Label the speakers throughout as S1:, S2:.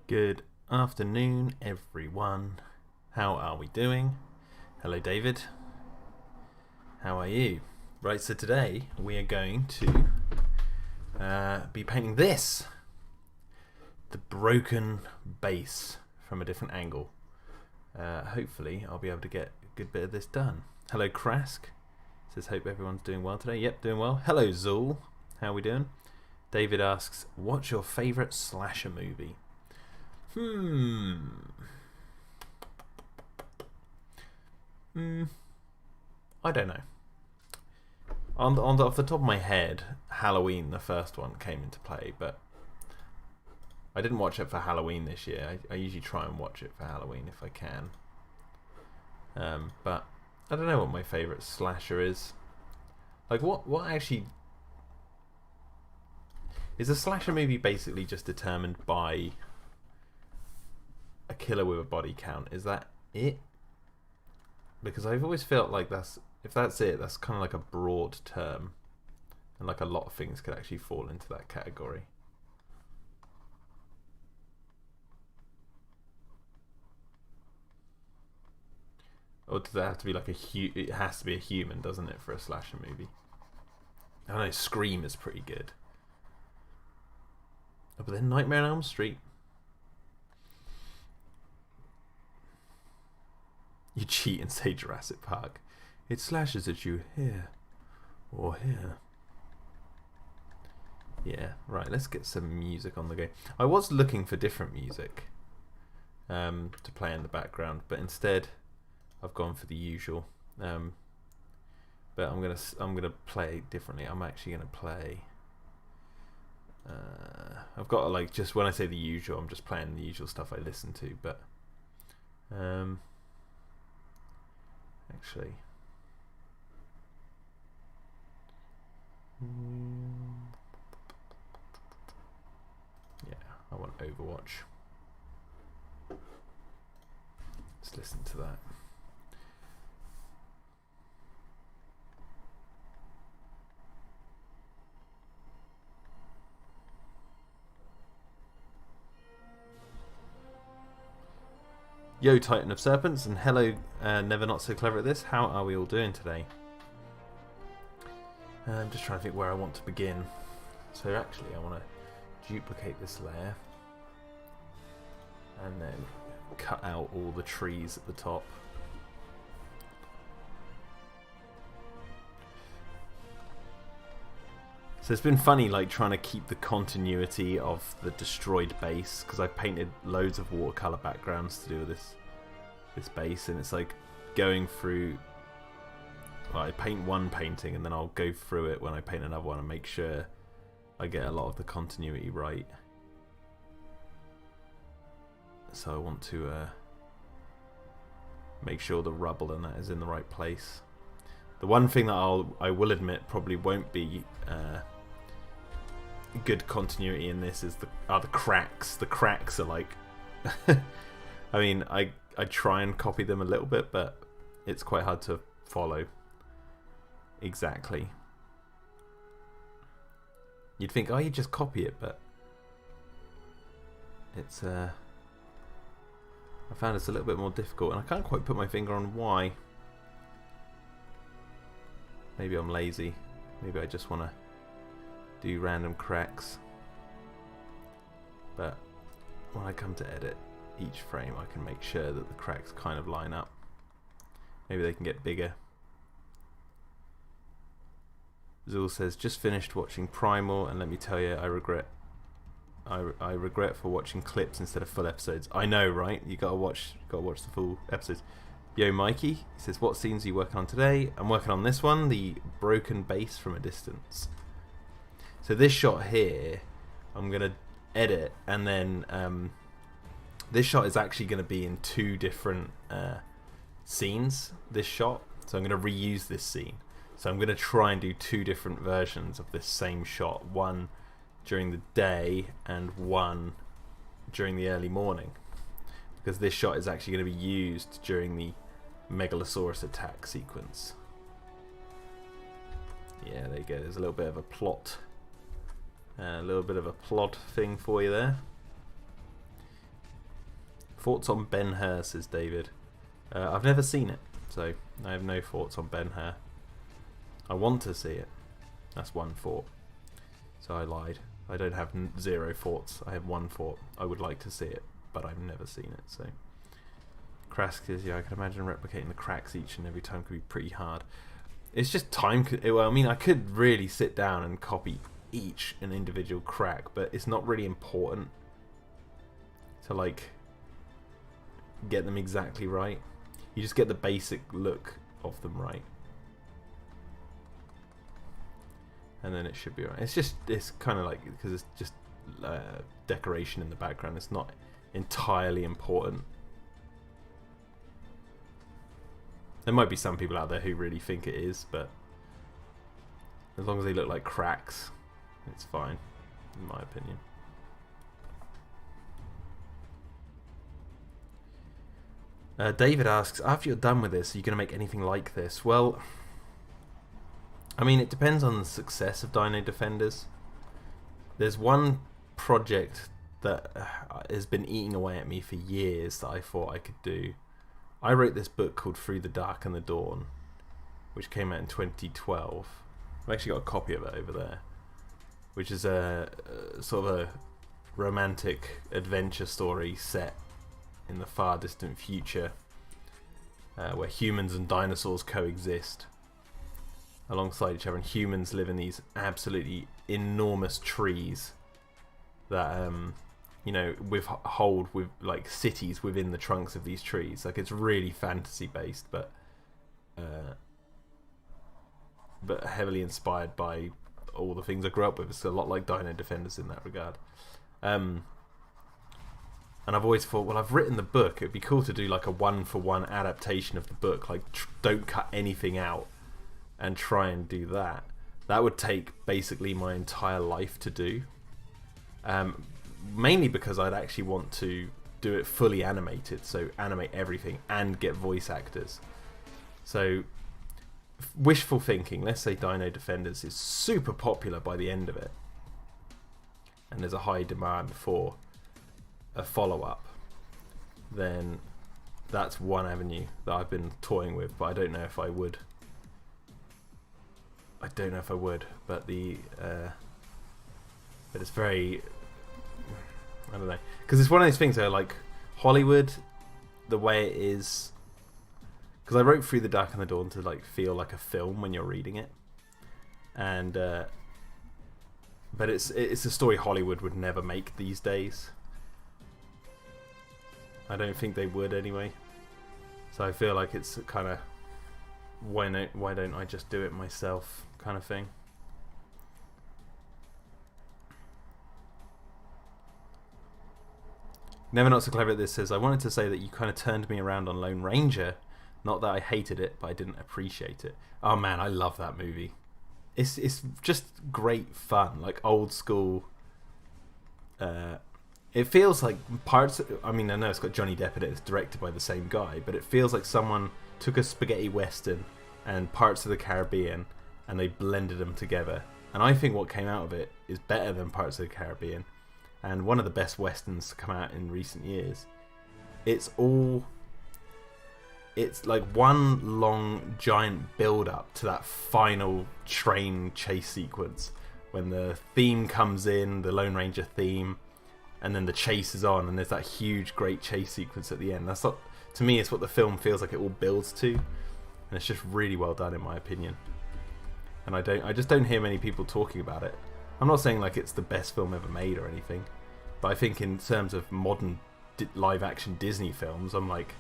S1: Good afternoon, everyone. How are we doing? Hello, David. How are you? Right, so today we are going to be painting this. The broken base from a different angle. Hopefully I'll be able to get a good bit of this done. Hello, Krask. Says, hope everyone's doing well today. Yep, doing well. Hello, Zool. How are we doing? David asks, what's your favourite slasher movie? I don't know. Off the top of my head, Halloween, the first one, came into play, but I didn't watch it for Halloween this year. I usually try and watch it for Halloween if I can. But I don't know what my favourite slasher is. Like, what actually... Is a slasher movie basically just determined by a killer with a body count? Is that it? Because I've always felt like if that's it, that's kind of like a broad term, and like a lot of things could actually fall into that category. Or does that have to be like it has to be a human, doesn't it, for a slasher movie? I don't know, Scream is pretty good. Oh, but then Nightmare on Elm Street. You cheat and say Jurassic Park. It slashes at you here or here. Yeah, right, let's get some music on the go. I was looking for different music to play in the background, but instead I've gone for the usual. But I'm gonna play differently. I'm actually gonna play. I've got like, just when I say the usual, I'm just playing the usual stuff I listen to. But actually, yeah, I want Overwatch. Let's listen to that. Yo, Titan of Serpents, and hello, Never Not So Clever at This. How are we all doing today? I'm just trying to think where I want to begin. So actually, I want to duplicate this layer and then cut out all the trees at the top. So it's been funny, like, trying to keep the continuity of the destroyed base, because I painted loads of watercolor backgrounds to do with this base, and it's like going through. Well, I paint one painting and then I'll go through it when I paint another one and make sure I get a lot of the continuity right. So I want to make sure the rubble and that is in the right place. The one thing that I will admit probably won't be good continuity in this is the cracks. The cracks are like I mean, I try and copy them a little bit, but it's quite hard to follow exactly. You'd think, oh, you just copy it, but it's I found it's a little bit more difficult, and I can't quite put my finger on why. Maybe I'm lazy. Maybe I just want to do random cracks. But when I come to edit each frame, I can make sure that the cracks kind of line up. Maybe they can get bigger. Zool says, just finished watching Primal, and let me tell you, I regret for watching clips instead of full episodes. I know, right? You gotta watch the full episodes. Yo, Mikey, he says, what scenes are you working on today? I'm working on this one, the broken base from a distance. So this shot here, I'm gonna edit, and then this shot is actually going to be in two different scenes, this shot. So I'm going to reuse this scene. So I'm going to try and do two different versions of this same shot. One during the day and one during the early morning. Because this shot is actually going to be used during the Megalosaurus attack sequence. Yeah, there you go. There's a little bit of a plot. A little bit of a plot thing for you there. Thoughts on Ben-Hur, says David. I've never seen it, so I have no thoughts on Ben-Hur. I want to see it. That's one thought. So I lied. I don't have 0 thoughts. I have one thought. I would like to see it, but I've never seen it. So Krask says, yeah, I can imagine replicating the cracks each and every time could be pretty hard. It's just time. Well, I mean, I could really sit down and copy each an individual crack, but it's not really important to like get them exactly right. You just get the basic look of them right, and then it should be right. It's kind of like, because it's just decoration in the background. It's not entirely important. There might be some people out there who really think it is, but as long as they look like cracks, it's fine, in my opinion. David asks, after you're done with this, are you going to make anything like this? Well, I mean, it depends on the success of Dino-Defenders. There's one project that has been eating away at me for years that I thought I could do. I wrote this book called Through the Dark and the Dawn, which came out in 2012. I've actually got a copy of it over there, which is a sort of a romantic adventure story set in the far distant future, where humans and dinosaurs coexist alongside each other, and humans live in these absolutely enormous trees that you know, hold with like cities within the trunks of these trees. Like, it's really fantasy based, but heavily inspired by all the things I grew up with. It's a lot like Dino-Defenders in that regard. And I've always thought, well, I've written the book, it'd be cool to do like a 1-for-1 adaptation of the book, like don't cut anything out and try and do that. That would take basically my entire life to do, mainly because I'd actually want to do it fully animated, so animate everything and get voice actors. So wishful thinking, let's say Dino-Defenders is super popular by the end of it, and there's a high demand for a follow-up, then that's one avenue that I've been toying with, but I don't know if I would. But it's very, I don't know, because it's one of those things where, like, Hollywood, the way it is, because I wrote Through the Dark and the Dawn to like feel like a film when you're reading it, and but it's a story Hollywood would never make these days. I don't think they would anyway. So I feel like it's kind of, why don't I just do it myself kind of thing. Never Not So Clever at This says, I wanted to say that you kind of turned me around on Lone Ranger. Not that I hated it, but I didn't appreciate it. Oh man, I love that movie. It's just great fun, like old school. It feels like parts. I mean, I know it's got Johnny Depp in it. It's directed by the same guy, but it feels like someone took a spaghetti western and Parts of the Caribbean, and they blended them together. And I think what came out of it is better than Parts of the Caribbean, and one of the best westerns to come out in recent years. It's like one long giant build up to that final train chase sequence when the theme comes in, the Lone Ranger theme, and then the chase is on, and there's that huge great chase sequence at the end. That's not, to me, it's what the film feels like it all builds to, and it's just really well done in my opinion. And I just don't hear many people talking about it. I'm not saying like it's the best film ever made or anything, but I think in terms of modern live action Disney films, I'm like,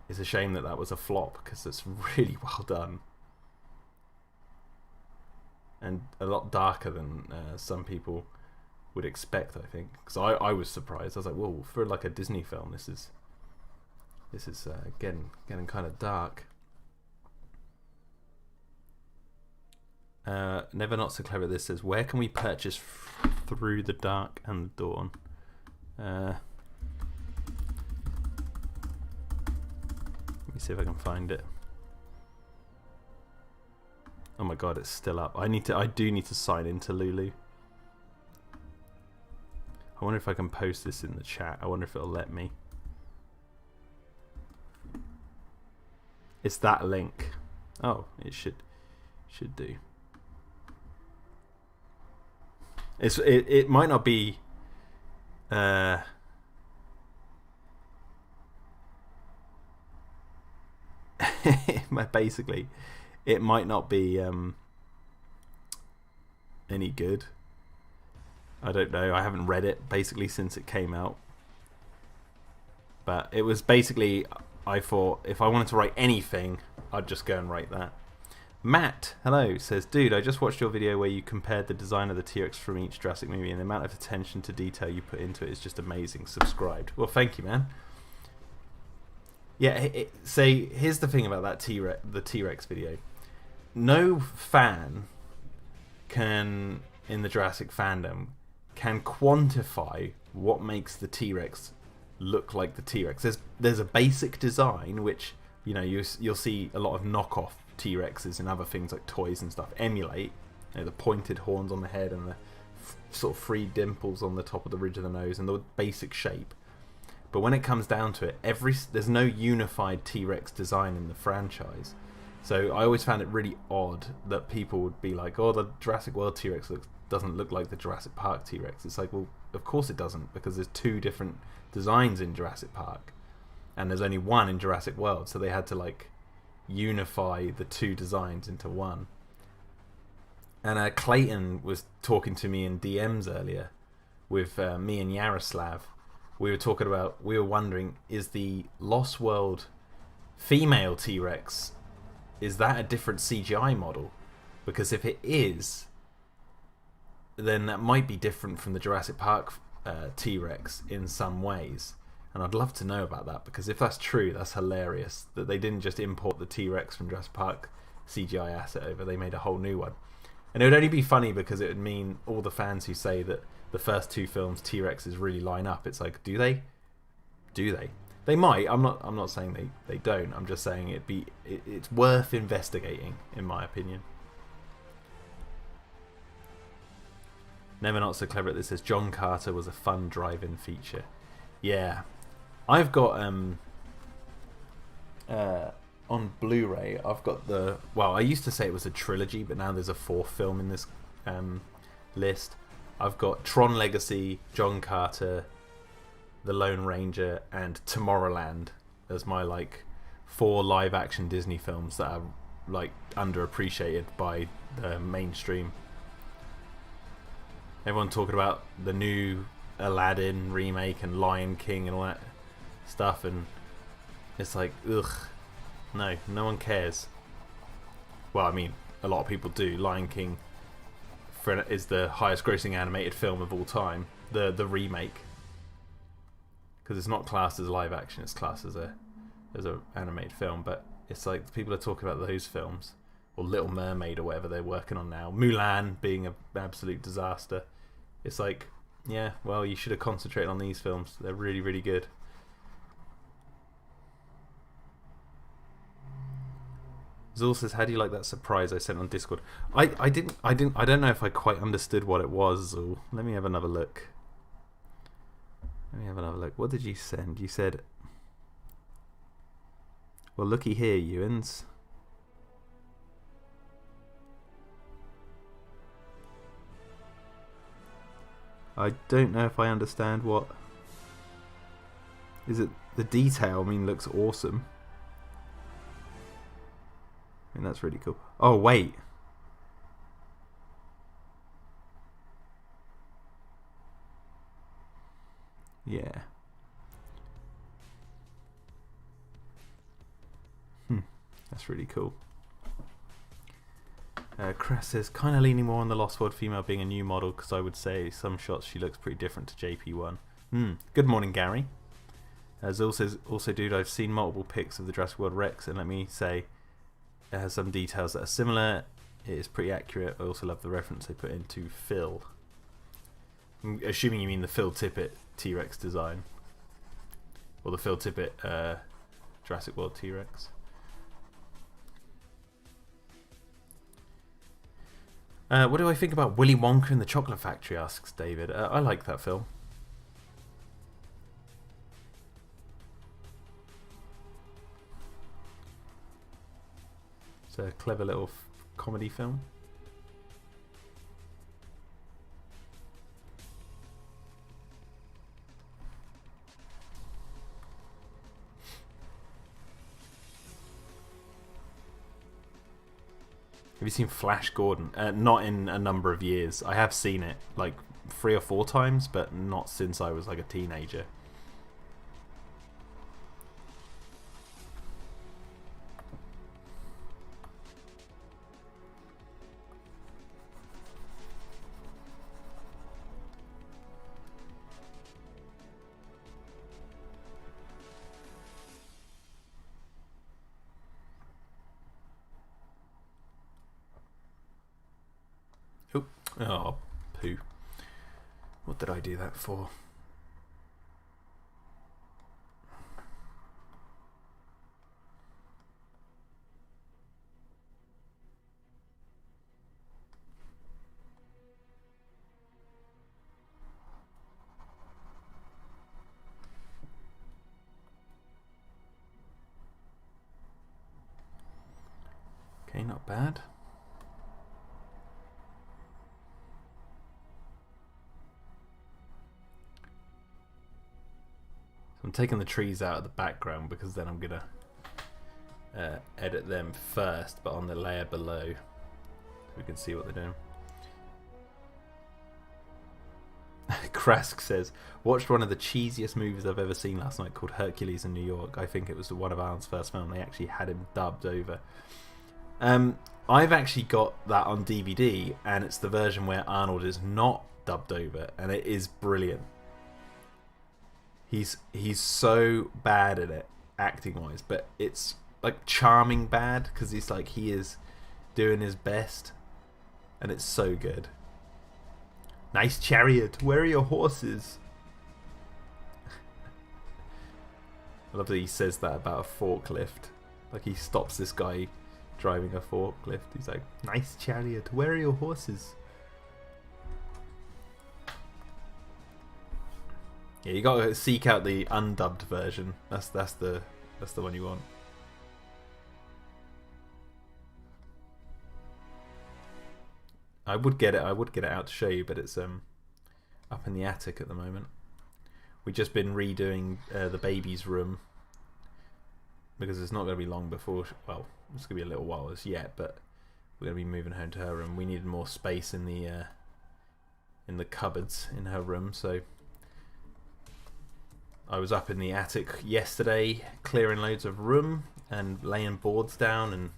S1: it's a shame that that was a flop, because it's really well done and a lot darker than some people would expect, I think, because I was surprised. I was like, whoa, for like a Disney film, this is getting kind of dark. Never Not So Clever This says, where can we purchase Through the Dark and the Dawn? Let me see if I can find it. Oh my god, it's still up. I do need to sign into Lulu. I wonder if I can post this in the chat. I wonder if it'll let me. It's that link. Oh, it should do. It might not be. Basically, it might not be any good. I don't know. I haven't read it basically since it came out. But it was basically, I thought if I wanted to write anything, I'd just go and write that. Matt, hello, says, dude, I just watched your video where you compared the design of the T-Rex from each Jurassic movie, and the amount of attention to detail you put into it is just amazing. Subscribed. Well, thank you, man. Yeah, here's the thing about that the T-Rex video. No fan can, in the Jurassic fandom, can quantify what makes the T-Rex look like the T-Rex. There's a basic design which, you know, you'll see a lot of knockoff T-Rexes and other things like toys and stuff emulate, you know, the pointed horns on the head and the sort of free dimples on the top of the ridge of the nose and the basic shape. But when it comes down to it, there's no unified T-Rex design in the franchise. So I always found it really odd that people would be like, oh, the Jurassic World T-Rex doesn't look like the Jurassic Park T-Rex. It's like, well, of course it doesn't, because there's two different designs in Jurassic Park and there's only one in Jurassic World, so they had to like unify the two designs into one. And Clayton was talking to me in DMs earlier with me and Yaroslav. We were wondering, is the Lost World female T-Rex, is that a different CGI model? Because if it is, then that might be different from the Jurassic Park T-Rex in some ways. And I'd love to know about that, because if that's true, that's hilarious. That they didn't just import the T-Rex from Jurassic Park CGI asset over, they made a whole new one. And it would only be funny because it would mean all the fans who say that the first two films T-Rexes really line up, it's like, do they? Do they? They might. I'm not saying they don't. I'm just saying it's worth investigating, in my opinion. Never Not So Clever at This says, John Carter was a fun drive-in feature. Yeah. I've got on Blu-ray, I've got I used to say it was a trilogy, but now there's a fourth film in this list. I've got Tron Legacy, John Carter, The Lone Ranger, and Tomorrowland as my like 4 live-action Disney films that are like underappreciated by the mainstream. Everyone talking about the new Aladdin remake and Lion King and all that stuff, and it's like, ugh, no one cares. Well, I mean, a lot of people do. Lion King is the highest grossing animated film of all time, the remake, because it's not classed as live action, it's classed as a animated film. But it's like people are talking about those films, or Little Mermaid or whatever they're working on now, Mulan being an absolute disaster. It's like, yeah, well, you should have concentrated on these films. They're really, really good. Zul says, how do you like that surprise I sent on Discord? I don't know if I quite understood what it was, Zul. Let me have another look. What did you send? You said, well, looky here, Ewans. I don't know if I understand what... Is it the detail? I mean, looks awesome. I mean, that's really cool. Oh, wait. Yeah. That's really cool. Chris says, kind of leaning more on the Lost World female being a new model, because I would say some shots she looks pretty different to JP1. Good morning, Gary. Zul says, also, dude, I've seen multiple pics of the Jurassic World Rex, and let me say, it has some details that are similar. It is pretty accurate. I also love the reference they put into Phil. I'm assuming you mean the Phil Tippett T-Rex design, or the Phil Tippett Jurassic World T-Rex. What do I think about Willy Wonka and the Chocolate Factory, asks David. I like that film. It's a clever little comedy film. Have you seen Flash Gordon? Not in a number of years. I have seen it like 3 or 4 times, but not since I was like a teenager. Oh, poo. What did I do that for? Okay, not bad. I'm taking the trees out of the background because then I'm gonna edit them first, but on the layer below, so we can see what they're doing. Krask says, watched one of the cheesiest movies I've ever seen last night called Hercules in New York. I think it was one of Alan's first film. They actually had him dubbed over. I've actually got that on DVD, and it's the version where Arnold is not dubbed over, and it is brilliant. He's so bad at it, acting wise, but it's like charming bad, because he's like, he is doing his best, and it's so good. Nice chariot, where are your horses? I love that he says that about a forklift. Like, he stops this guy driving a forklift. He's like, nice chariot, where are your horses? Yeah, you gotta seek out the undubbed version. That's the one you want. I would get it out to show you, but it's up in the attic at the moment. We've just been redoing the baby's room because it's not going to be long before. Well, it's going to be a little while as yet, but we're going to be moving her into her room. We needed more space in the cupboards in her room, so I was up in the attic yesterday clearing loads of room and laying boards down and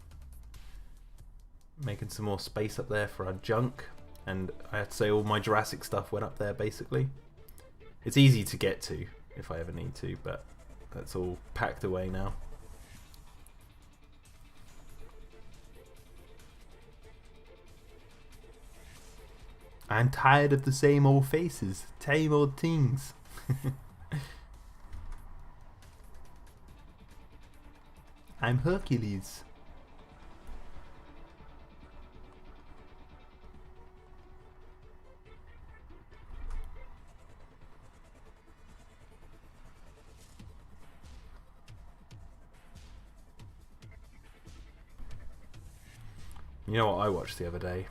S1: making some more space up there for our junk. And I have to say, all my Jurassic stuff went up there basically. It's easy to get to if I ever need to, but that's all packed away now. I'm tired of the same old faces, same old things. I'm Hercules. You know what I watched the other day?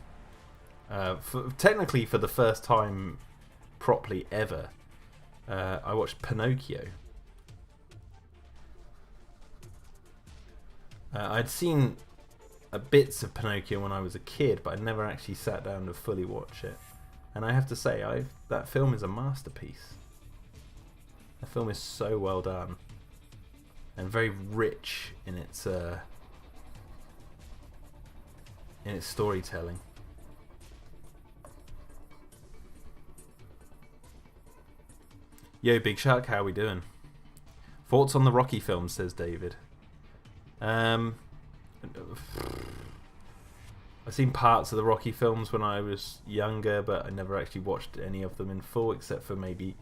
S1: Technically for the first time properly ever, I watched Pinocchio. I'd seen bits of Pinocchio when I was a kid, but I never actually sat down to fully watch it. And I have to say, that film is a masterpiece. The film is so well done and very rich in its storytelling. Yo, Big Shark, how are we doing? Thoughts on the Rocky films, says David. I've seen parts of the Rocky films when I was younger, but I never actually watched any of them in full, except for maybe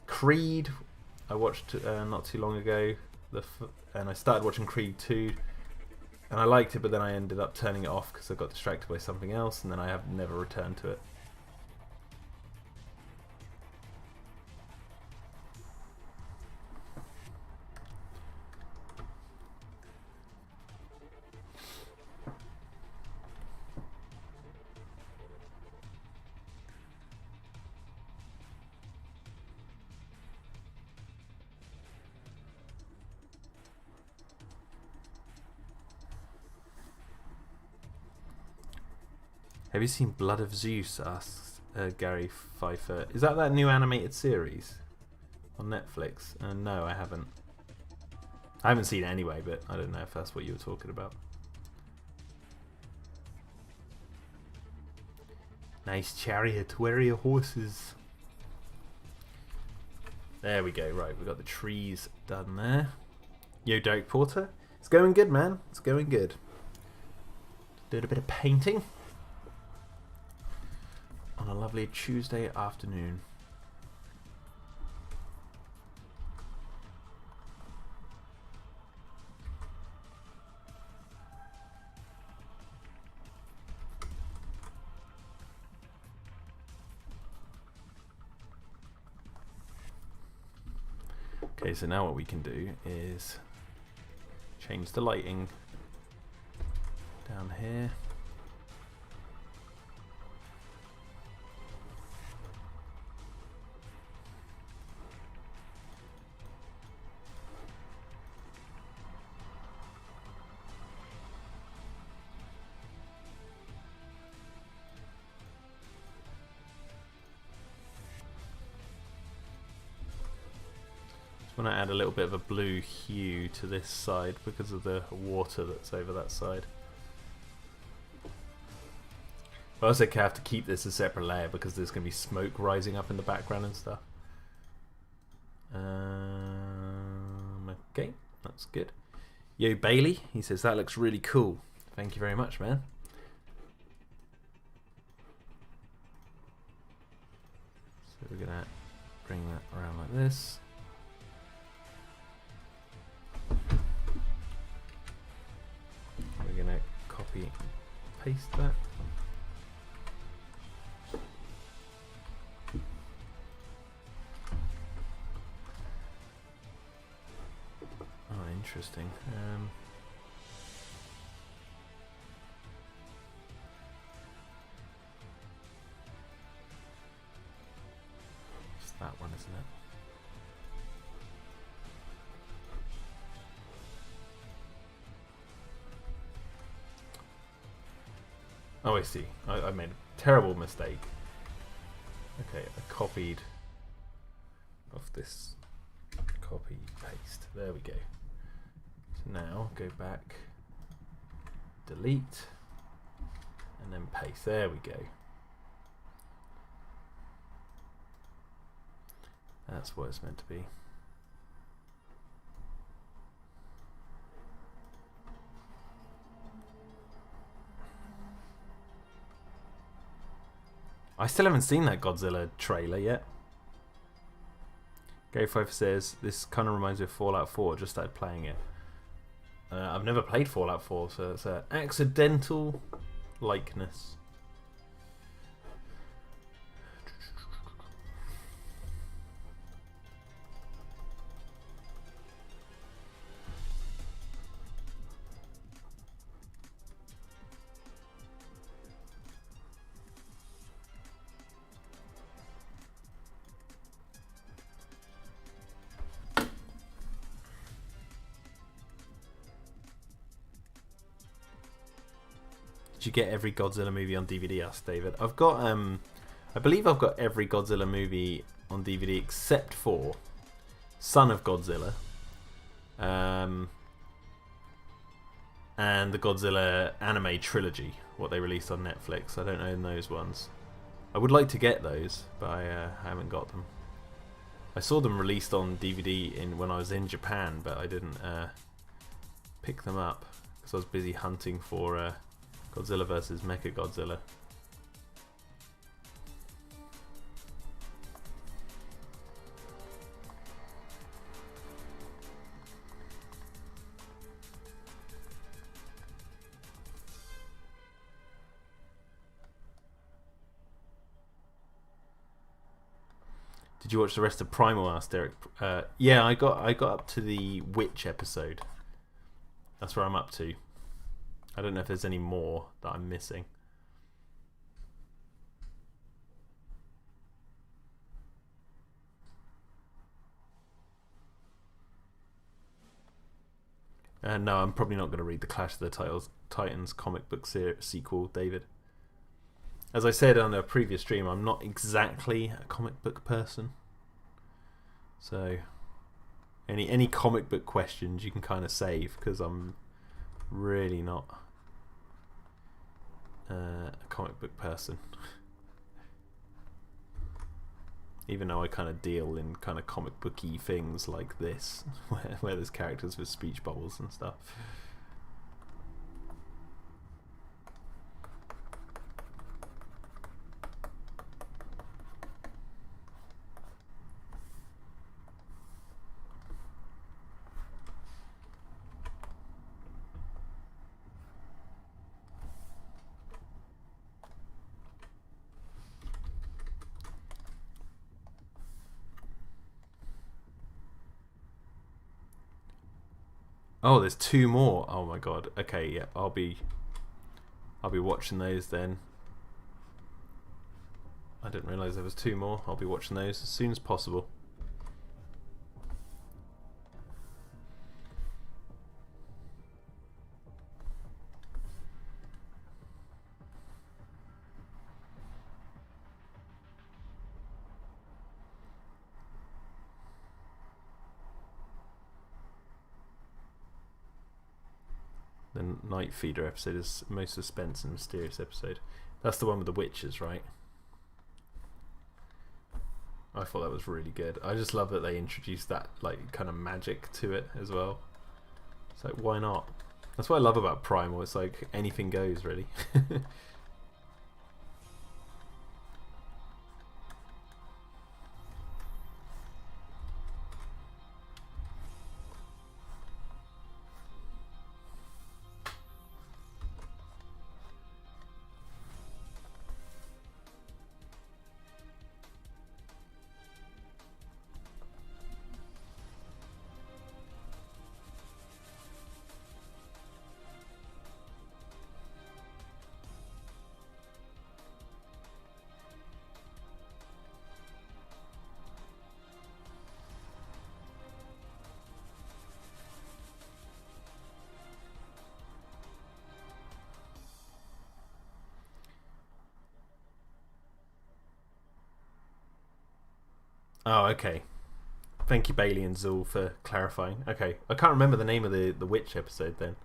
S1: Creed. I watched not too long ago, and I started watching Creed 2, and I liked it, but then I ended up turning it off because I got distracted by something else, and then I have never returned to it. Have you seen Blood of Zeus? Asks Gary Pfeiffer. Is that new animated series on Netflix? No, I haven't. I haven't seen it anyway, but I don't know if that's what you were talking about. Nice chariot. Where are your horses? There we go. Right, we've got the trees done there. Yo, Derek Porter. It's going good, man. It's going good. Did a bit of painting on a lovely Tuesday afternoon. Okay, so now what we can do is change the lighting down here. I want to add a little bit of a blue hue to this side because of the water that's over that side. I also have to keep this a separate layer because there's going to be smoke rising up in the background and stuff. Okay, that's good. Yo, Bailey, he says, that looks really cool. Thank you very much, man. So we're going to bring that around like this. We're going to copy and paste that. Oh, interesting. It's that one, isn't it? Oh, I see. I made a terrible mistake. Okay, I copied off this. Copy, paste. There we go. So now go back, delete, and then paste. There we go. That's what it's meant to be. I still haven't seen that Godzilla trailer yet. Gary Pfeiffer says, this kind of reminds me of Fallout 4, just started playing it. I've never played Fallout 4, so it's an accidental likeness. You get every Godzilla movie on DVD, asked David. I've got I believe I've got every Godzilla movie on DVD except for Son of Godzilla, and the Godzilla anime trilogy, what they released on Netflix. I don't own those ones. I would like to get those, but I haven't got them. I saw them released on DVD when I was in Japan, but I didn't pick them up because I was busy hunting for Godzilla vs. Mechagodzilla. Did you watch the rest of Primal? Asked Derek. Yeah, I got up to the witch episode. That's where I'm up to. I don't know if there's any more that I'm missing. No, I'm probably not going to read the Clash of the Titans comic book sequel, David. as I said on a previous stream, I'm not exactly a comic book person. So any comic book questions you can kind of save, because I'm really not a comic book person. Even though I kind of deal in kind of comic booky things like this, where there's characters with speech bubbles and stuff. Oh, there's 2 more. Oh my god. Okay, yeah, I'll be watching those then. I didn't realise there was 2 more. I'll be watching those as soon as possible. The Night Feeder episode is most suspense and mysterious episode. That's the one with the witches, right? I thought that was really good. I just love that they introduced that like kind of magic to it as well. It's like, why not? That's what I love about Primal. It's like anything goes, really. Oh, okay. Thank you, Bailey and Zul, for clarifying. Okay, I can't remember the name of the witch episode then.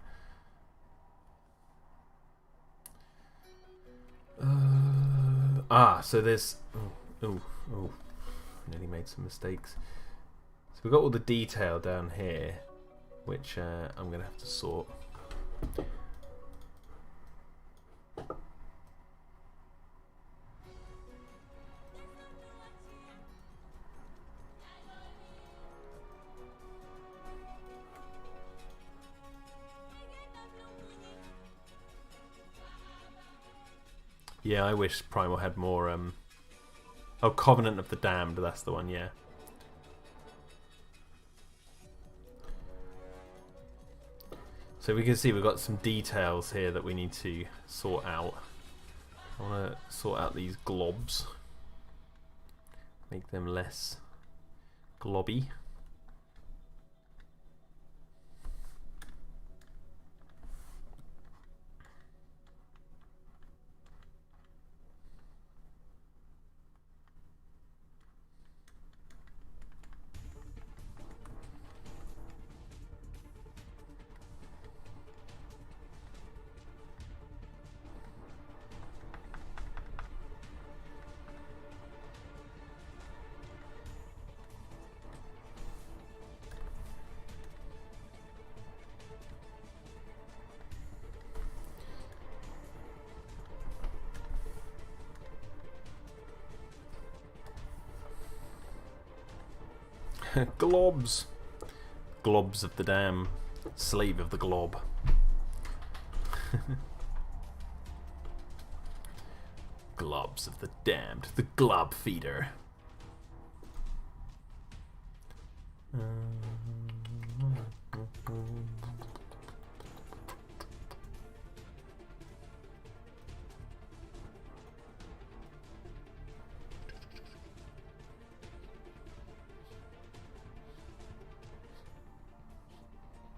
S1: So there's... Oh, nearly made some mistakes. So we've got all the detail down here, which I'm going to have to sort. Yeah, I wish Primal had more... Oh, Covenant of the Damned, that's the one, yeah. So we can see we've got some details here that we need to sort out. I want to sort out these globs. Make them less globby. Globs. Globs of the Dam. Slave of the Glob. Globs of the Damned. The Glob Feeder.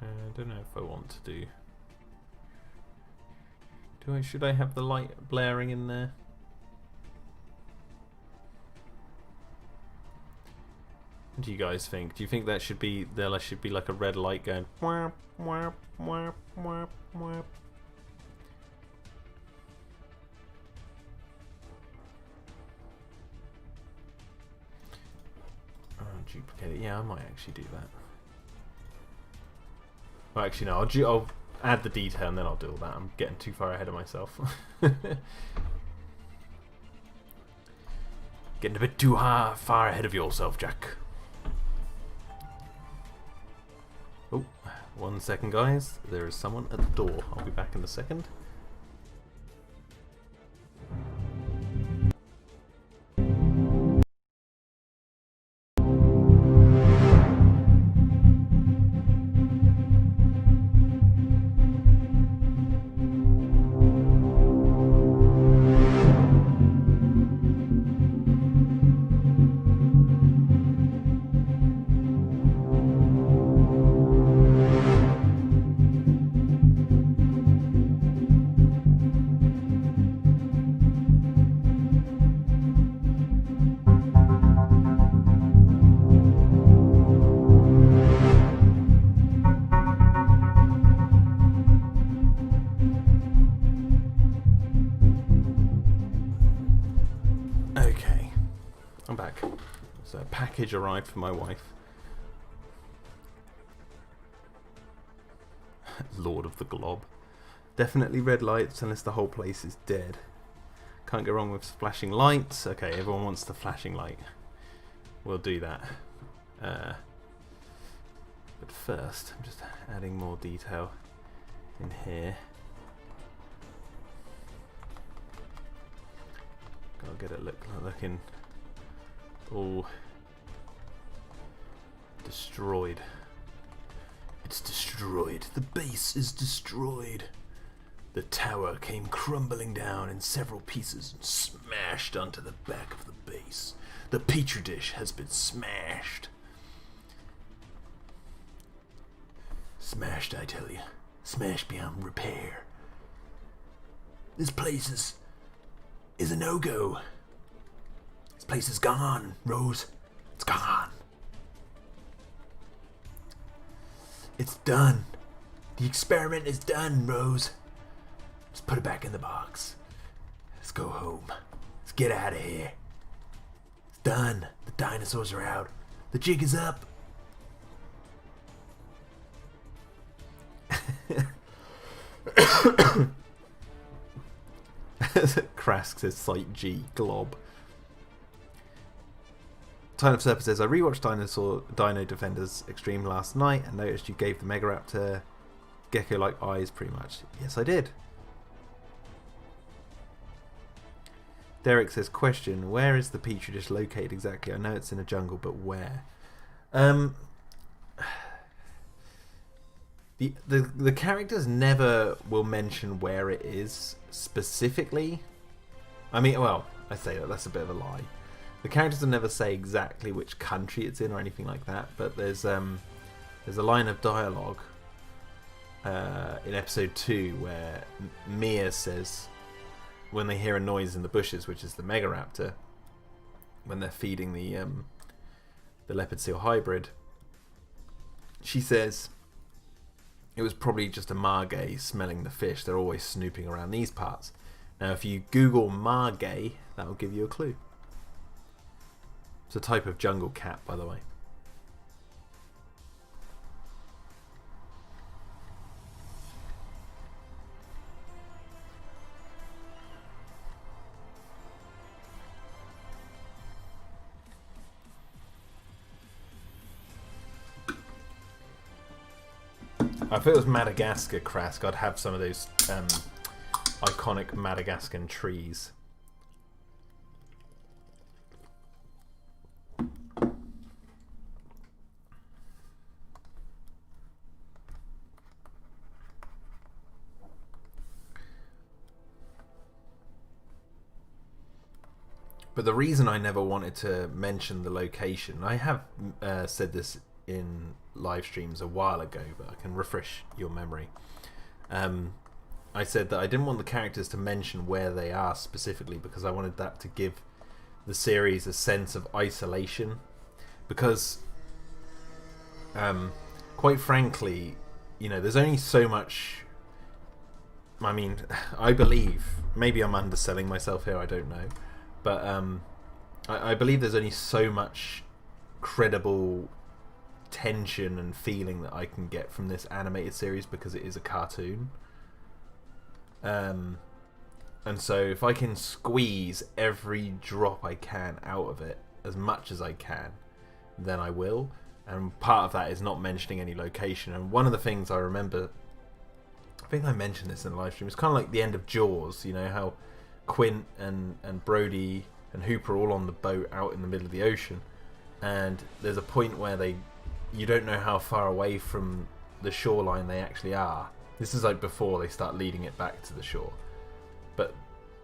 S1: I don't know if I want to do... Should I have the light blaring in there? do you guys think? Do you think that should be there should be like a red light going whap, whap, whap, whap, whap? Oh, duplicate it. Yeah, I might actually do that. Well, actually no, I'll add the detail and then I'll do all that. I'm getting too far ahead of myself. Getting a bit too far ahead of yourself, Jack. Oh, 1 second, guys. There is someone at the door. I'll be back in a second. I'm back. So a package arrived for my wife. Lord of the Glob. Definitely red lights unless the whole place is dead. Can't go wrong with flashing lights. Okay, everyone wants the flashing light. We'll do that. But first, I'm just adding more detail in here. Gotta get it looking all destroyed. It's destroyed. The base is destroyed. The tower came crumbling down in several pieces and smashed onto the back of the base. The petri dish has been smashed. Smashed, I tell you. Smashed beyond repair. This place is a no-go. This place is gone, Rose. It's gone. It's done. The experiment is done, Rose. Let's put it back in the box. Let's go home. Let's get out of here. It's done. The dinosaurs are out. The jig is up. Krask says Site G, Glob. Time of Serpent says, I rewatched Dino-Defenders Extreme last night and noticed you gave the Megaraptor gecko-like eyes pretty much. Yes, I did. Derek says, question, where is the petri dish located exactly? I know it's in a jungle, but where? The characters never will mention where it is specifically. I mean, well, I say that's a bit of a lie. The characters will never say exactly which country it's in or anything like that, but there's a line of dialogue in episode 2 where Mia says, when they hear a noise in the bushes, which is the Megaraptor, when they're feeding the leopard seal hybrid, she says it was probably just a margay smelling the fish. They're always snooping around these parts. Now, if you Google margay, that will give you a clue. It's a type of jungle cat, by the way. If it was Madagascar, Krask, I'd have some of those iconic Madagascan trees. But the reason I never wanted to mention the location, I have said this in live streams a while ago, but I can refresh your memory. I said that I didn't want the characters to mention where they are specifically because I wanted that to give the series a sense of isolation. Because Quite frankly, there's only so much. I mean, I believe, maybe I'm underselling myself here, I don't know, but I believe there's only so much credible tension and feeling that I can get from this animated series because it is a cartoon. And so if I can squeeze every drop I can out of it, as much as I can, then I will. And part of that is not mentioning any location. And one of the things I remember, I think I mentioned this in the live stream, it's kind of like the end of Jaws, how Quint and Brody and Hooper are all on the boat out in the middle of the ocean, and there's a point where you don't know how far away from the shoreline they actually are. This is like before they start leading it back to the shore, but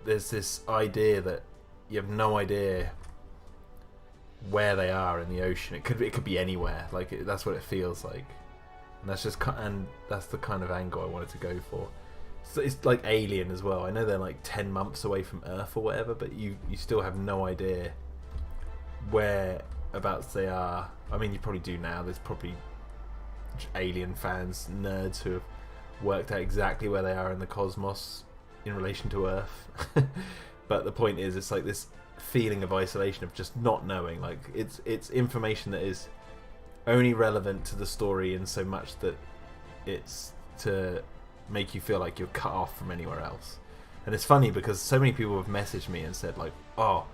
S1: there's this idea that you have no idea where they are in the ocean. It could be anywhere. Like that's what it feels like. And that's the kind of angle I wanted to go for. So it's like Alien as well. I know they're like 10 months away from Earth or whatever, but you still have no idea whereabouts they are. I mean, you probably do now. There's probably Alien fans, nerds who have worked out exactly where they are in the cosmos in relation to Earth. But the point is, it's like this feeling of isolation, of just not knowing. Like it's information that is only relevant to the story in so much that it's to make you feel like you're cut off from anywhere else. And it's funny because so many people have messaged me and said like, oh,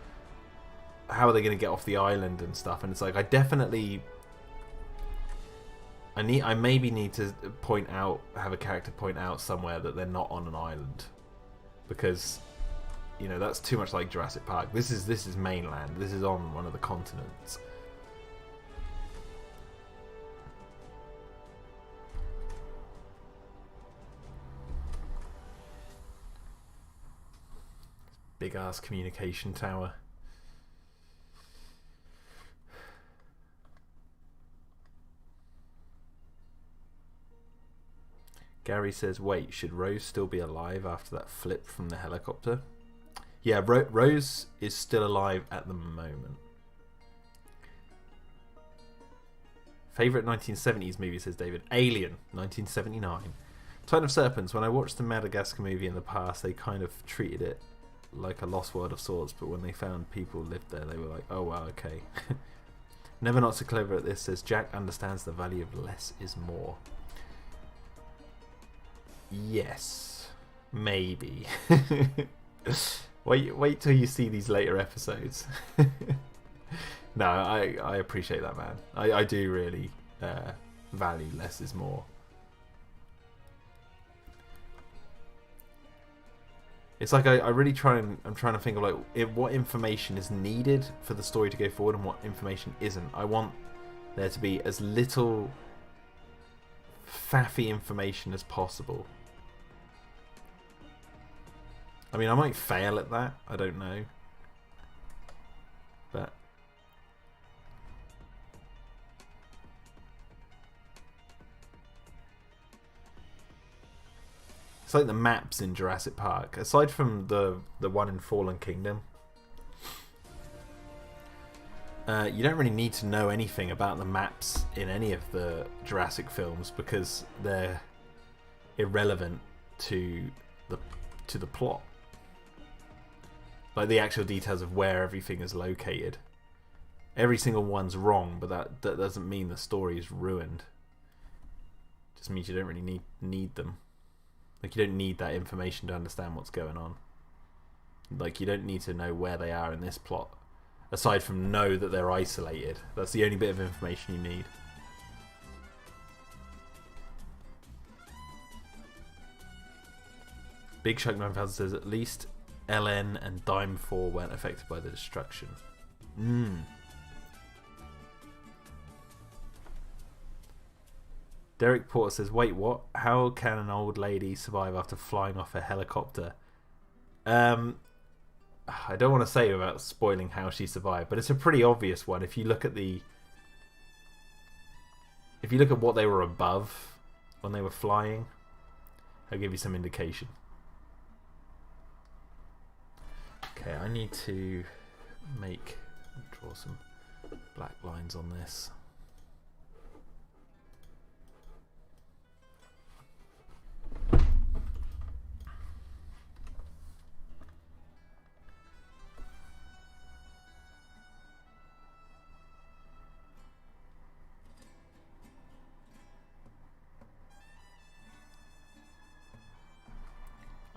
S1: how are they going to get off the island and stuff, and it's like, I maybe need to have a character point out somewhere that they're not on an island, because that's too much like Jurassic Park. This is mainland. This is on one of the continents. Big ass communication tower. Gary says, wait, should Rose still be alive after that flip from the helicopter? Yeah, Rose is still alive at the moment. Favourite 1970s movie, says David. Alien, 1979. Titan of Serpents. When I watched the Madagascar movie in the past, they kind of treated it like a lost world of sorts, but when they found people lived there, they were like, oh wow, okay. Never not so clever at this, says Jack understands the value of less is more. Yes, maybe. Wait till you see these later episodes. No, I appreciate that, man. I do really value less is more. It's like I'm trying to think of like what information is needed for the story to go forward and what information isn't. I want there to be as little faffy information as possible. I mean, I might fail at that. I don't know. But it's like the maps in Jurassic Park. Aside from the one in Fallen Kingdom, you don't really need to know anything about the maps in any of the Jurassic films because they're irrelevant to the plot. Like the actual details of where everything is located. Every single one's wrong, but that doesn't mean the story is ruined. It just means you don't really need them. Like you don't need that information to understand what's going on. Like you don't need to know where they are in this plot. Aside from know that they're isolated. That's the only bit of information you need. Big Shark 9000 says at least LN and Dime 4 weren't affected by the destruction. Derek Porter says, wait, what? How can an old lady survive after flying off a helicopter? I don't want to say without spoiling how she survived, but it's a pretty obvious one. If you look at what they were above when they were flying, I'll give you some indication. Okay, I need to draw some black lines on this.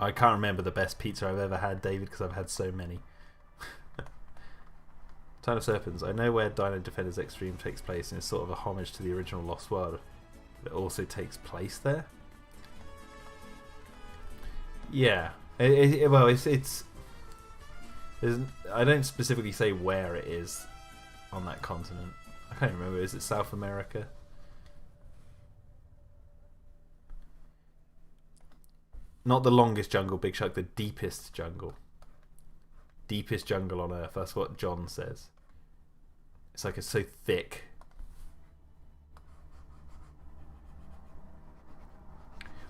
S1: I can't remember the best pizza I've ever had, David, because I've had so many. Town of Serpents. I know where Dino-Defenders Extreme takes place, and it's sort of a homage to the original Lost World. But it also takes place there. Yeah. Well, it's I don't specifically say where it is on that continent. I can't remember. Is it South America? Not the longest jungle, Big Shark, the deepest jungle. Deepest jungle on Earth. That's what John says. It's like it's so thick.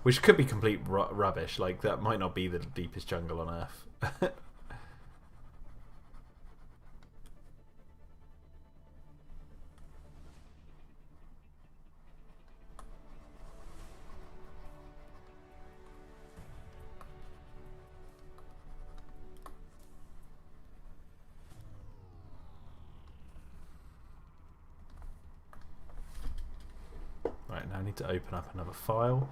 S1: Which could be complete rubbish. Like, that might not be the deepest jungle on Earth. Right, now I need to open up another file.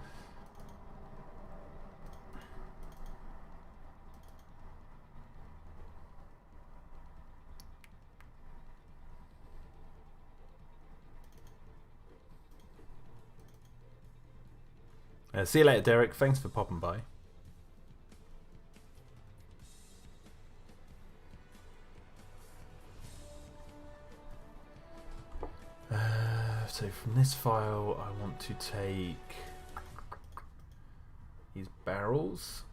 S1: See you later, Derek. Thanks for popping by. So from this file, I want to take these barrels.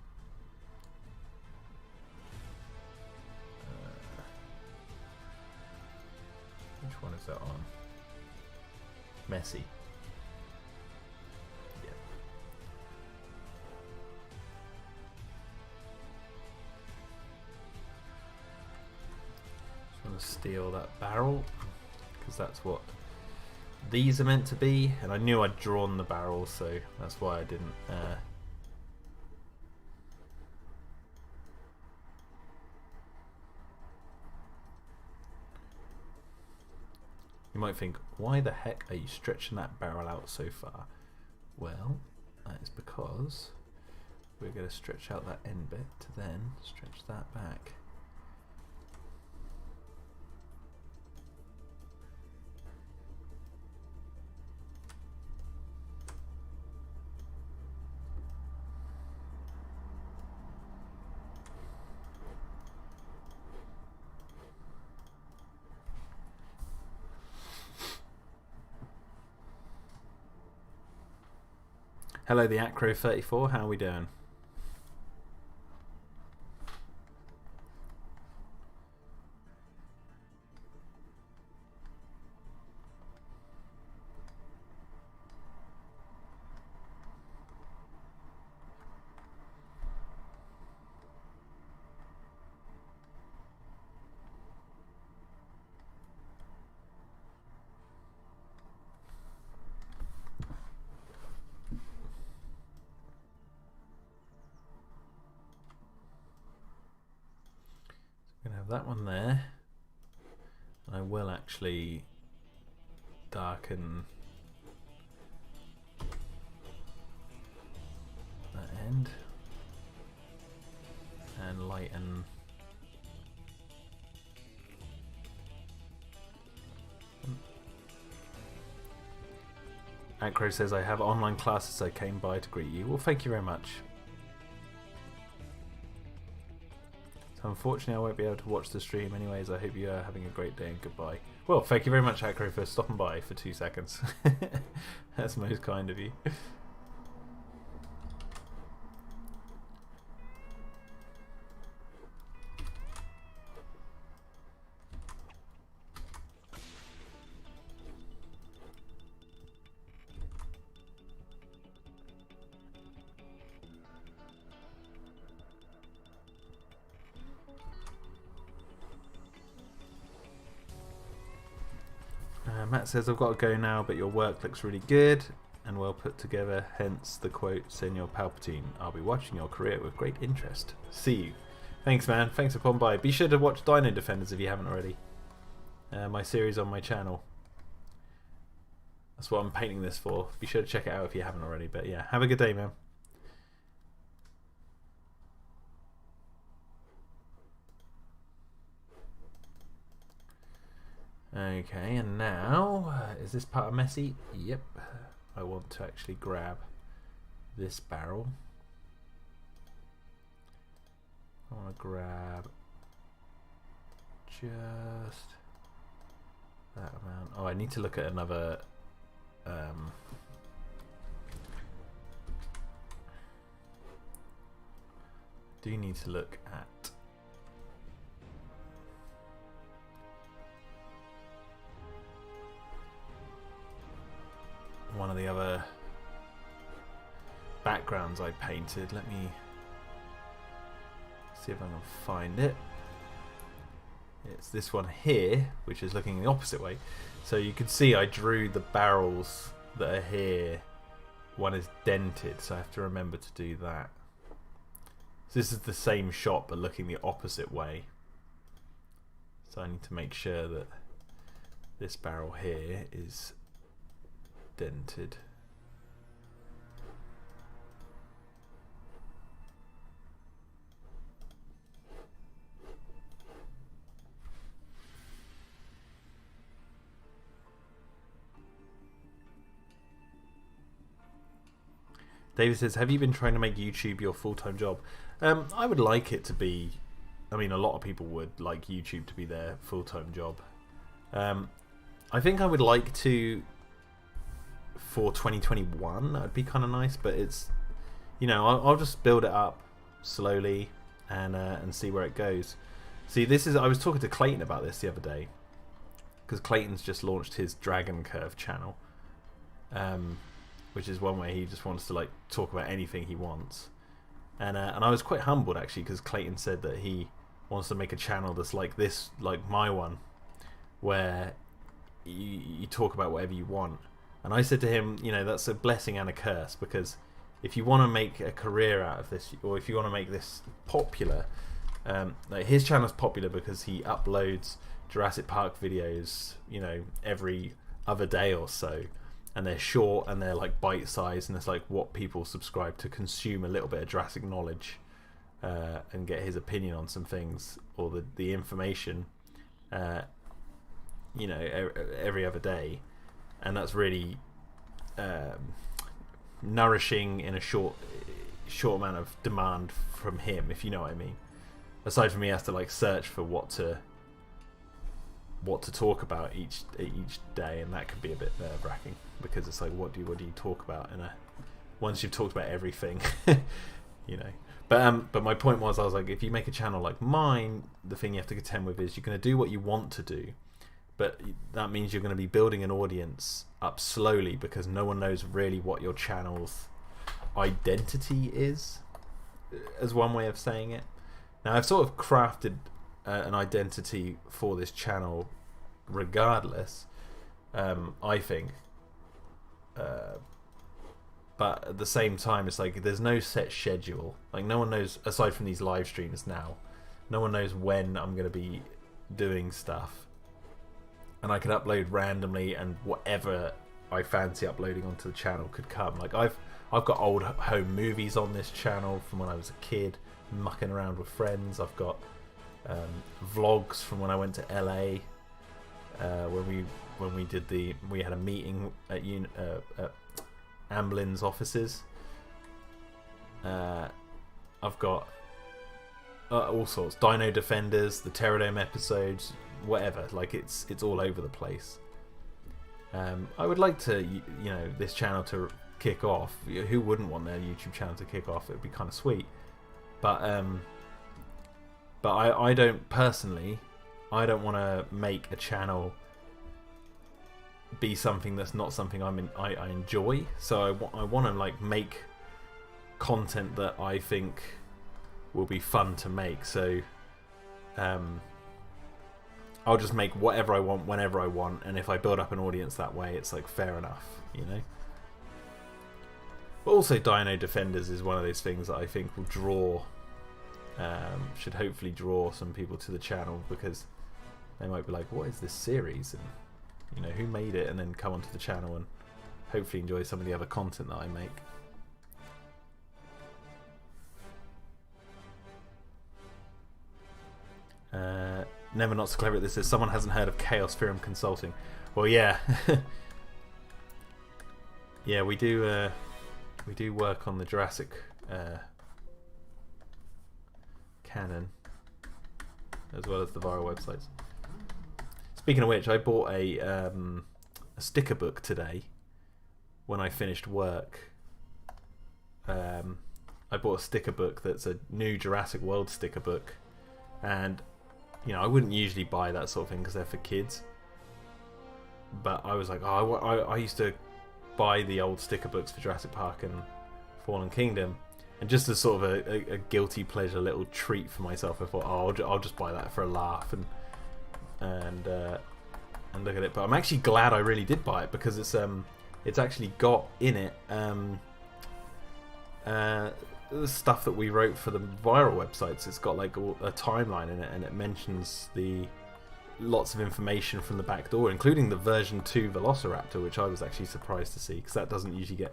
S1: Which one is that on? Messy. Steal that barrel because that's what these are meant to be, and I knew I'd drawn the barrel, so that's why I didn't You might think, why the heck are you stretching that barrel out so far? Well, that is because we're going to stretch out that end bit to then stretch that back. Hello, the Acro34. How are we doing? That one there. I will actually darken that end and lighten Acro says, I have online classes, so I came by to greet you. Well, thank you very much. Unfortunately, I won't be able to watch the stream anyways. I hope you are having a great day and goodbye. Well, thank you very much, Acro, for stopping by for 2 seconds. That's most kind of you. Matt says, I've got to go now, but your work looks really good and well put together, hence the quote, Senor Palpatine. I'll be watching your career with great interest. See you. Thanks, man. Thanks for popping by. Be sure to watch Dino-Defenders if you haven't already. My series on my channel. That's what I'm painting this for. Be sure to check it out if you haven't already. But yeah, have a good day, man. Okay, and now, is this part of messy? Yep. I want to actually grab this barrel. I want to grab just that amount. Oh, I need to look at another do need to look at one of the other backgrounds I painted. Let me see if I can find it. It's this one here, which is looking the opposite way. So you can see I drew the barrels that are here. One is dented, so I have to remember to do that. So this is the same shot but looking the opposite way. So I need to make sure that this barrel here is dented. David says, have you been trying to make YouTube your full-time job? I would like it to be, I mean, a lot of people would like YouTube to be their full-time job. I think I would like to, for 2021, that'd be kind of nice, but it's, you know, I'll just build it up slowly and see where it goes. See, this is, I was talking to Clayton about this the other day, because Clayton's just launched his Dragon Curve channel. Which is one way he just wants to like talk about anything he wants, and I was quite humbled actually, because Clayton said that he wants to make a channel that's like this, like my one, where you talk about whatever you want. And I said to him, you know, that's a blessing and a curse, because if you want to make a career out of this, or if you want to make this popular, like his channel's popular because he uploads Jurassic Park videos, you know, every other day or so. And they're short and they're like bite-sized, and it's like what people subscribe to consume a little bit of Jurassic knowledge and get his opinion on some things, or the information, you know, every other day. And that's really nourishing in a short amount of demand from him, if you know what I mean. Aside from he has to like search for what to talk about each day, and that could be a bit nerve-wracking, because it's like what do you talk about once you've talked about everything, you know. But my point was, I was like, if you make a channel like mine, the thing you have to contend with is you're going to do what you want to do, but that means you're going to be building an audience up slowly, because no one knows really what your channel's identity is, as one way of saying it. Now I've sort of crafted an identity for this channel regardless, I think, but at the same time it's like there's no set schedule. Like no one knows, aside from these live streams now, no one knows when I'm going to be doing stuff, and I could upload randomly, and whatever I fancy uploading onto the channel could come. Like I've got old home movies on this channel from when I was a kid, mucking around with friends. I've got vlogs from when I went to LA, when we had a meeting at Amblin's offices. I've got all sorts, Dino-Defenders, the Pterodome episodes, whatever. Like it's all over the place. I would like to, you know, this channel to kick off. Who wouldn't want their YouTube channel to kick off? It'd be kind of sweet. But I don't personally, I don't want to make a channel be something that's not something I enjoy. So I want to like make content that I think will be fun to make. So I'll just make whatever I want whenever I want, and if I build up an audience that way, it's like fair enough, you know. But also Dino-Defenders is one of those things that I think will draw, should hopefully draw some people to the channel, because they might be like, what is this series, and you know, who made it, and then come onto the channel and hopefully enjoy some of the other content that I make. Never Not So Clever at This is someone hasn't heard of Chaos Theorem Consulting. Well, yeah. Yeah, we do work on the Jurassic canon as well as the viral websites. Speaking of which, I bought a sticker book today when I finished work. I bought a sticker book that's a new Jurassic World sticker book, and you know, I wouldn't usually buy that sort of thing because they're for kids, but I was like, oh, I used to buy the old sticker books for Jurassic Park and Fallen Kingdom, and just as sort of a guilty pleasure little treat for myself, I thought, oh, I'll just buy that for a laugh and look at it. But I'm actually glad I really did buy it, because it's actually got in it the stuff that we wrote for the viral websites. It's got like a timeline in it, and it mentions lots of information from the back door, including the version 2 Velociraptor, which I was actually surprised to see, because that doesn't usually get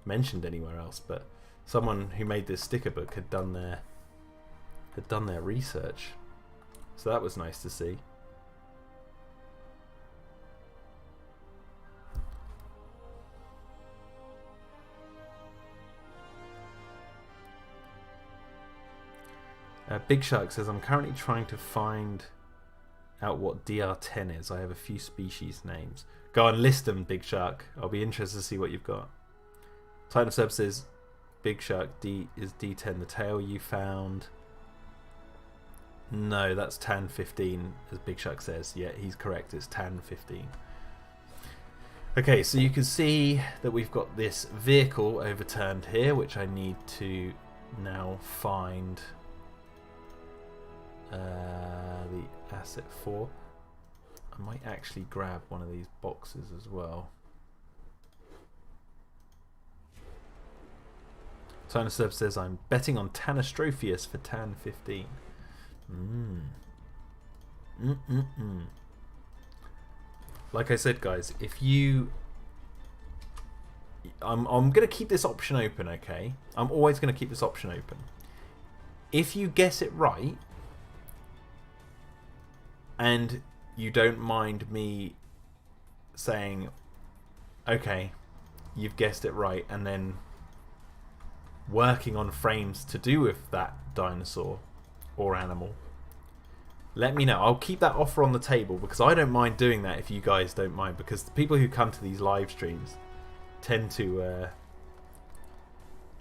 S1: mentioned anywhere else. But someone who made this sticker book had done their research, so that was nice to see. Big Shark says, I'm currently trying to find out what DR10 is. I have a few species names. Go and list them, Big Shark. I'll be interested to see what you've got. Titan of Sub says, Big Shark, is D10 the tail you found? No, that's Tan 15, as Big Shark says. Yeah, he's correct, it's Tan 15. Okay, so you can see that we've got this vehicle overturned here, which I need to now find the asset for. I might actually grab one of these boxes as well. Sinoserv says, I'm betting on Tanastropheus for Tan 15. Like I said, guys, if you... I'm going to keep this option open, okay? I'm always going to keep this option open. If you guess it right, and you don't mind me saying, okay, you've guessed it right, and then working on frames to do with that dinosaur or animal, let me know. I'll keep that offer on the table, because I don't mind doing that if you guys don't mind, because the people who come to these live streams tend to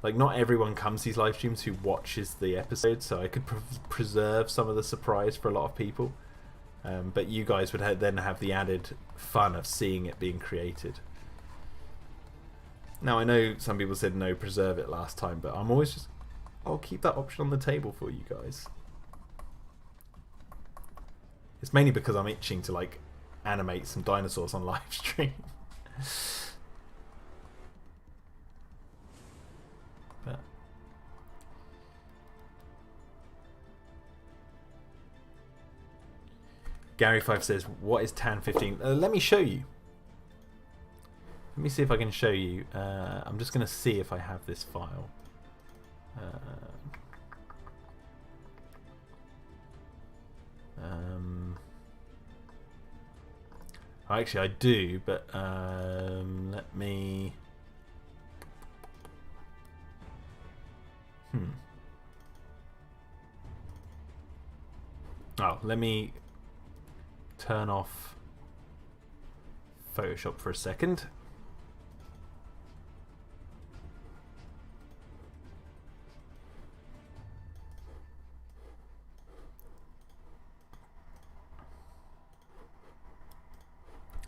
S1: like, not everyone comes to these live streams who watches the episode, so I could preserve some of the surprise for a lot of people. But you guys would then have the added fun of seeing it being created. Now, I know some people said no, preserve it last time, but I'm always just... I'll keep that option on the table for you guys. It's mainly because I'm itching to, like, animate some dinosaurs on live stream. But... Gary5 says, what is Tan 15? Let me show you. Let me see if I can show you. I'm just going to see if I have this file. Actually, I do, but let me... Oh, let me turn off Photoshop for a second.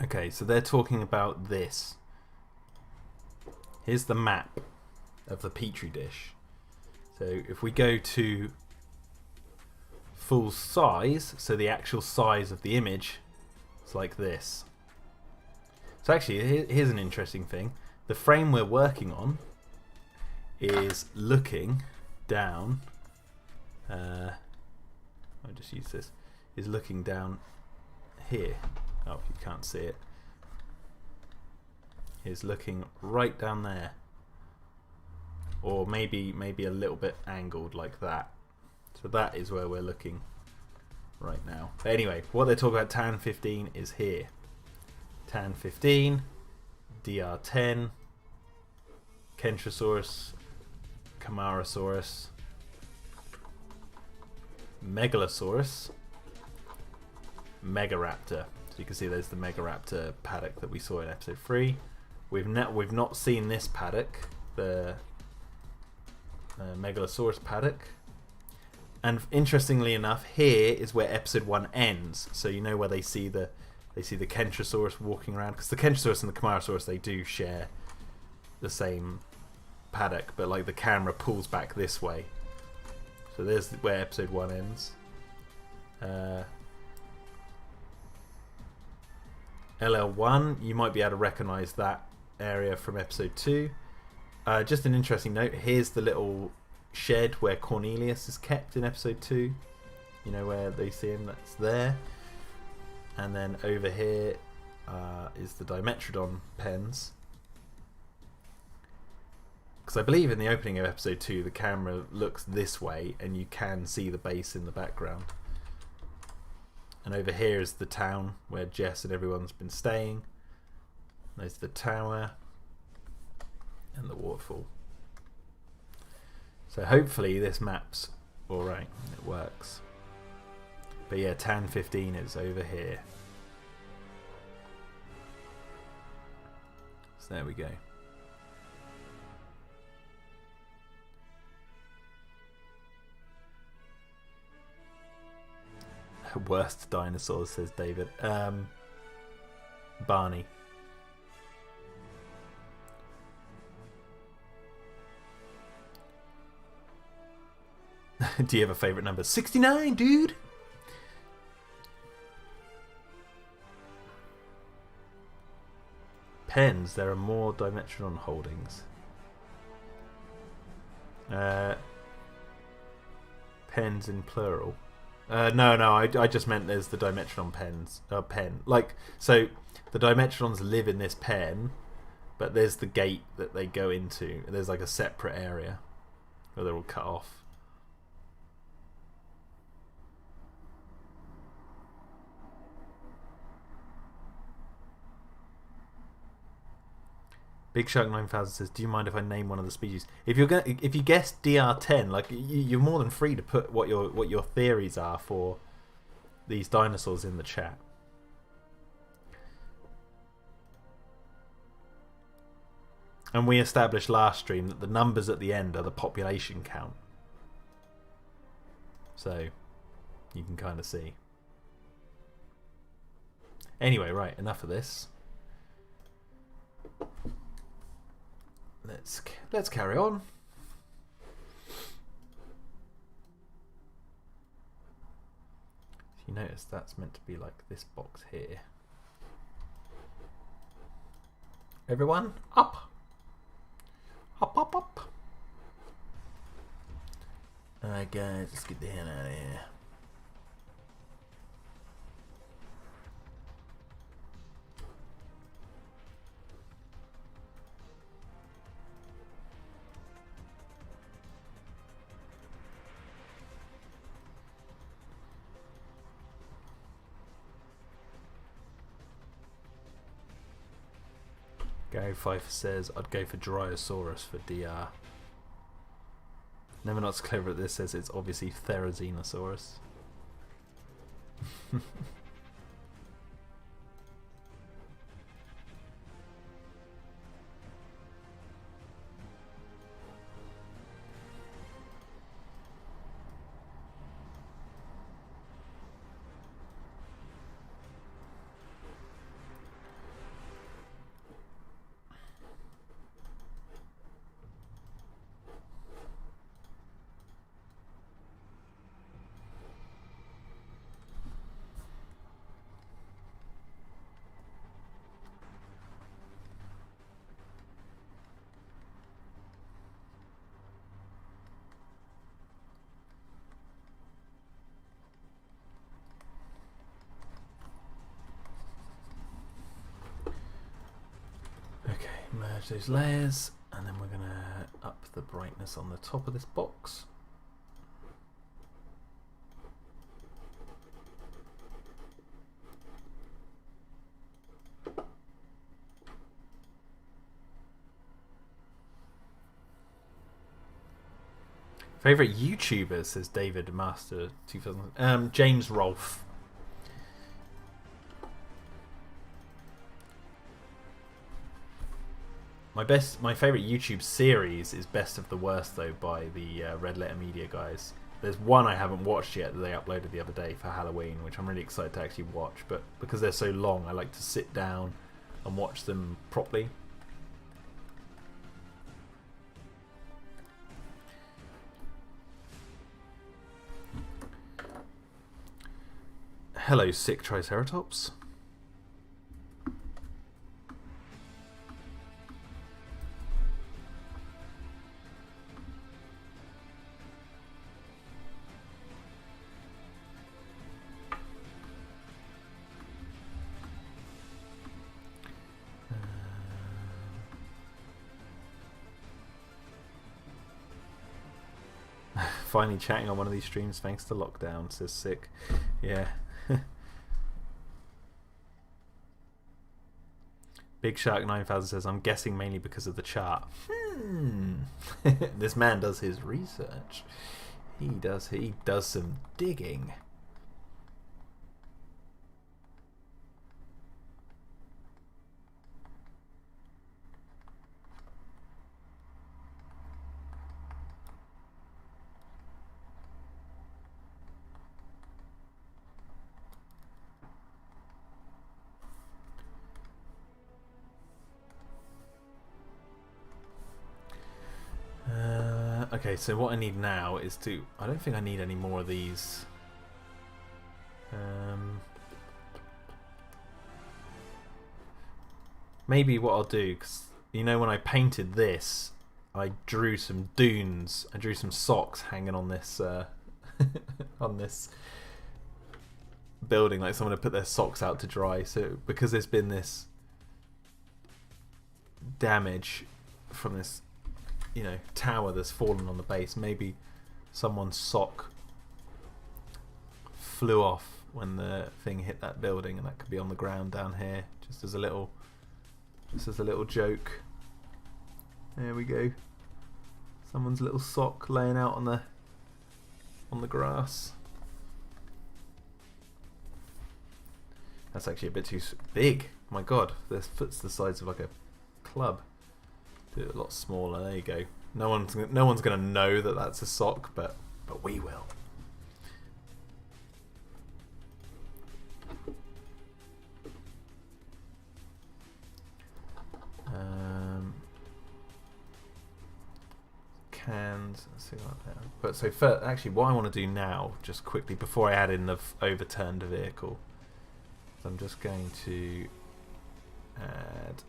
S1: Okay, so they're talking about this. Here's the map of the Petri dish. So if we go to full size, so the actual size of the image, it's like this. So actually, here's an interesting thing. The frame we're working on is looking down. I'll just use this. Is looking down here. Oh, you can't see it. Is looking right down there, or maybe a little bit angled like that. So that is where we're looking right now. But anyway, what they're talking about, Tan 15 is here. Tan 15, DR10, Kentrosaurus, Camarasaurus, Megalosaurus, Megaraptor. So you can see there's the Megaraptor paddock that we saw in episode 3. We've not seen this paddock, the Megalosaurus paddock. And interestingly enough, here is where episode 1 ends. So you know where they see the Kentrosaurus walking around, because the Kentrosaurus and the Camarasaurus, they do share the same paddock, but like the camera pulls back this way. So there's where episode 1 ends. LL1, you might be able to recognise that area from episode 2. Just an interesting note, here's the little shed where Cornelius is kept in episode 2. You know where they see him, that's there. And then over here is the Dimetrodon pens. Because I believe in the opening of episode 2 the camera looks this way and you can see the base in the background. And over here is the town where Jess and everyone's been staying. There's the tower and the waterfall. So hopefully this map's alright, it works. But yeah, Tan 15 is over here. So there we go. Worst dinosaurs, says David. Barney. Do you have a favourite number? 69, dude! Pens, there are more Dimetrodon holdings. Pens in plural. No, I just meant there's the Dimetrodon pen. Like, so the Dimetrodons live in this pen, but there's the gate that they go into. There's like a separate area where they're all cut off. Big Shark 9000 says, "Do you mind if I name one of the species?" If you guess DR10, like you're more than free to put what your theories are for these dinosaurs in the chat. And we established last stream that the numbers at the end are the population count, so you can kind of see. Anyway, right, enough of this. Let's carry on. You notice that's meant to be like this box here. Everyone, up! Up, up, up! Alright guys, let's get the hell out of here. Gary Pfeiffer says, "I'd go for Dryosaurus for DR." Never Not's clever at this says it's obviously Therizinosaurus. Merge those layers, and then we're going to up the brightness on the top of this box. Favorite YouTuber, says David Master 2000. James Rolfe. My favorite YouTube series is Best of the Worst, though, by the Red Letter Media guys. There's one I haven't watched yet that they uploaded the other day for Halloween, which I'm really excited to actually watch. But because they're so long, I like to sit down and watch them properly. Hello, sick Triceratops. Finally chatting on one of these streams thanks to lockdown, says sick. Yeah. Big Shark 9000 says, I'm guessing mainly because of the chart. This man does his research. He does some digging. Okay, so what I need now is to... I don't think I need any more of these. Maybe what I'll do, because you know when I painted this, I drew some dunes. I drew some socks hanging on this on this building, like someone had put their socks out to dry. So because there's been this damage from this, you know, tower that's fallen on the base, maybe someone's sock flew off when the thing hit that building, and that could be on the ground down here, just as a little joke. There we go. Someone's little sock laying out on the grass. That's actually a bit too big. My God, their foot's the size of like a club. Do it a lot smaller. There you go. No one's gonna know that that's a sock, but we will. Cans. Let's see like that. But so first, actually, what I want to do now, just quickly before I add in the overturned vehicle, is I'm just going to add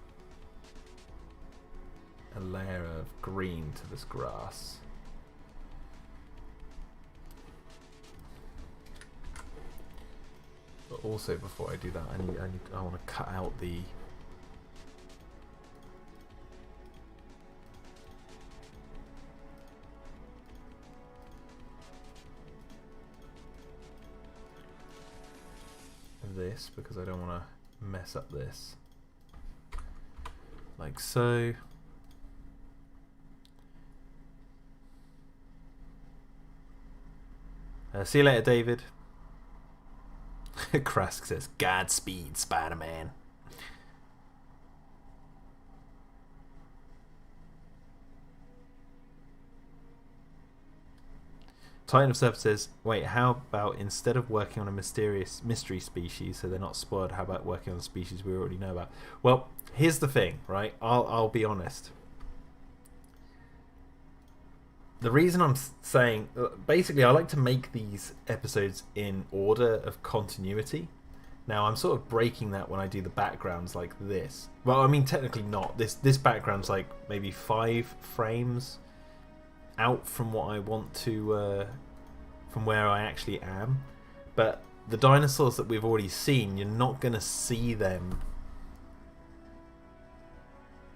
S1: a layer of green to this grass. But also before I do that, I want to cut out the this, because I don't want to mess up this. Like so. See you later, David. Krask says, Godspeed, Spider-Man. Titan of Surf says, wait, how about instead of working on a mysterious mystery species so they're not spoiled, how about working on a species we already know about? Well, here's the thing, right? I'll be honest. The reason I'm saying, basically, I like to make these episodes in order of continuity. Now, I'm sort of breaking that when I do the backgrounds like this. Well, I mean, technically not. This background's like maybe 5 frames out from what I want to, from where I actually am. But the dinosaurs that we've already seen, you're not going to see them.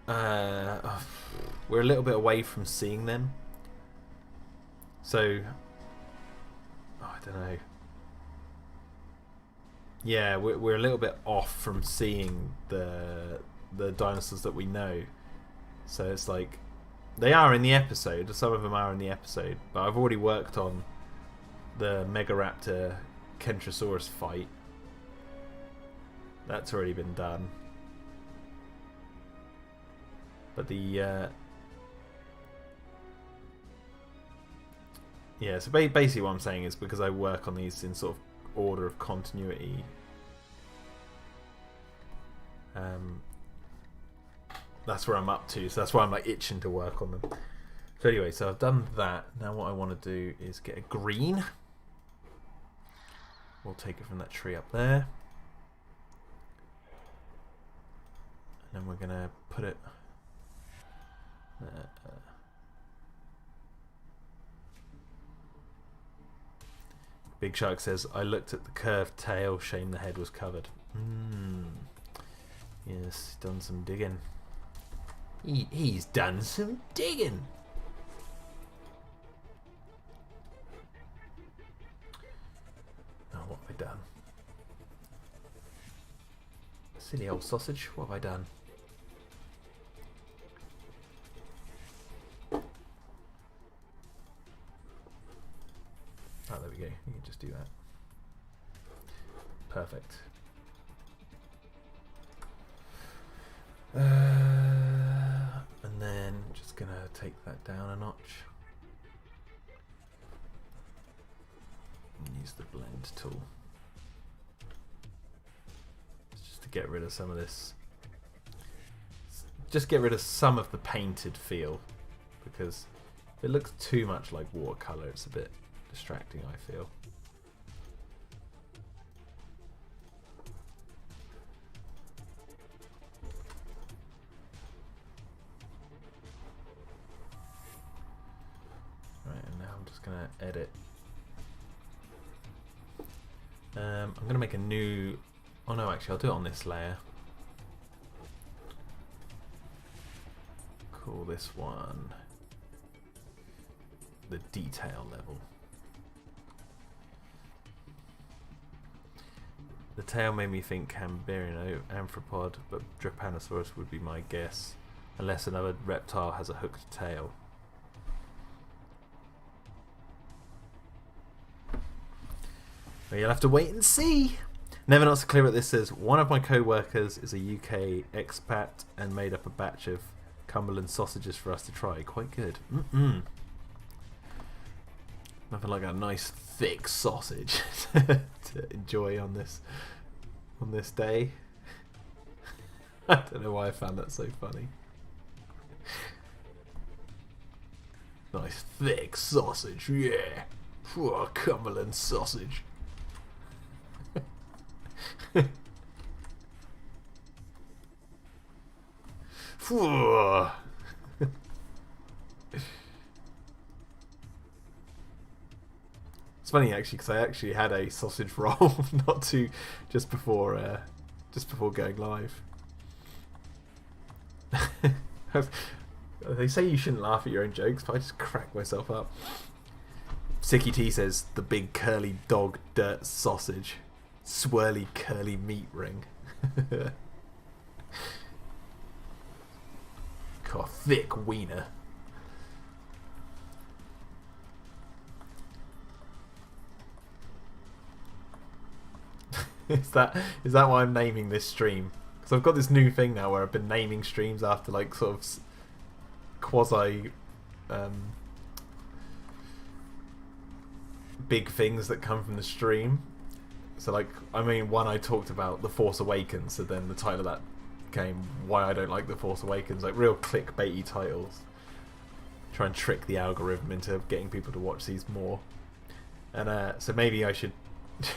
S1: We're a little bit away from seeing them. So, I don't know. Yeah, we're a little bit off from seeing the dinosaurs that we know. So it's like, They are in the episode. Some of them are in the episode, but I've already worked on the Megaraptor Kentrosaurus fight. That's already been done. But the yeah, so basically what I'm saying is because I work on these in sort of order of continuity, that's where I'm up to. So that's why I'm like itching to work on them. So anyway, so I've done that. Now what I want to do is get a green. We'll take it from that tree up there. And then we're going to put it... Big Shark says, I looked at the curved tail, shame the head was covered. Yes, done some digging. He's done some digging. Oh, what have I done? Silly old sausage, what have I done? Oh, there we go. You can just do that. Perfect. And then just gonna take that down a notch. And use the blend tool. Just to get rid of some of this. Just get rid of some of the painted feel. Because if it looks too much like watercolour, it's a bit distracting, I feel. Right, and now I'm just going to edit. I'm going to make a new... Oh no, actually I'll do it on this layer. Call this one the detail level. The tail made me think Cambrian Amphropod, but Drepanosaurus would be my guess, unless another reptile has a hooked tail. Well, you'll have to wait and see. Never Not So Clear What This says, one of my co-workers is a UK expat and made up a batch of Cumberland sausages for us to try. Quite good. Nothing like a nice thick sausage to enjoy on this day. I don't know why I found that so funny. Nice thick sausage, yeah. Oh, Cumberland sausage. It's funny actually because I actually had a sausage roll just before going live. They say you shouldn't laugh at your own jokes, but I just crack myself up. Sicky T says the big curly dog dirt sausage, swirly curly meat ring. God, thick wiener. Is that why I'm naming this stream? Because I've got this new thing now where I've been naming streams after like sort of quasi big things that come from the stream. So like, I mean, one I talked about The Force Awakens, so then the title of that came Why I Don't Like The Force Awakens, like real clickbaity titles. Try and trick the algorithm into getting people to watch these more. And so maybe I should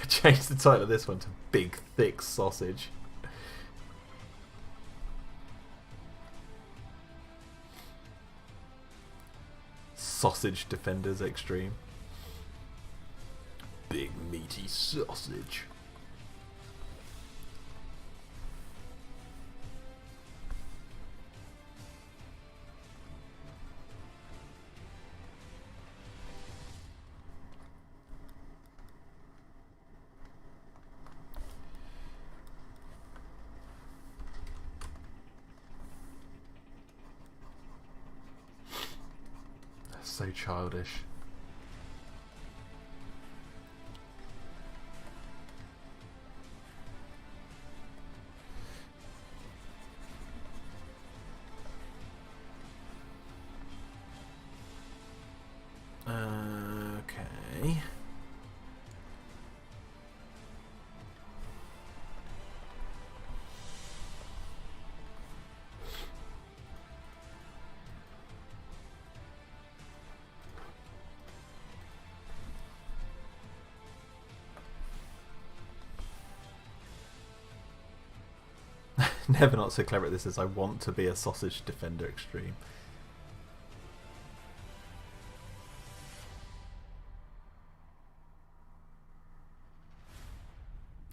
S1: change the title of this one to Big Thick Sausage. Sausage Defenders Extreme. Big meaty sausage. So childish. Okay. Never not so clever at this as I want to be a sausage defender extreme.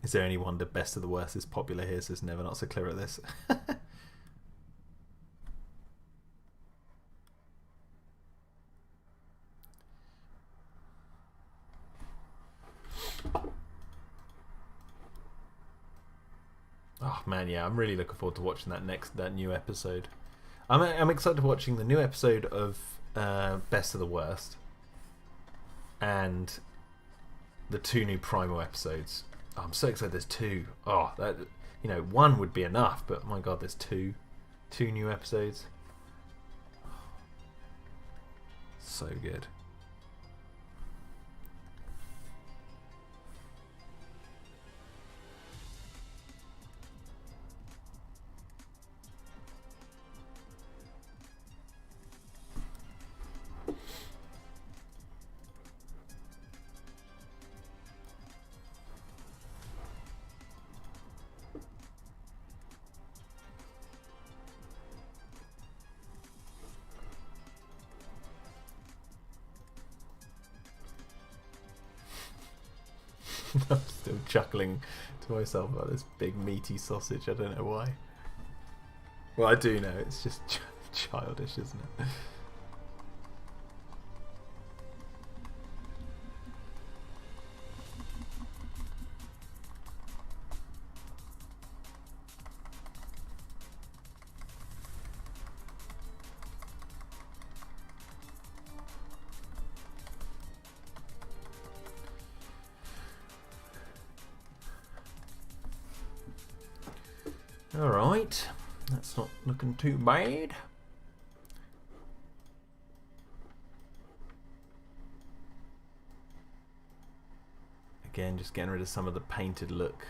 S1: Is there any wonder Best of the Worst is popular here, says Never not so clever at this. Oh man, yeah, I'm really looking forward to watching that new episode. I'm excited to watching the new episode of Best of the Worst and the 2 new Primal episodes. Oh, I'm so excited. There's 2. Oh, that, you know, 1 would be enough, but my god, there's 2 new episodes. So good. I'm still chuckling to myself about this big meaty sausage. I don't know why. Well, I do know. It's just childish, isn't it? Alright, that's not looking too bad. Again, just getting rid of some of the painted look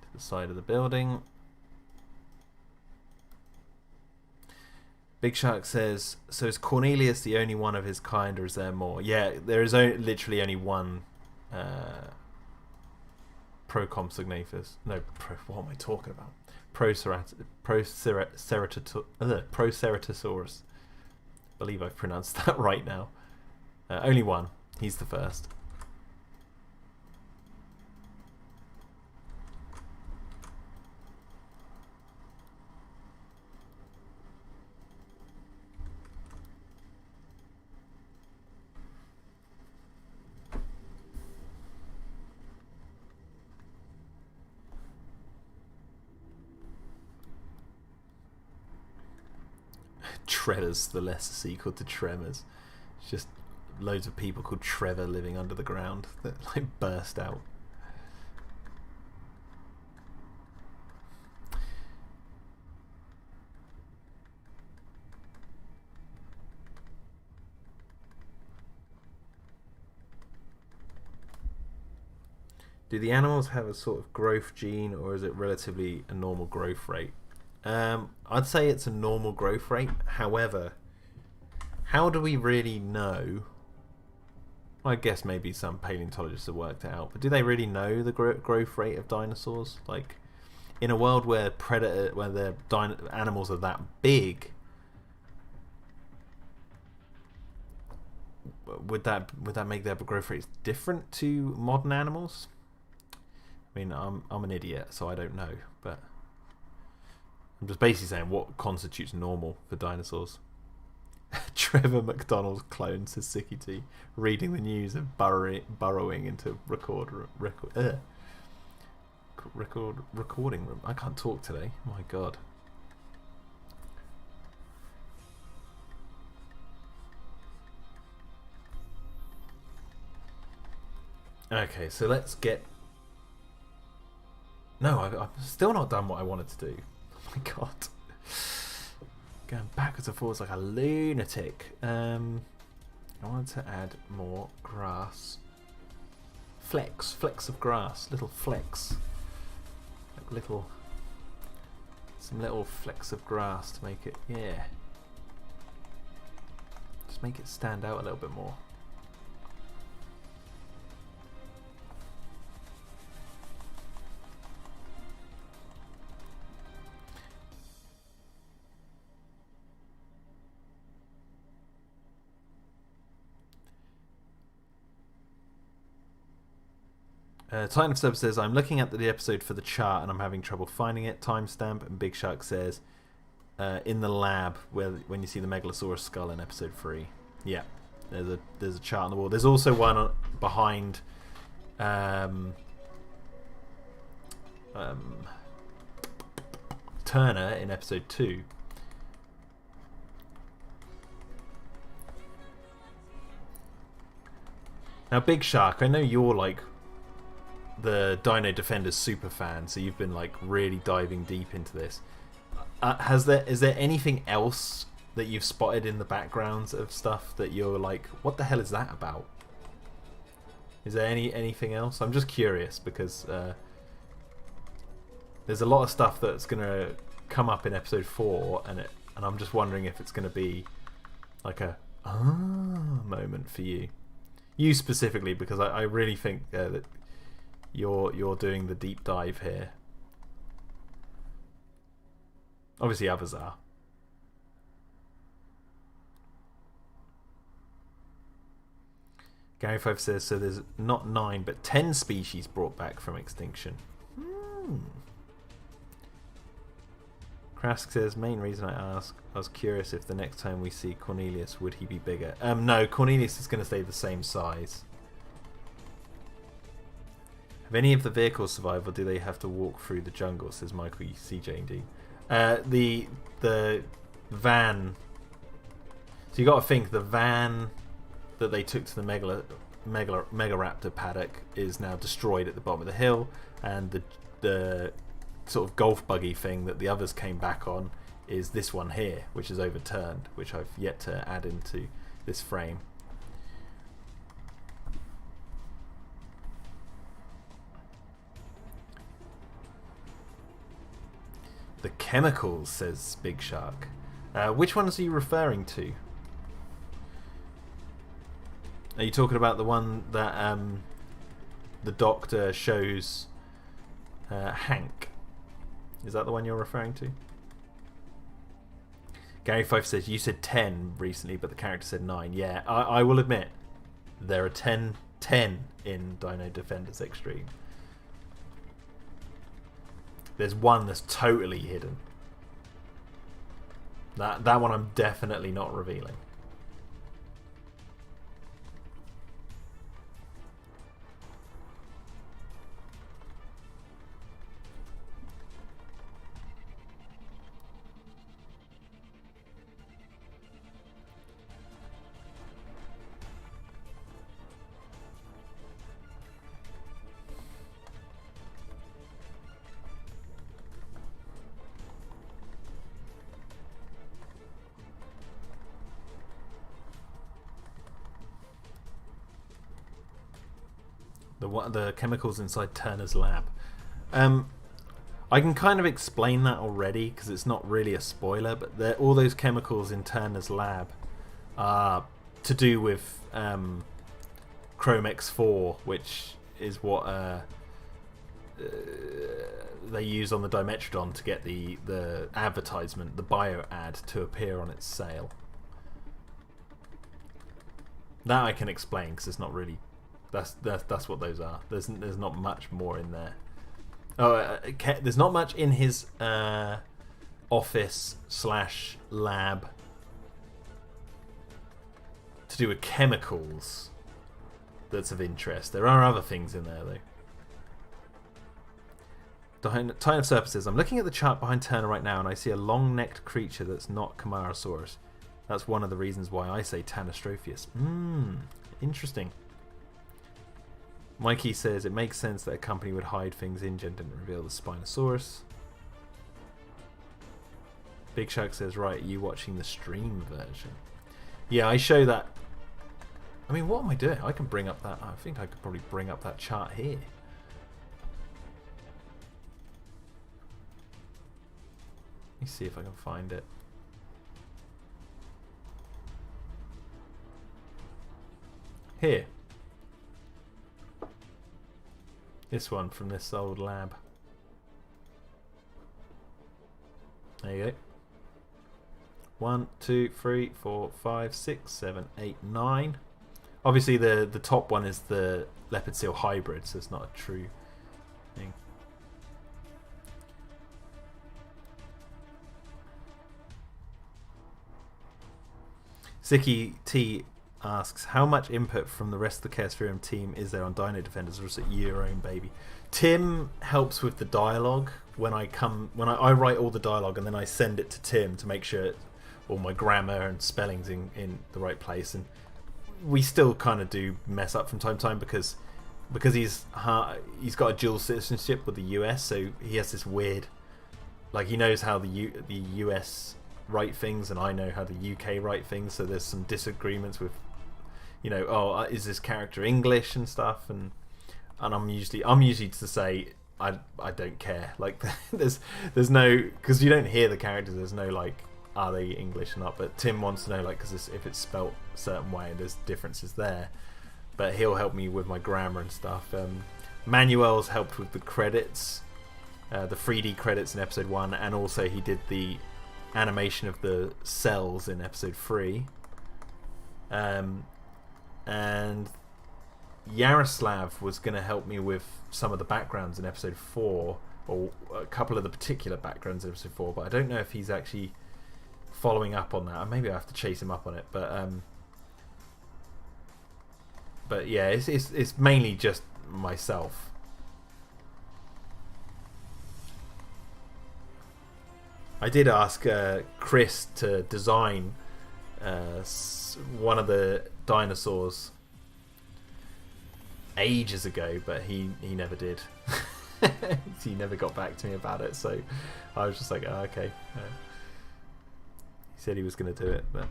S1: to the side of the building. Big Shark says, so is Cornelius the only one of his kind, or is there more? Yeah, there is literally only one Procompsognathus. No, what am I talking about? Proceratosaurus. I believe I've pronounced that right now. Only one. He's the first. Treaders, the lesser sequel to Tremors. It's just loads of people called Trevor living under the ground that like burst out. Do the animals have a sort of growth gene, or is it relatively a normal growth rate? I'd say it's a normal growth rate. However, how do we really know? I guess maybe some paleontologists have worked it out, but do they really know the growth rate of dinosaurs? Like, in a world where animals are that big, would that make their growth rates different to modern animals? I mean, I'm an idiot, so I don't know, but I'm just basically saying what constitutes normal for dinosaurs. Trevor McDonald's clone, says Sicky T, reading the news and burrowing into recording room. I can't talk today. My God. Okay, so let's get... No, I've still not done what I wanted to do. Oh my god. Going backwards and forwards like a lunatic. I wanted to add more grass. Flecks of grass. Little flecks. Like some little flecks of grass to make it, yeah. Just make it stand out a little bit more. Titan of Sub says, I'm looking at the episode for the chart and I'm having trouble finding it. Timestamp. And Big Shark says, in the lab when you see the Megalosaurus skull in episode 3. Yeah, there's a chart on the wall. There's also one behind Turner in episode 2. Now, Big Shark, I know you're like the Dino-Defenders super fan, so you've been like really diving deep into this. Is there anything else that you've spotted in the backgrounds of stuff that you're like, what the hell is that about? Is there anything else? I'm just curious because there's a lot of stuff that's gonna come up in episode 4, and I'm just wondering if it's gonna be like a moment for you. You specifically, because I really think that you're doing the deep dive here. Obviously others are. Gary 5 says, so there's not 9 but 10 species brought back from extinction. Krask says, main reason I ask, I was curious if the next time we see Cornelius, would he be bigger? No, Cornelius is going to stay the same size. Have any of the vehicles survived, or do they have to walk through the jungle? Says Michael CJD. The van. So you got to think the van that they took to the Megaraptor paddock is now destroyed at the bottom of the hill, and the sort of golf buggy thing that the others came back on is this one here, which is overturned, which I've yet to add into this frame. The chemicals, says Big Shark. Which ones are you referring to? Are you talking about the one that the doctor shows Hank? Is that the one you're referring to? Gary Fife says, you said 10 recently, but the character said 9. Yeah, I will admit, there are 10 in Dino-Defenders Extreme. There's one that's totally hidden. That one I'm definitely not revealing. The chemicals inside Turner's lab. I can kind of explain that already because it's not really a spoiler, but all those chemicals in Turner's lab are to do with Chrome X4, which is what they use on the Dimetrodon to get the advertisement, the bio ad, to appear on its sale. That I can explain because it's not really. That's what those are. There's not much more in there. There's not much in his office / lab to do with chemicals that's of interest. There are other things in there though. Titan of Serpents says, I'm looking at the chart behind Turner right now and I see a long-necked creature that's not Camarasaurus. That's one of the reasons why I say Tanastropheus. Interesting. Mikey says it makes sense that a company would hide things InGen didn't reveal the Spinosaurus. Big Shark says, right, you watching the stream version? Yeah, I show that. I mean, what am I doing? I can bring up that. I think I could probably bring up that chart here. Let me see if I can find it. Here. This one from this old lab. There you go. 1, 2, 3, 4, 5, 6, 7, 8, 9. Obviously the top one is the leopard seal hybrid, so it's not a true thing. Sicky T asks, how much input from the rest of the Chaospherium team is there on Dino-Defenders, or is it your own baby? Tim helps with the dialogue when I write all the dialogue, and then I send it to Tim to make sure all my grammar and spelling's in the right place. And we still kind of do mess up from time to time because he's got a dual citizenship with the US, so he has this weird, like, he knows how the US write things and I know how the UK write things, so there's some disagreements with, you know, oh, is this character English and stuff, and I'm usually to say I don't care, like there's no, because you don't hear the characters, there's no like, are they English or not, but Tim wants to know, like, because if it's spelt a certain way, there's differences there, but he'll help me with my grammar and stuff. Manuel's helped with the credits, the 3D credits in episode 1, and also he did the animation of the cells in episode 3. And Yaroslav was going to help me with some of the backgrounds in episode 4, or a couple of the particular backgrounds in episode 4, but I don't know if he's actually following up on that. Maybe I have to chase him up on it, but yeah, it's mainly just myself. I did ask Chris to design one of the dinosaurs ages ago, but he never did. He never got back to me about it, so I was just like, oh, okay. He said he was going to do it, but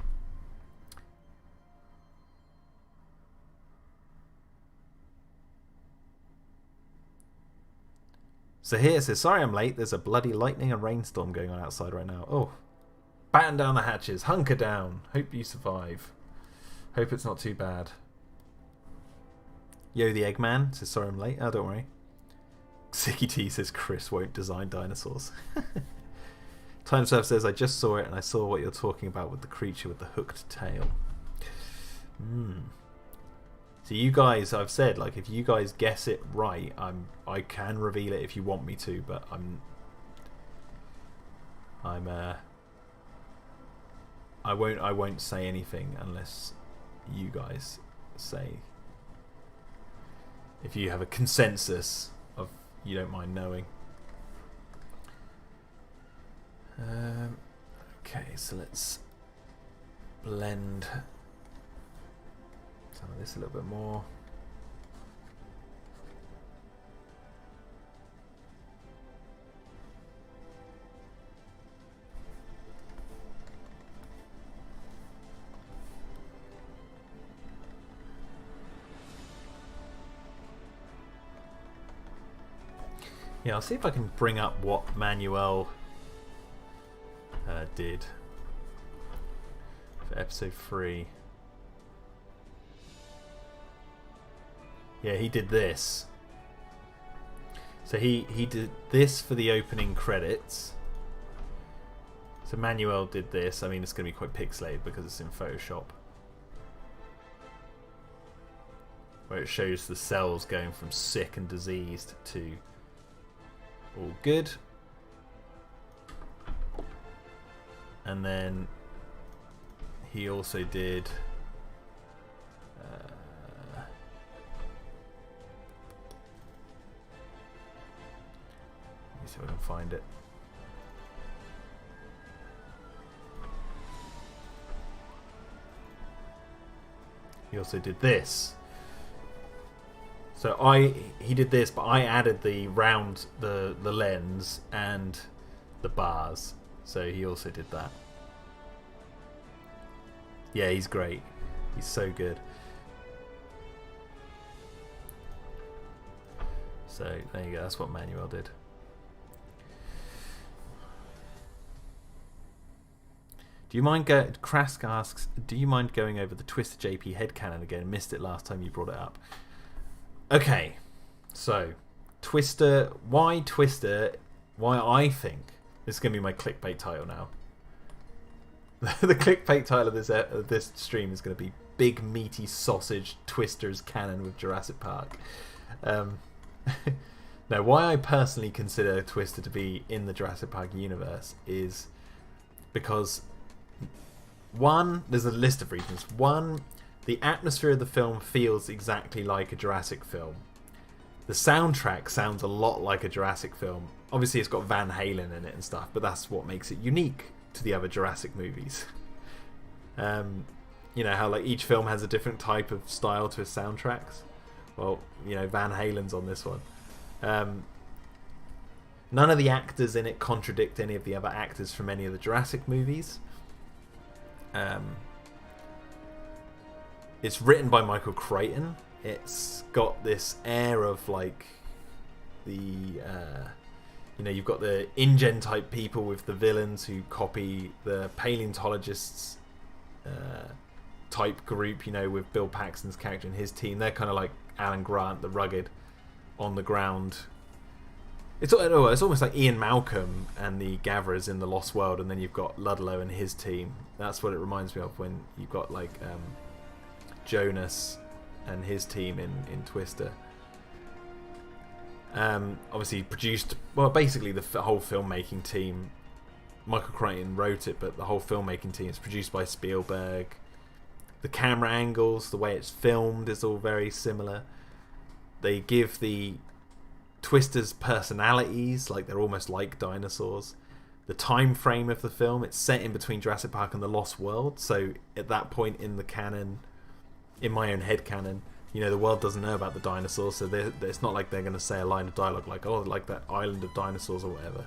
S1: so here it says, sorry I'm late, there's a bloody lightning and rainstorm going on outside right now. Oh, batten down the hatches, hunker down, hope you survive, hope it's not too bad. Yo the Eggman says, sorry I'm late. Oh, don't worry. Sicky T says Chris won't design dinosaurs. Time Surf says, I just saw it and I saw what you're talking about with the creature with the hooked tail. So you guys, I've said, like, if you guys guess it right, I can reveal it if you want me to, but I won't say anything unless you guys say, if you have a consensus of you don't mind knowing. Okay, so let's blend some of this a little bit more. Yeah, I'll see if I can bring up what Manuel did for episode 3. Yeah, he did this. So he did this for the opening credits. So Manuel did this. I mean, it's going to be quite pixelated because it's in Photoshop, where it shows the cells going from sick and diseased to all good. And then he also did let me see if I can find it. He also did this. So he did this, but I added the lens and the bars. So he also did that. Yeah, he's great. He's so good. So there you go. That's what Manuel did. Do you mind Krask asks, do you mind going over the Twister JP headcanon again? Missed it last time you brought it up. Okay, so Twister, why I think this is going to be my clickbait title now. The clickbait title of this stream is going to be Big Meaty Sausage Twister's Canon with Jurassic Park. Now, why I personally consider Twister to be in the Jurassic Park universe is because, one, there's a list of reasons. One, the atmosphere of the film feels exactly like a Jurassic film. The soundtrack sounds a lot like a Jurassic film. Obviously, it's got Van Halen in it and stuff, but that's what makes it unique to the other Jurassic movies. You know how like each film has a different type of style to its soundtracks? Well, you know, Van Halen's on this one. None of the actors in it contradict any of the other actors from any of the Jurassic movies. It's written by Michael Crichton. It's got this air of like the you know, you've got the InGen type people with the villains who copy the paleontologists type group, you know, with Bill Paxton's character and his team. They're kind of like Alan Grant, the rugged, on the ground. It's almost like Ian Malcolm and the Gatherers in The Lost World, and then you've got Ludlow and his team. That's what it reminds me of when you've got like Jonas and his team in Twister. Obviously produced, well, basically the whole filmmaking team. Michael Crichton wrote it, but the whole filmmaking team is produced by Spielberg. The camera angles, the way it's filmed is all very similar. They give the Twisters personalities, like they're almost like dinosaurs. The time frame of the film, it's set in between Jurassic Park and The Lost World, so at that point in the canon, in my own head canon, you know, the world doesn't know about the dinosaurs, so it's not like they're going to say a line of dialogue like, oh, like that island of dinosaurs or whatever.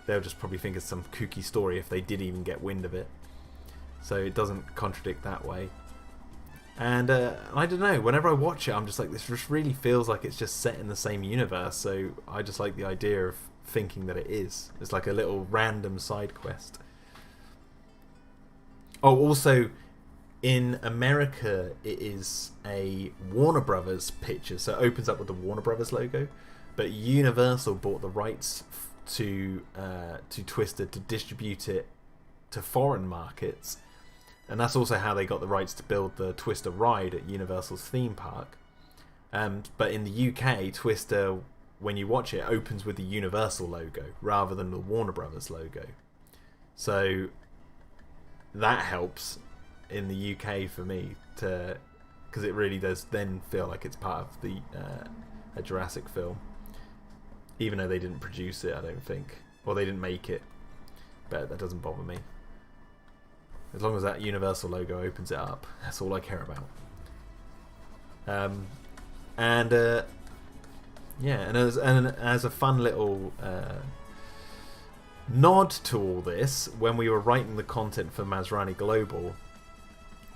S1: They'll just probably think it's some kooky story if they did even get wind of it. So it doesn't contradict that way. And I don't know, whenever I watch it, I'm just like, this just really feels like it's just set in the same universe, so I just like the idea of thinking that it is. It's like a little random side quest. Oh, also, in America, it is a Warner Brothers picture, so it opens up with the Warner Brothers logo, but Universal bought the rights to Twister to distribute it to foreign markets. And that's also how they got the rights to build the Twister ride at Universal's theme park. But in the UK, Twister, when you watch it, opens with the Universal logo rather than the Warner Brothers logo. So that helps in the UK for me, because it really does then feel like it's part of the a Jurassic film. Even though they didn't produce it, I don't think. Or they didn't make it. But that doesn't bother me. As long as that Universal logo opens it up, that's all I care about. Yeah, and as a fun little nod to all this, when we were writing the content for Masrani Global,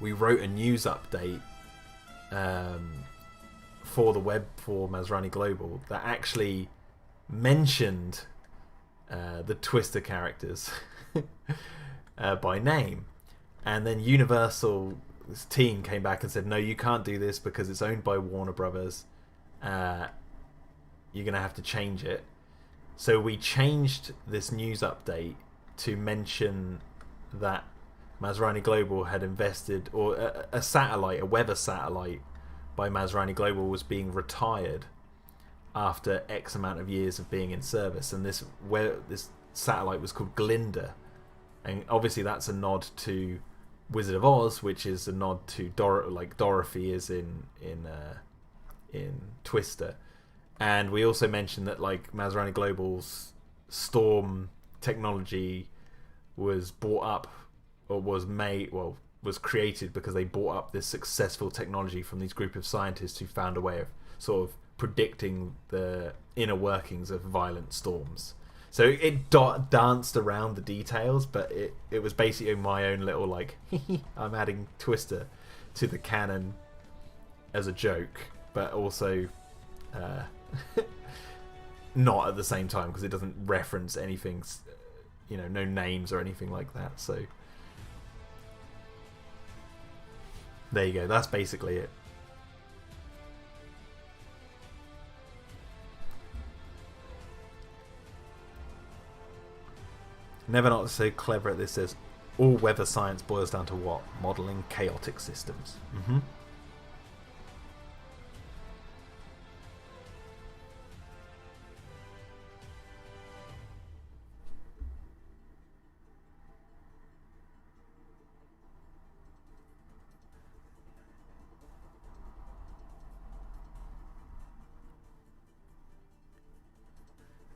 S1: we wrote a news update for the web for Masrani Global that actually mentioned the Twister characters by name. And then Universal's team came back and said, no, you can't do this because it's owned by Warner Brothers. You're going to have to change it. So we changed this news update to mention that Masrani Global had invested, or a weather satellite by Masrani Global was being retired after X amount of years of being in service. And this satellite was called Glinda. And obviously that's a nod to Wizard of Oz, which is a nod to like Dorothy is in Twister. And we also mentioned that like Masrani Global's Storm technology was bought up, or was created because they bought up this successful technology from these group of scientists who found a way of sort of predicting the inner workings of violent storms. So it danced around the details, but it was basically my own little like I'm adding Twister to the canon as a joke, but also not at the same time, because it doesn't reference anything, you know, no names or anything like that. So there you go, that's basically it. Never not so clever at this. Says all weather science boils down to what? Modeling chaotic systems.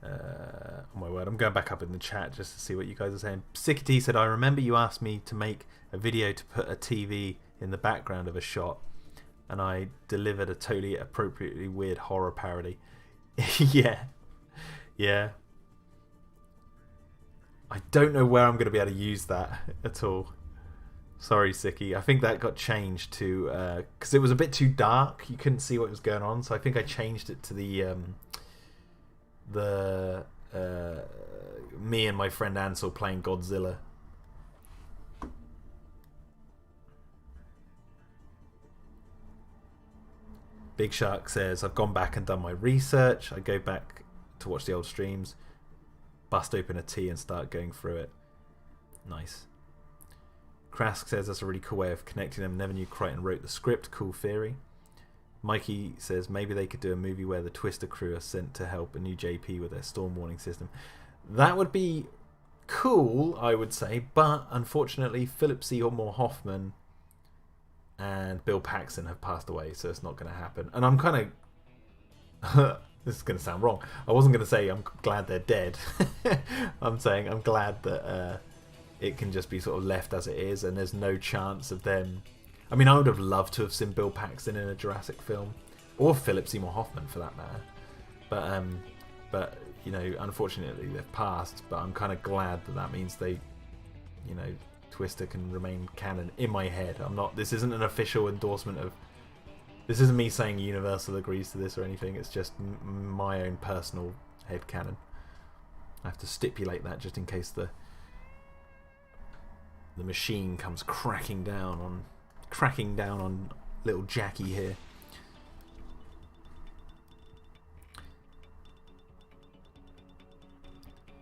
S1: Oh my word, I'm going back up in the chat just to see what you guys are saying. Sickety said, I remember you asked me to make a video to put a TV in the background of a shot, and I delivered a totally appropriately weird horror parody. Yeah. I don't know where I'm going to be able to use that at all. Sorry, Sicky. I think that got changed to... because it was a bit too dark. You couldn't see what was going on, so I think I changed it to the me and my friend Ansel playing Godzilla. Big Shark says, I've gone back and done my research. I go back to watch the old streams, bust open a tea and start going through it. Nice. Krask says that's a really cool way of connecting them. Never knew Crichton wrote the script. Cool theory. Mikey says maybe they could do a movie where the Twister crew are sent to help a new JP with their storm warning system. That would be cool, I would say, but unfortunately Philip Seymour Hoffman and Bill Paxton have passed away, so it's not going to happen. And I'm kind of... this is going to sound wrong. I wasn't going to say I'm glad they're dead. I'm saying I'm glad that it can just be sort of left as it is, and there's no chance of them... I mean, I would have loved to have seen Bill Paxton in a Jurassic film, or Philip Seymour Hoffman for that matter. But you know, unfortunately they've passed. But I'm kind of glad that that means they, you know, Twister can remain canon in my head. I'm not. This isn't an official endorsement of. This isn't me saying Universal agrees to this or anything. It's just my own personal head canon. I have to stipulate that just in case the machine comes cracking down on little Jackie here.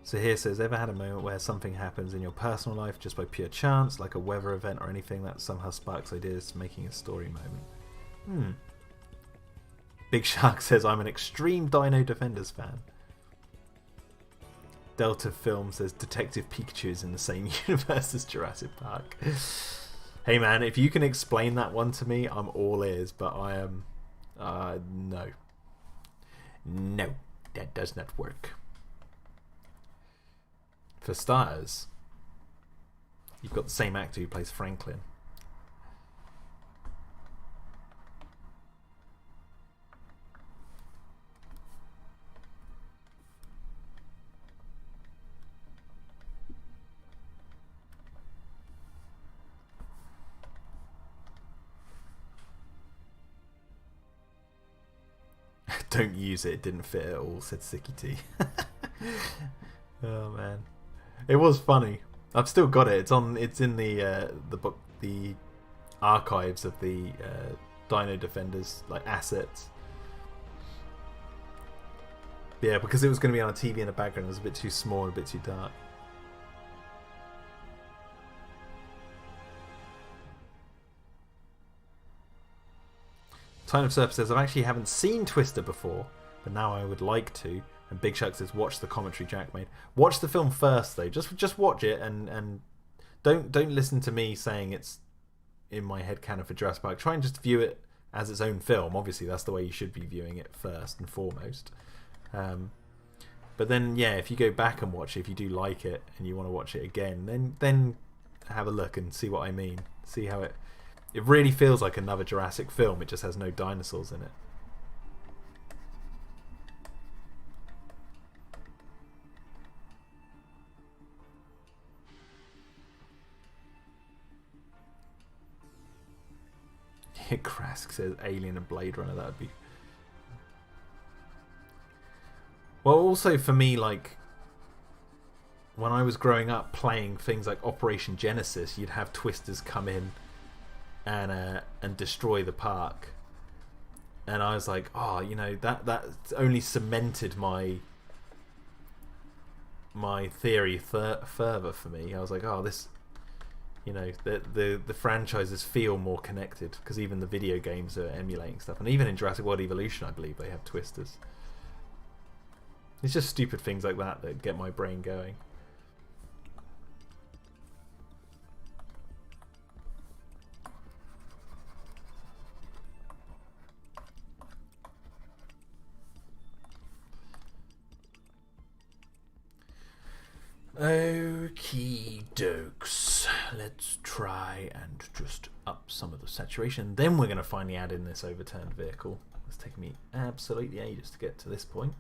S1: So here says, ever had a moment where something happens in your personal life just by pure chance, like a weather event or anything that somehow sparks ideas, making a story moment? Big Shark says, I'm an extreme Dino-Defenders fan. Delta Film says, Detective Pikachu is in the same universe as Jurassic Park. Hey man, if you can explain that one to me, I'm all ears, but I am... no. No, that does not work. For starters, you've got the same actor who plays Franklin. Don't use it, it didn't fit at all, said Sicky T. Oh man. It was funny. I've still got it. It's in the book, the archives of the Dino-Defenders like assets. Yeah, because it was going to be on a TV in the background, it was a bit too small, a bit too dark. Time of Surf says, I actually haven't seen Twister before, but now I would like to. And Big Shark says, watch the commentary Jack made. Watch the film first, though. Just watch it and don't listen to me saying it's in my head canon for Jurassic Park. Try and just view it as its own film. Obviously, that's the way you should be viewing it first and foremost. But then, yeah, if you go back and watch it, if you do like it and you want to watch it again, then have a look and see what I mean. See how it really feels like another Jurassic film. It just has no dinosaurs in it. Krask says Alien and Blade Runner. That would be. Well, also for me, like when I was growing up playing things like Operation Genesis, you'd have twisters come in and destroy the park, and I was like, oh, you know, that only cemented my theory further for me. I was like, oh, this, you know, the franchises feel more connected because even the video games are emulating stuff, and even in Jurassic World Evolution, I believe they have twisters. It's just stupid things like that get my brain going. Okie dokes. Let's try and just up some of the saturation. Then we're going to finally add in this overturned vehicle. It's taken me absolutely ages to get to this point.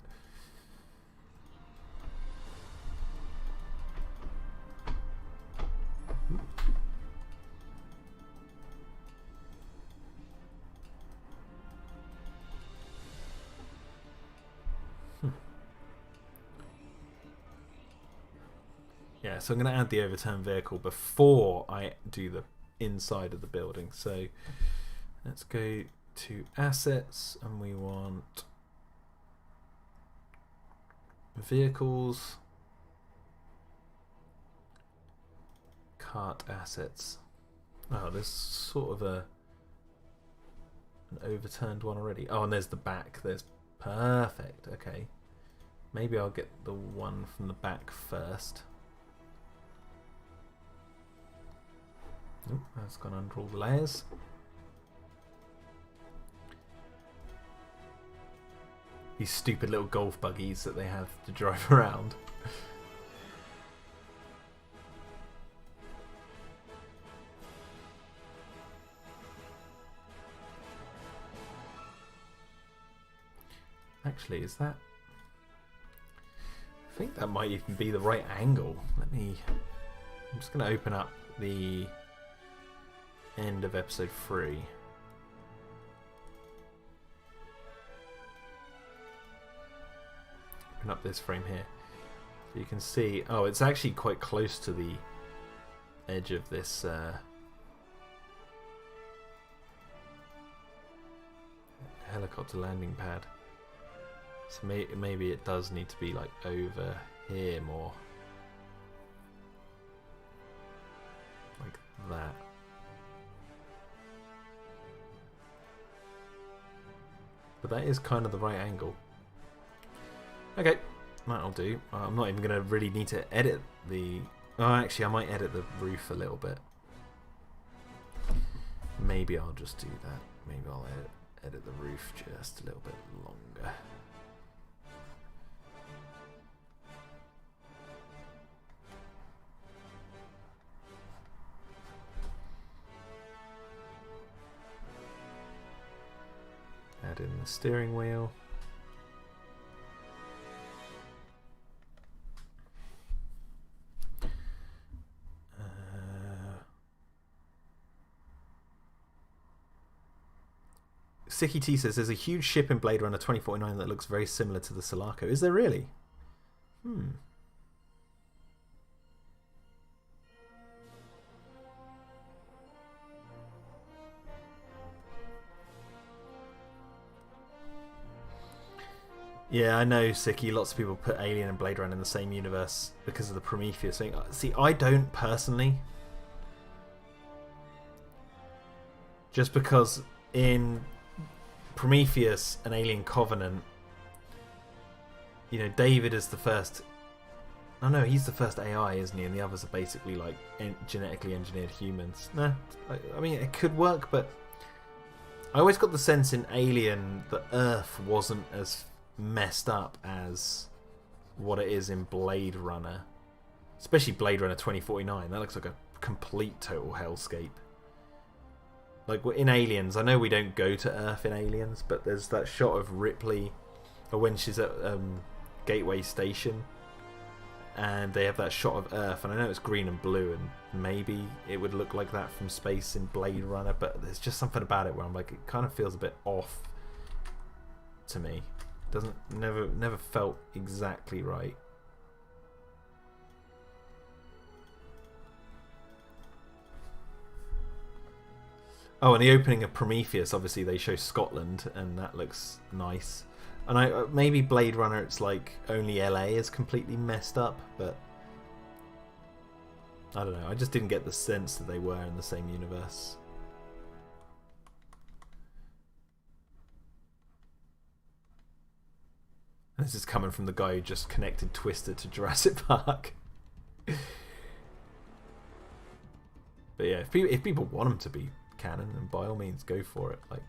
S1: Yeah, so I'm going to add the overturned vehicle before I do the inside of the building. So let's go to assets, and we want vehicles, cart assets. Oh, there's sort of an overturned one already. Oh, and there's the back. There's perfect. Okay, maybe I'll get the one from the back first. Oh, that's gone under all the layers. These stupid little golf buggies that they have to drive around. Actually, is that... I think that might even be the right angle. I'm just going to open up the end of episode 3. Open up this frame here. So you can see, oh, it's actually quite close to the edge of this helicopter landing pad. So maybe it does need to be like over here more. Like that. But that is kind of the right angle. Okay, that'll do. I'm not even going to really need to edit the... Oh, actually, I might edit the roof a little bit. Maybe I'll just do that. Maybe I'll edit the roof just a little bit longer. Add in the steering wheel. Sicky T says there's a huge ship in Blade Runner 2049 that looks very similar to the Sulaco. Is there really? Yeah, I know, Sicky. Lots of people put Alien and Blade Runner in the same universe because of the Prometheus thing. See, I don't personally. Just because in Prometheus and Alien Covenant, you know, David is the first... Oh no, he's the first AI, isn't he? And the others are basically like genetically engineered humans. Nah, I mean, it could work, but I always got the sense in Alien that Earth wasn't as messed up as what it is in Blade Runner, especially Blade Runner 2049. That looks like a complete total hellscape. Like in Aliens, I know we don't go to Earth in Aliens, but there's that shot of Ripley, or when she's at Gateway Station, and they have that shot of Earth, and I know it's green and blue, and maybe it would look like that from space in Blade Runner, but there's just something about it where I'm like, it kind of feels a bit off to me. Doesn't never felt exactly right. Oh, and the opening of Prometheus, obviously they show Scotland, and that looks nice. And maybe Blade Runner, it's like only LA is completely messed up, but I don't know. I just didn't get the sense that they were in the same universe. And this is coming from the guy who just connected Twister to Jurassic Park. But yeah, if people want them to be canon, then by all means go for it. Like,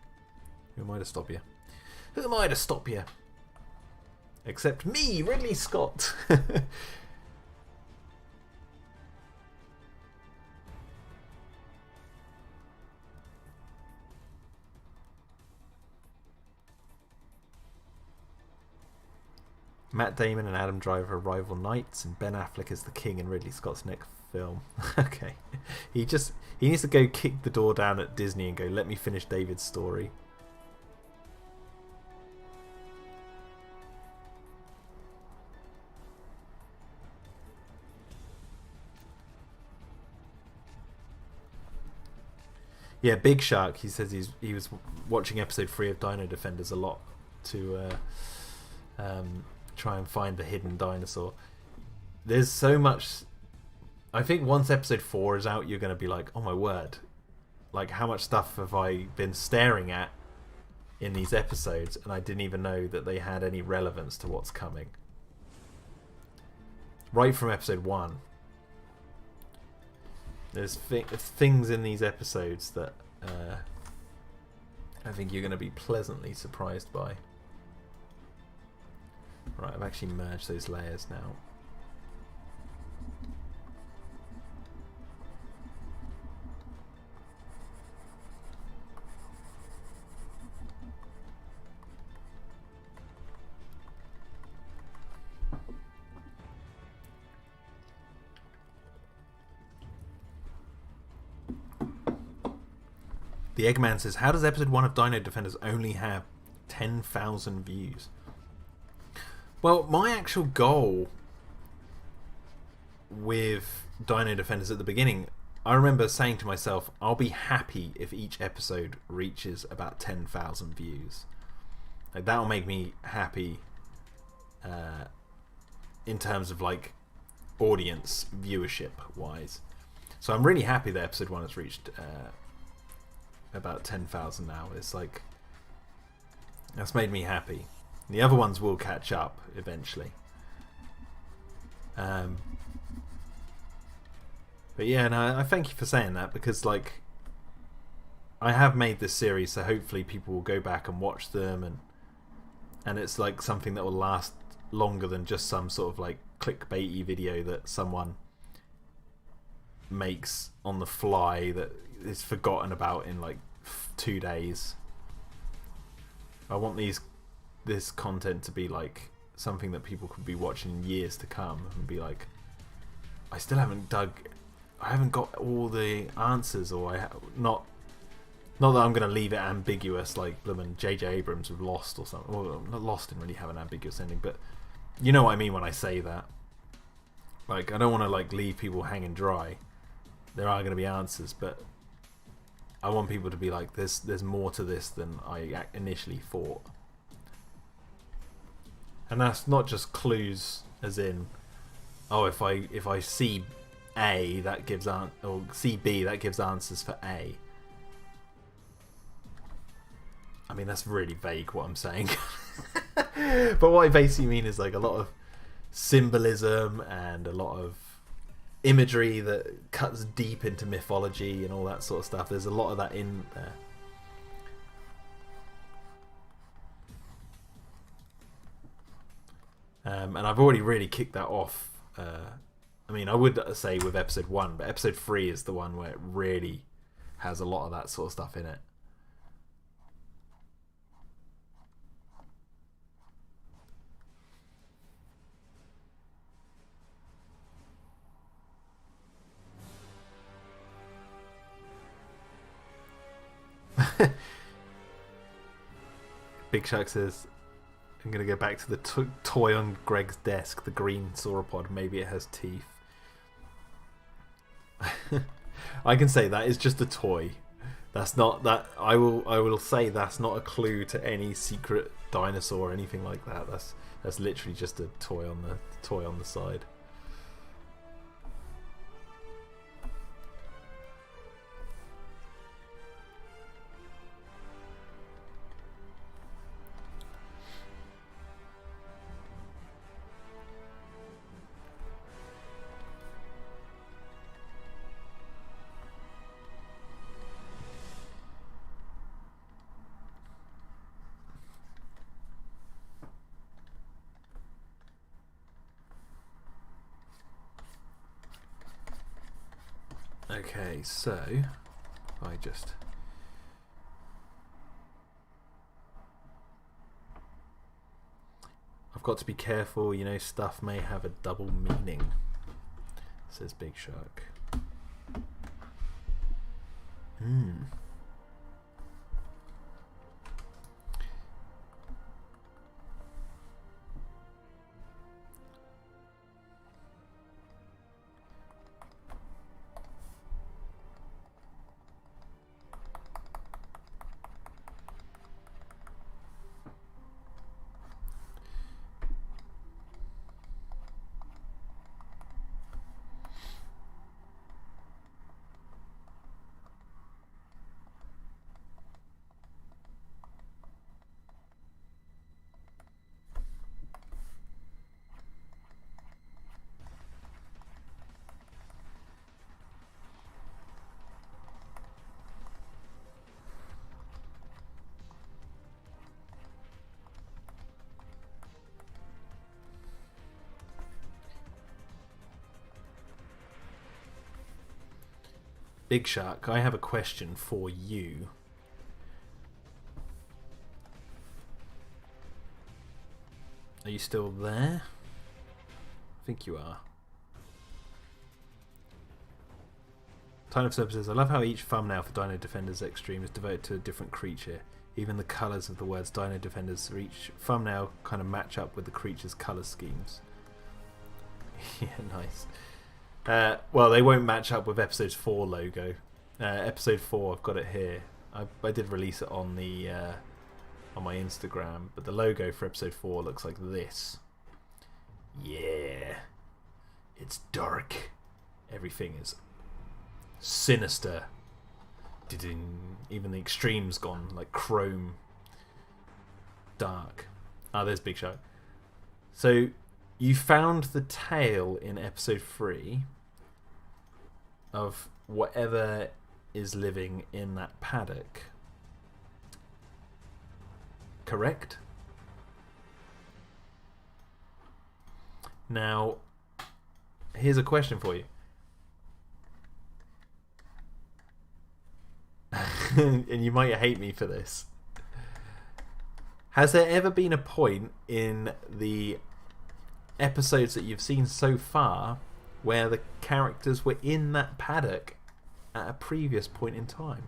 S1: who am I to stop you? Who am I to stop you? Except me, Ridley Scott. Matt Damon and Adam Driver are rival knights, and Ben Affleck is the king in Ridley Scott's next film. Okay. He needs to go kick the door down at Disney and go, let me finish David's story. Yeah, Big Shark, he says he was watching episode 3 of Dino-Defenders a lot to try and find the hidden dinosaur. There's so much. I think once episode 4 is out, you're going to be like, oh my word, like how much stuff have I been staring at in these episodes, and I didn't even know that they had any relevance to what's coming. Right from episode 1. There's things in these episodes that I think you're going to be pleasantly surprised by. Right, I've actually merged those layers now. The Eggman says, how does episode 1 of Dino-Defenders only have 10,000 views? Well, my actual goal with Dino-Defenders at the beginning, I remember saying to myself, I'll be happy if each episode reaches about 10,000 views. Like, that'll make me happy in terms of like audience viewership wise. So I'm really happy that episode 1 has reached about 10,000 now. It's like, that's made me happy. The other ones will catch up eventually. But yeah, no, I thank you for saying that, because like, I have made this series, so hopefully people will go back and watch them, and it's like something that will last longer than just some sort of like clickbaity video that someone makes on the fly that is forgotten about in like 2 days. I want this content to be like something that people could be watching in years to come and be like, I haven't got all the answers, or not that I'm going to leave it ambiguous like bloomin' J.J. Abrams with Lost or something. Well, not Lost didn't really have an ambiguous ending, but you know what I mean when I say that. Like, I don't want to like leave people hanging dry. There are going to be answers, but I want people to be like, there's more to this than I initially thought. And that's not just clues as in, oh, if I see A, that gives or see B, that gives answers for A. I mean, that's really vague what I'm saying. But what I basically mean is like a lot of symbolism and a lot of imagery that cuts deep into mythology and all that sort of stuff. There's a lot of that in there. And I've already really kicked that off. I mean, I would say with episode 1, but episode 3 is the one where it really has a lot of that sort of stuff in it. Big Shark says, I'm going to go back to the toy on Greg's desk, the green sauropod. Maybe it has teeth. I can say that is just a toy. That's not that. I will say that's not a clue to any secret dinosaur or anything like that. That's literally just a toy on the side. Okay, so I've got to be careful, you know, stuff may have a double meaning, says Big Shark. Big Shark, I have a question for you. Are you still there? I think you are. Time of Services, I love how each thumbnail for Dino-Defenders Extreme is devoted to a different creature. Even the colours of the words Dino-Defenders for each thumbnail kind of match up with the creature's colour schemes. Yeah, nice. Well, they won't match up with Episode 4 logo. Episode 4, I've got it here. I did release it on the on my Instagram, but the logo for Episode 4 looks like this. Yeah, it's dark. Everything is sinister. Even the extreme's gone like chrome dark. There's Big Shark. So you found the tail in Episode 3 of whatever is living in that paddock. Correct? Now, here's a question for you. And you might hate me for this. Has there ever been a point in the episodes that you've seen so far where the characters were in that paddock at a previous point in time?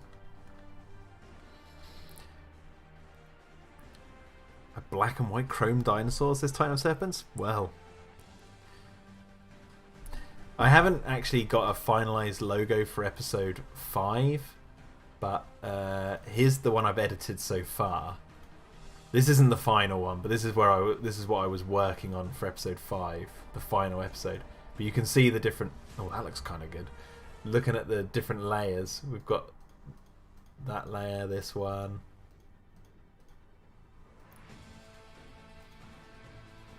S1: A black and white chrome dinosaur, says Titan of Serpents? Well, I haven't actually got a finalized logo for episode 5, but here's the one I've edited so far. This isn't the final one, but this is what I was working on for episode 5, the final episode. But you can see the different... Oh, that looks kind of good. Looking at the different layers, we've got that layer, this one.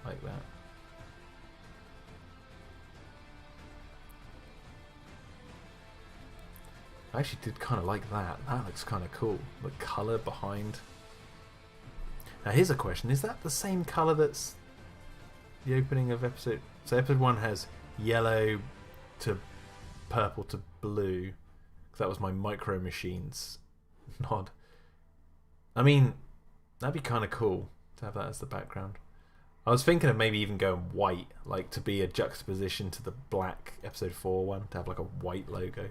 S1: Like that. I actually did kind of like that. That looks kind of cool. The colour behind... Now here's a question. Is that the same colour that's the opening of episode... So episode 1 has yellow to purple to blue. That was my Micro Machines nod. I mean, that'd be kind of cool to have that as the background. I was thinking of maybe even going white, like to be a juxtaposition to the black episode 4 one, to have like a white logo.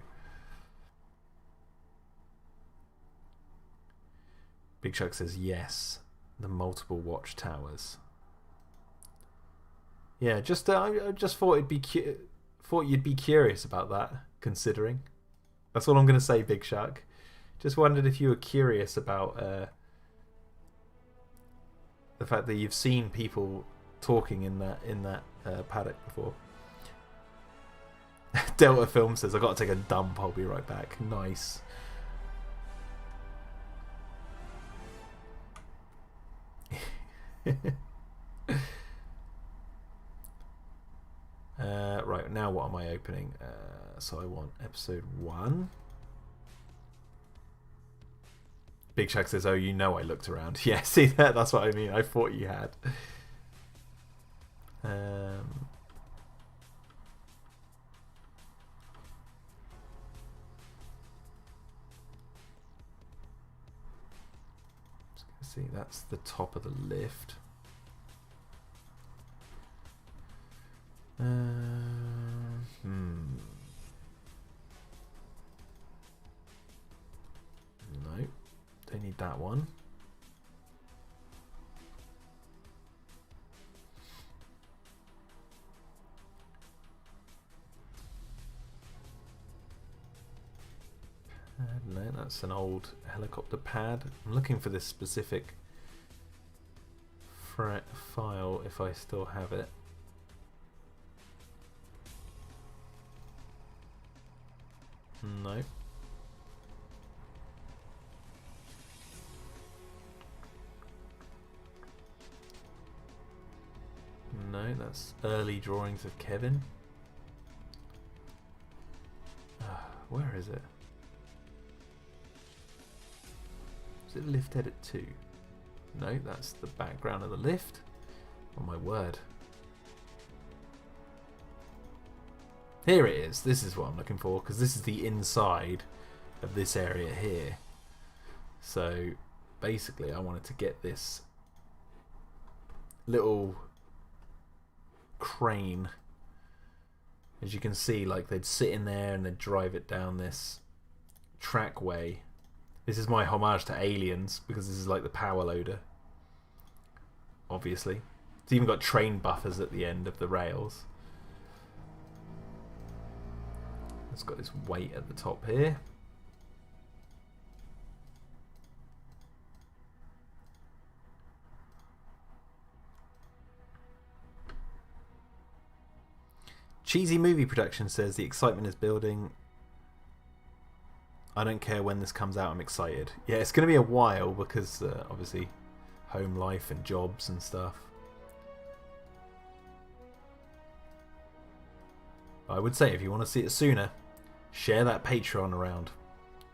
S1: Big Shark says yes. the multiple watchtowers. Yeah, just I just thought you'd be curious about that. Considering, that's all I'm going to say, Big Shark. Just wondered if you were curious about the fact that you've seen people talking in that paddock before. Delta Film says, "I got to take a dump. I'll be right back." Nice. Right, now what am I opening? So I want episode 1. Big Shaq says, "Oh, you know I looked around." Yeah, see that? That's what I mean. I thought you had. See, that's the top of the lift. No, don't need that one. No, that's an old helicopter pad. I'm looking for this specific file if I still have it. No. No, that's early drawings of Kevin. Where is it? Is it lift edit 2? No, that's the background of the lift. Oh my word. Here it is. This is what I'm looking for, because this is the inside of this area here. So basically I wanted to get this little crane. As you can see, like, they'd sit in there and they'd drive it down this trackway. This is my homage to Aliens, because this is like the power loader. Obviously. It's even got train buffers at the end of the rails. It's got this weight at the top here. Cheesy Movie Production says, "The excitement is building. I don't care when this comes out, I'm excited." Yeah, it's going to be a while because obviously home life and jobs and stuff. I would say if you want to see it sooner, share that Patreon around.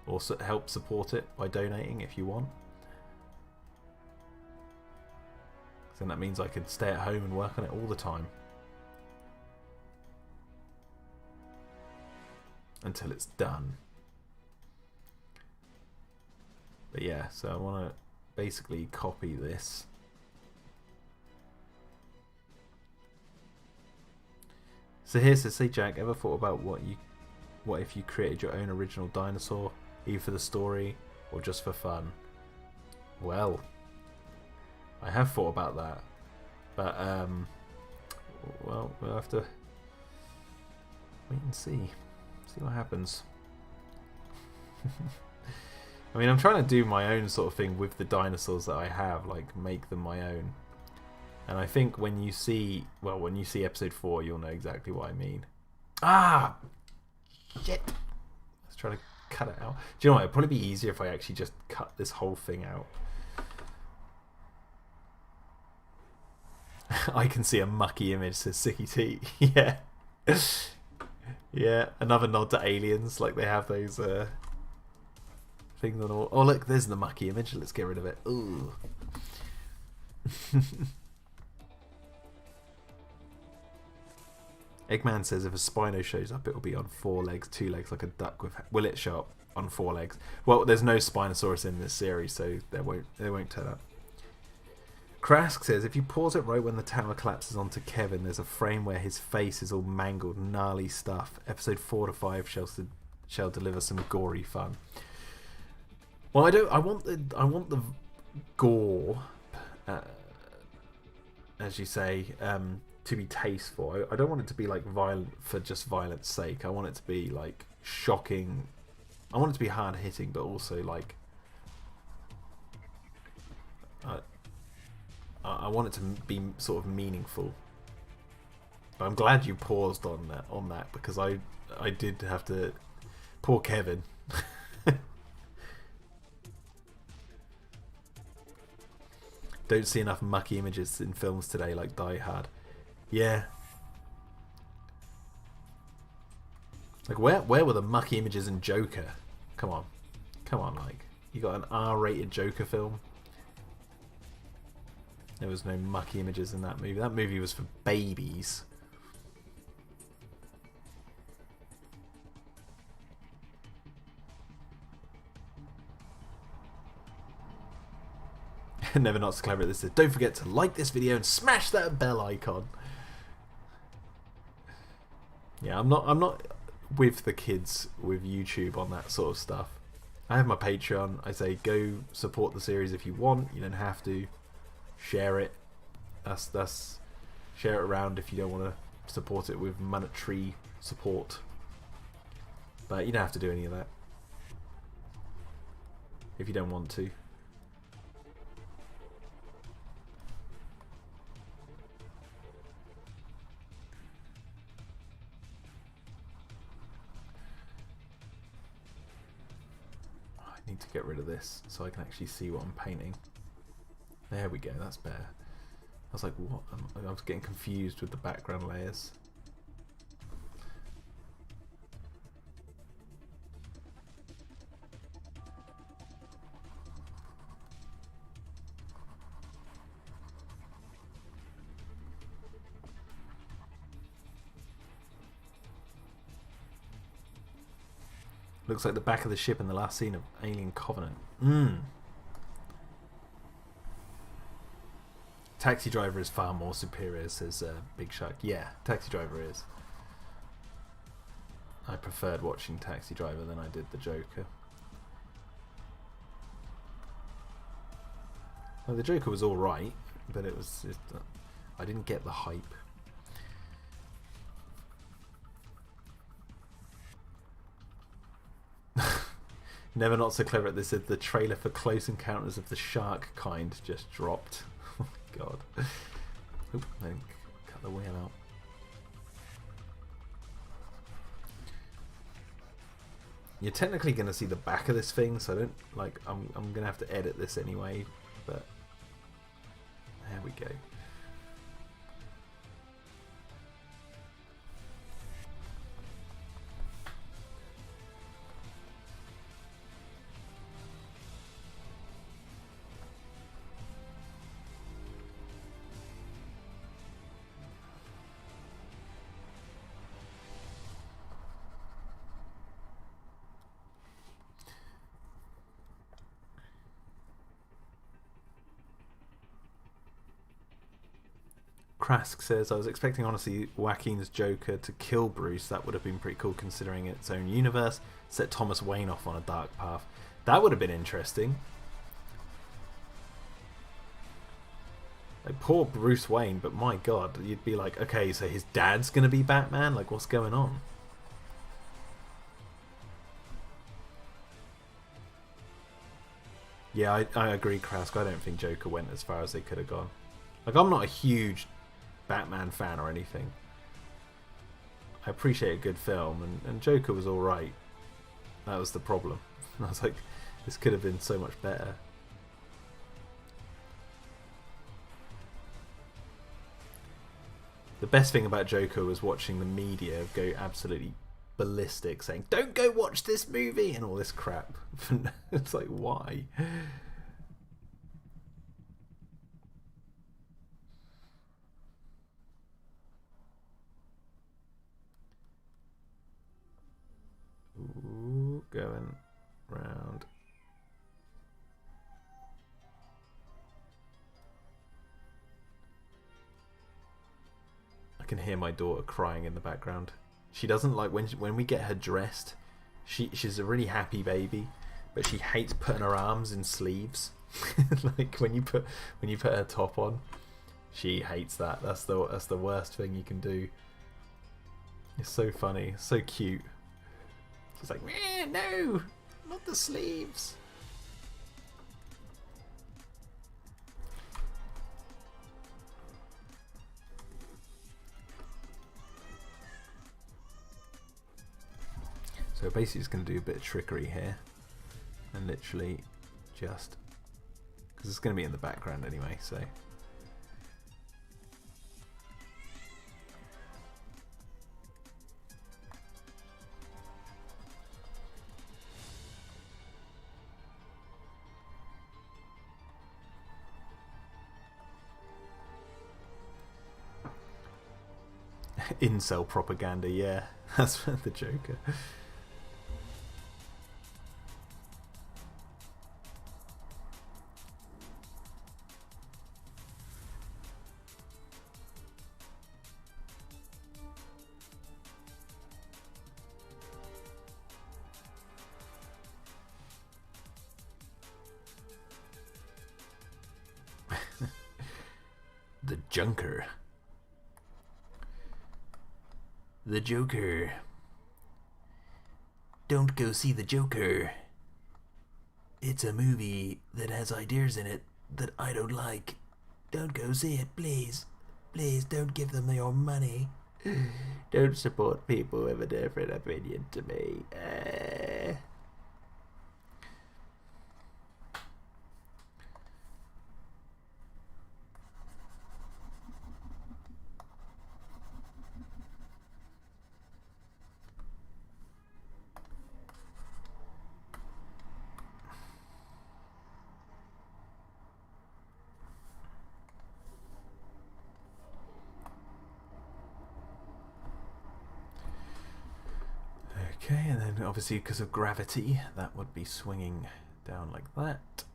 S1: Also help support it by donating if you want. Then that means I could stay at home and work on it all the time. Until it's done. But yeah, so I want to basically copy this. So here says, "Say Jack, ever thought about what if you created your own original dinosaur, either for the story or just for fun?" Well, I have thought about that, but well, we'll have to wait and see what happens. I mean, I'm trying to do my own sort of thing with the dinosaurs that I have, like make them my own. And I think when you see episode 4, you'll know exactly what I mean. Ah! Shit! Let's try to cut it out. Do you know what? It'd probably be easier if I actually just cut this whole thing out. I can see a mucky image, says Sicky T. Yeah. Yeah, another nod to Aliens, like they have those things on all. Oh look, there's the mucky image. Let's get rid of it. Ooh. Eggman says, "If a Spino shows up, it will be on 4 legs, 2 legs, like a duck with. Will it show up on 4 legs?" Well, there's no Spinosaurus in this series, so they won't turn up. Krask says, "If you pause it right when the tower collapses onto Kevin, there's a frame where his face is all mangled, gnarly stuff. Episode 4 to 5 shall deliver some gory fun." Well, I want the gore as you say, to be tasteful. I don't want it to be like violent for just violence sake. I want it to be like shocking. I want it to be hard hitting, but also like I want it to be sort of meaningful. But I'm glad you paused on that because I did have to. Poor Kevin. Don't see enough mucky images in films today like Die Hard. Yeah. Like where were the mucky images in Joker? Come on. Come on, like you got an R-rated Joker film. There was no mucky images in that movie. That movie was for babies. Never not so clever at this. Don't forget to like this video and smash that bell icon. Yeah, I'm not with the kids with YouTube on that sort of stuff. I have my Patreon. I say go support the series if you want. You don't have to. Share it. That's share it around if you don't want to support it with monetary support. But you don't have to do any of that if you don't want to. I need to get rid of this so I can actually see what I'm painting. There we go, that's better. I was like, what? I was getting confused with the background layers. Looks like the back of the ship in the last scene of Alien Covenant. Taxi Driver is far more superior, says Big Shark. Yeah, Taxi Driver is. I preferred watching Taxi Driver than I did the Joker. Well, the Joker was alright, but it was just, I didn't get the hype. Never not so clever at this. The trailer for Close Encounters of the Shark Kind just dropped. Oh my god. Oop, then cut the wheel out. You're technically going to see the back of this thing, so I don't like. I'm going to have to edit this anyway, but there we go. Krask says, I was expecting, honestly, Joaquin's Joker to kill Bruce. That would have been pretty cool considering its own universe. Set Thomas Wayne off on a dark path. That would have been interesting. Like, poor Bruce Wayne, but my god, you'd be like, okay, so his dad's going to be Batman? Like, what's going on? Yeah, I agree, Krask. I don't think Joker went as far as they could have gone. Like, I'm not a huge Batman fan or anything. I appreciate a good film, and Joker was alright. That was the problem. I was like, this could have been so much better. The best thing about Joker was watching the media go absolutely ballistic, saying, don't go watch this movie, and all this crap. It's like, why? Ooh, going round. I can hear my daughter crying in the background. She doesn't like when we get her dressed. She's a really happy baby, but she hates putting her arms in sleeves. Like when you put her top on, she hates that. That's the worst thing you can do. It's so funny, so cute. She's like, no, not the sleeves. So basically just going to do a bit of trickery here and literally just, because it's going to be in the background anyway, so incel propaganda, yeah, that's the Joker. The Junker. The Joker. Don't go see The Joker. It's a movie that has ideas in it that I don't like. Don't go see it, please. Please don't give them your money. Don't support people with a different opinion to me. Okay, and then obviously because of gravity, that would be swinging down like that.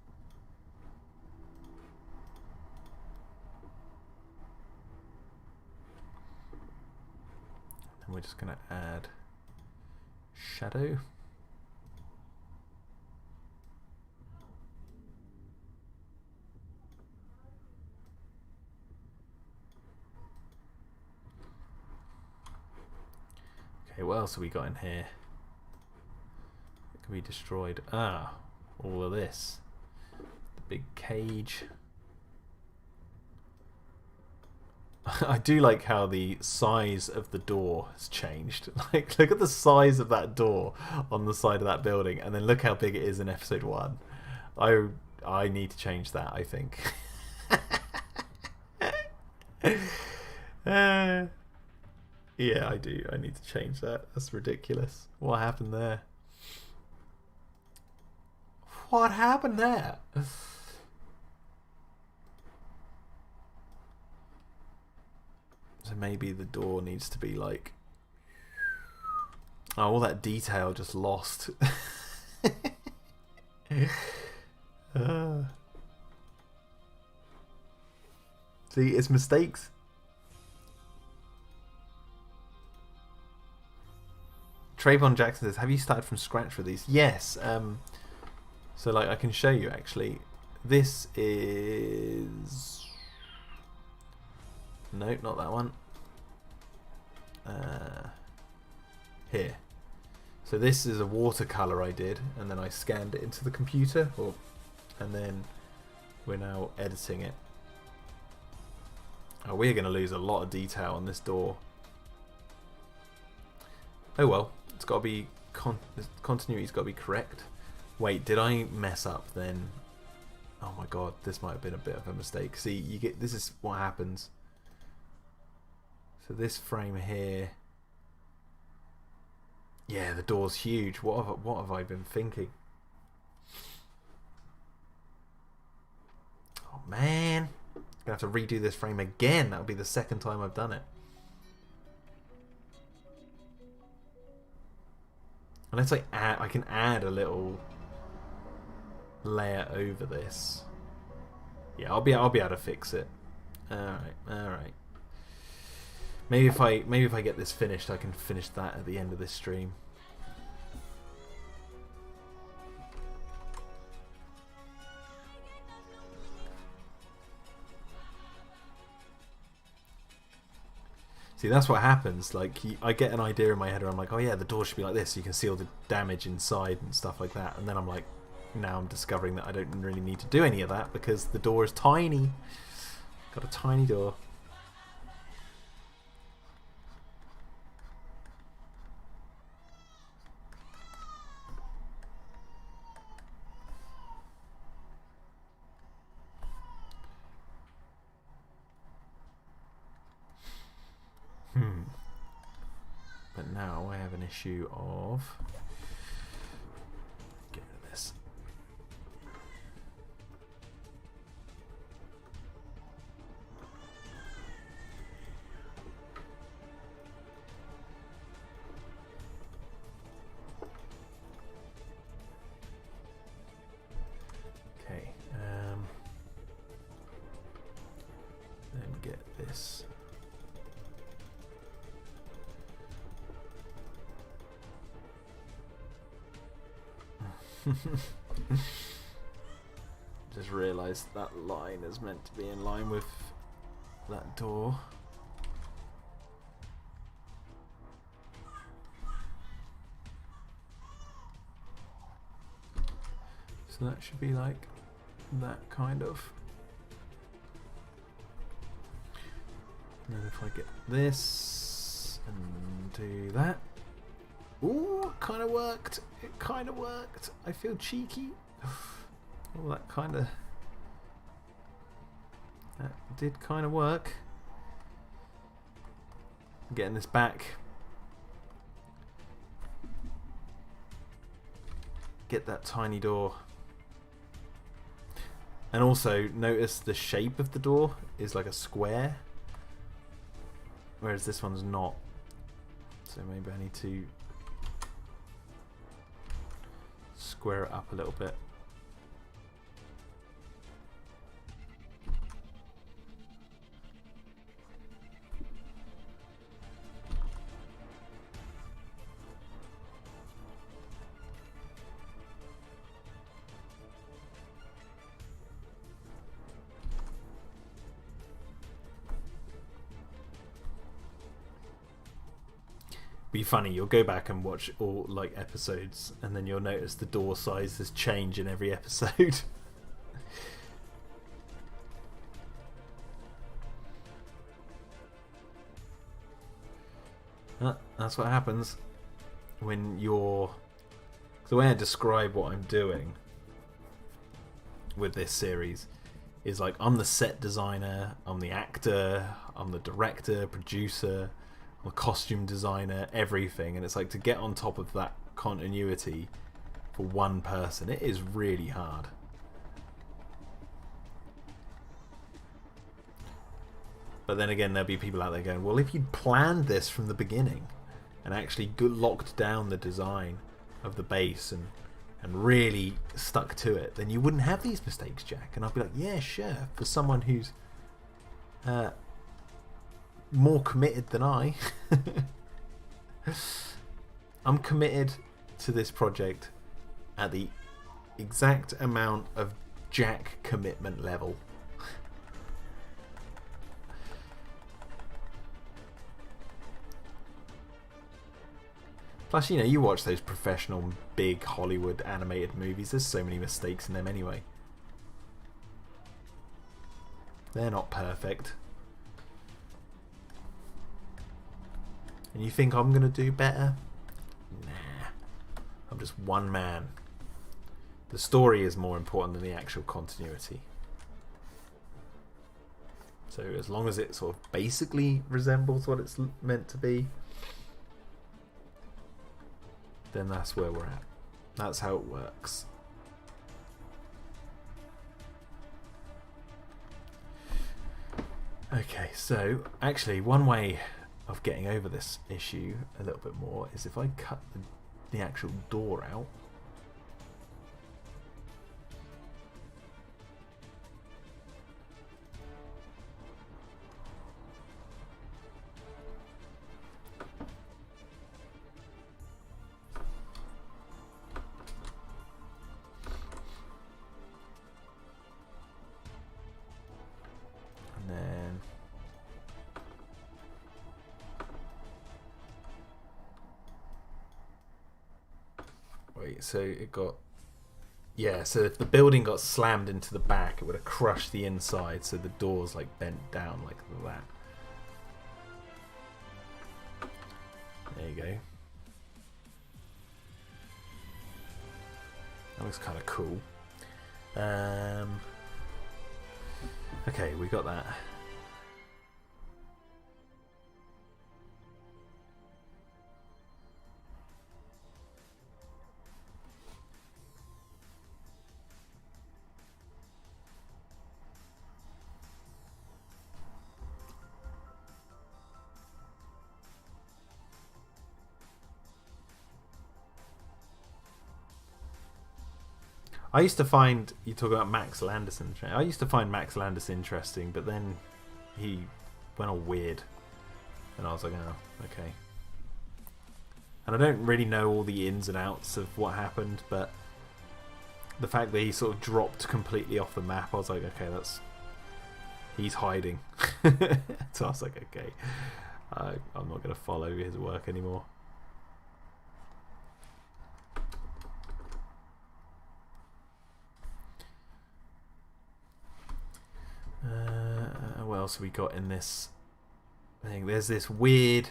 S1: And we're just going to add shadow. Okay, what else have we got in here? It can be destroyed. Ah, all of this. The big cage. I do like how the size of the door has changed. Like, look at the size of that door on the side of that building, and then look how big it is in episode 1. I need to change that, I think. Yeah, I do. I need to change that. That's ridiculous. What happened there? What happened there? So maybe the door needs to be like... Oh, all that detail just lost. See, it's mistakes. Trayvon Jackson says, have you started from scratch for these? Yes. So like I can show you actually. This is... No, not that one. Here. So this is a watercolor I did, and then I scanned it into the computer, and then we're now editing it. Oh, we're going to lose a lot of detail on this door. Oh well, it's got to be continuity's got to be correct. Wait, did I mess up then? Oh my god, this might have been a bit of a mistake. See, you get this is what happens. So this frame here. Yeah, the door's huge. What have I been thinking? Oh man, I'm gonna have to redo this frame again. That'll be the second time I've done it. Unless I can add a little layer over this. Yeah, I'll be able to fix it. All right. Maybe if I get this finished, I can finish that at the end of this stream. See, that's what happens. Like, I get an idea in my head where I'm like, oh yeah, the door should be like this, so you can see all the damage inside and stuff like that. And then I'm like, now I'm discovering that I don't really need to do any of that because the door is tiny. Got a tiny door. But now I have an issue of... Get rid of this. Okay. Then get this. Just realised that line is meant to be in line with that door. So that should be like that kind of. And then if I get this and do that. Ooh, it kind of worked. It kind of worked. I feel cheeky. Oh, that did kind of work. Getting this back. Get that tiny door. And also notice the shape of the door is like a square, whereas this one's not. So maybe I need to square it up a little bit. Be funny, you'll go back and watch all like episodes and then you'll notice the door sizes change in every episode. That's what happens when you're... The way I describe what I'm doing with this series is like I'm the set designer, I'm the actor, I'm the director, producer, I'm a costume designer, everything, and it's like to get on top of that continuity for one person, it is really hard. But then again, there'll be people out there going, well, if you'd planned this from the beginning and actually locked down the design of the base and really stuck to it, then you wouldn't have these mistakes, Jack. And I'd be like, yeah, sure, for someone who's more committed than I. I'm committed to this project at the exact amount of Jack commitment level. Plus, you know, you watch those professional, big Hollywood animated movies, there's so many mistakes in them anyway. They're not perfect. And you think I'm going to do better? Nah. I'm just one man. The story is more important than the actual continuity. So as long as it sort of basically resembles what it's meant to be, then that's where we're at. That's how it works. Okay, so actually one way of getting over this issue a little bit more is if I cut the actual door out. so it got... Yeah, so if the building got slammed into the back, it would have crushed the inside, so the door's like bent down like that. There you go. That looks kind of cool. Okay, we got that. I used to find, you talk about Max Landis, I used to find Max Landis interesting, but then he went all weird, and I was like, oh, okay. And I don't really know all the ins and outs of what happened, but the fact that he sort of dropped completely off the map, I was like, okay, he's hiding. So I was like, okay, I'm not going to follow his work anymore. What else have we got in this thing? There's this weird...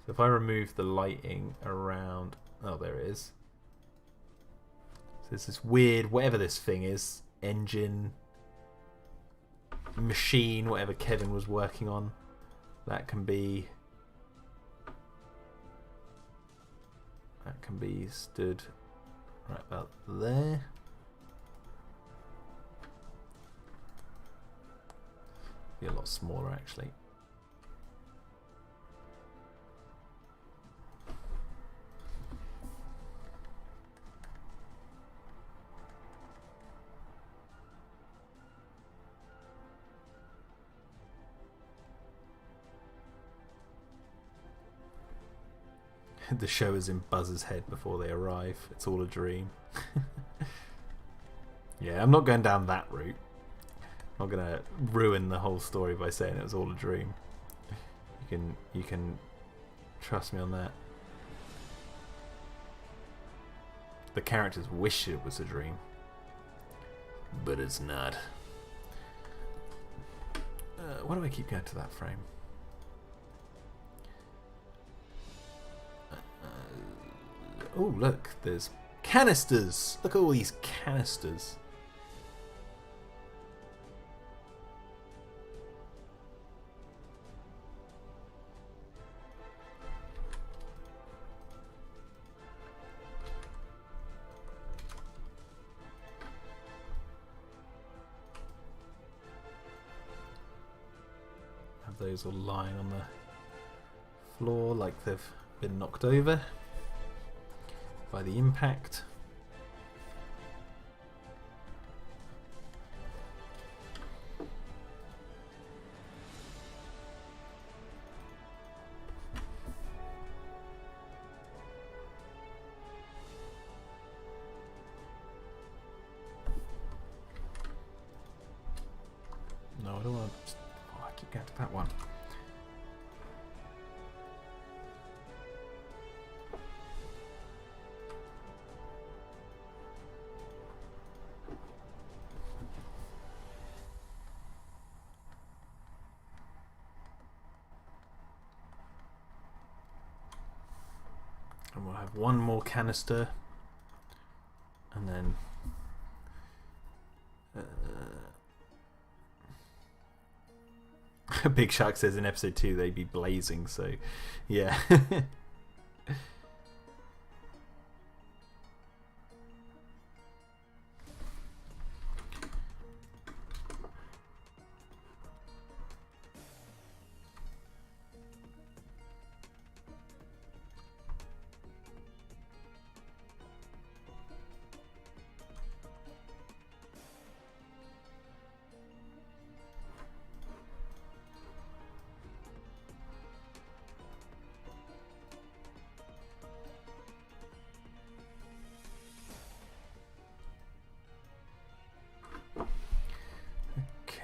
S1: So if I remove the lighting around... Oh, there it is. So there's this weird, whatever this thing is, engine, machine, whatever Kevin was working on. That can be stood right about there. Be a lot smaller actually. The show is in Buzz's head before they arrive. It's all a dream. Yeah, I'm not going down that route. I'm not gonna ruin the whole story by saying it was all a dream. You can trust me on that. The characters wish it was a dream, but it's not. Why do I keep going to that frame? Oh, look, there's canisters. Look at all these canisters. Have those all lying on the floor like they've been knocked over by the impact. No, I don't want to... Oh, I keep getting to that one. And we'll have one more canister, and then Big Shark says in episode 2 they'd be blazing, so yeah.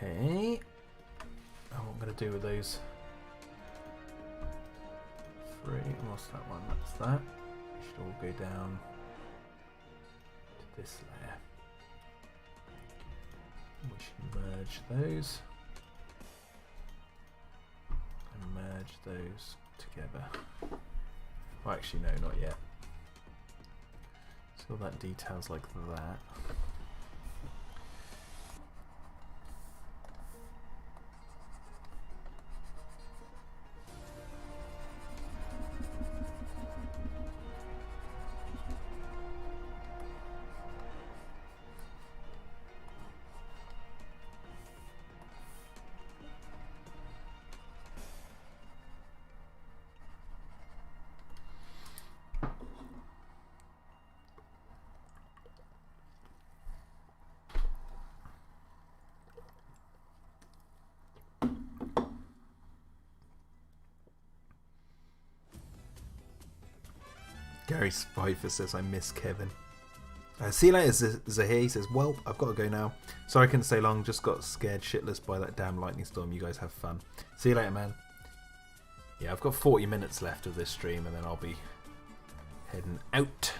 S1: Okay, what I'm going to do with those three, what's that one, that's that, should all go down this layer. We should merge those and merge those together. Well, actually, no, not yet. So that details like that. Gary Spifer says, I miss Kevin. See you later, Zahir. He says, well, I've got to go now. Sorry I couldn't stay long. Just got scared shitless by that damn lightning storm. You guys have fun. See you later, man. Yeah, I've got 40 minutes left of this stream, and then I'll be heading out.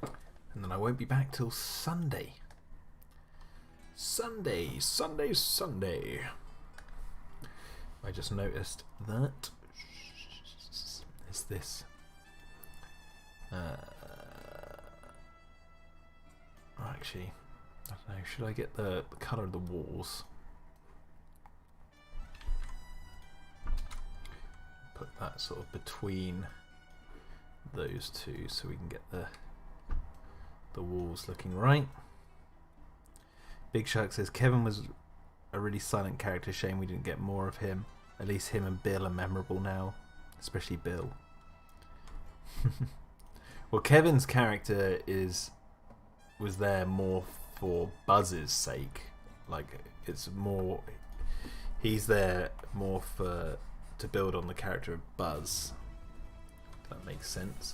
S1: And then I won't be back till Sunday. Sunday. I just noticed that. Is this... actually, I don't know, should I get the colour of the walls? Put that sort of between those two so we can get the walls looking right. Big Shark says, Kevin was a really silent character, shame we didn't get more of him. At least him and Bill are memorable now, especially Bill. Well, Kevin's character was there more for Buzz's sake. Like, it's more, he's there more to build on the character of Buzz. If that makes sense.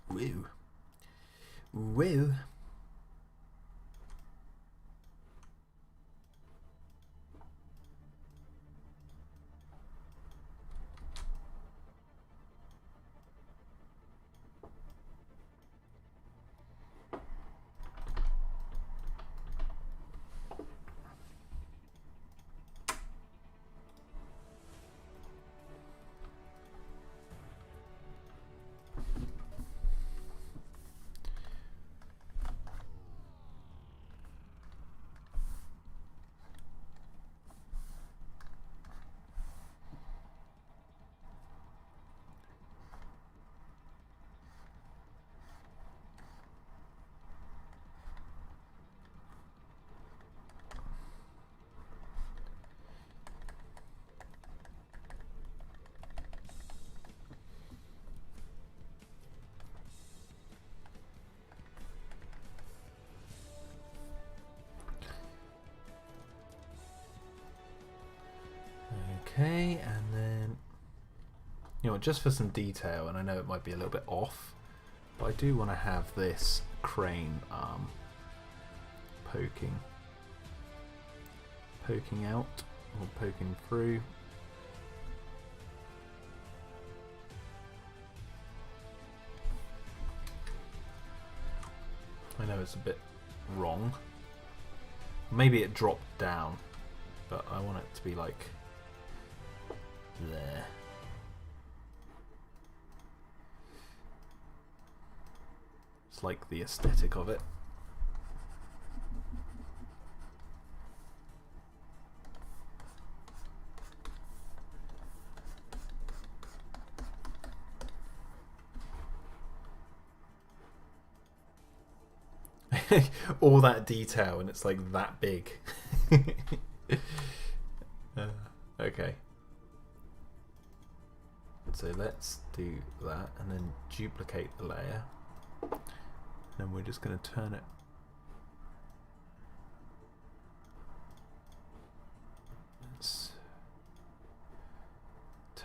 S1: Woo. Woo. Okay, and then, you know, just for some detail, and I know it might be a little bit off, but I do want to have this crane arm poking out, or poking through. I know it's a bit wrong. Maybe it dropped down, but I want it to be like there. It's like the aesthetic of it. All that detail and it's like that big. Okay. So let's do that and then duplicate the layer. And we're just going to turn it. Let's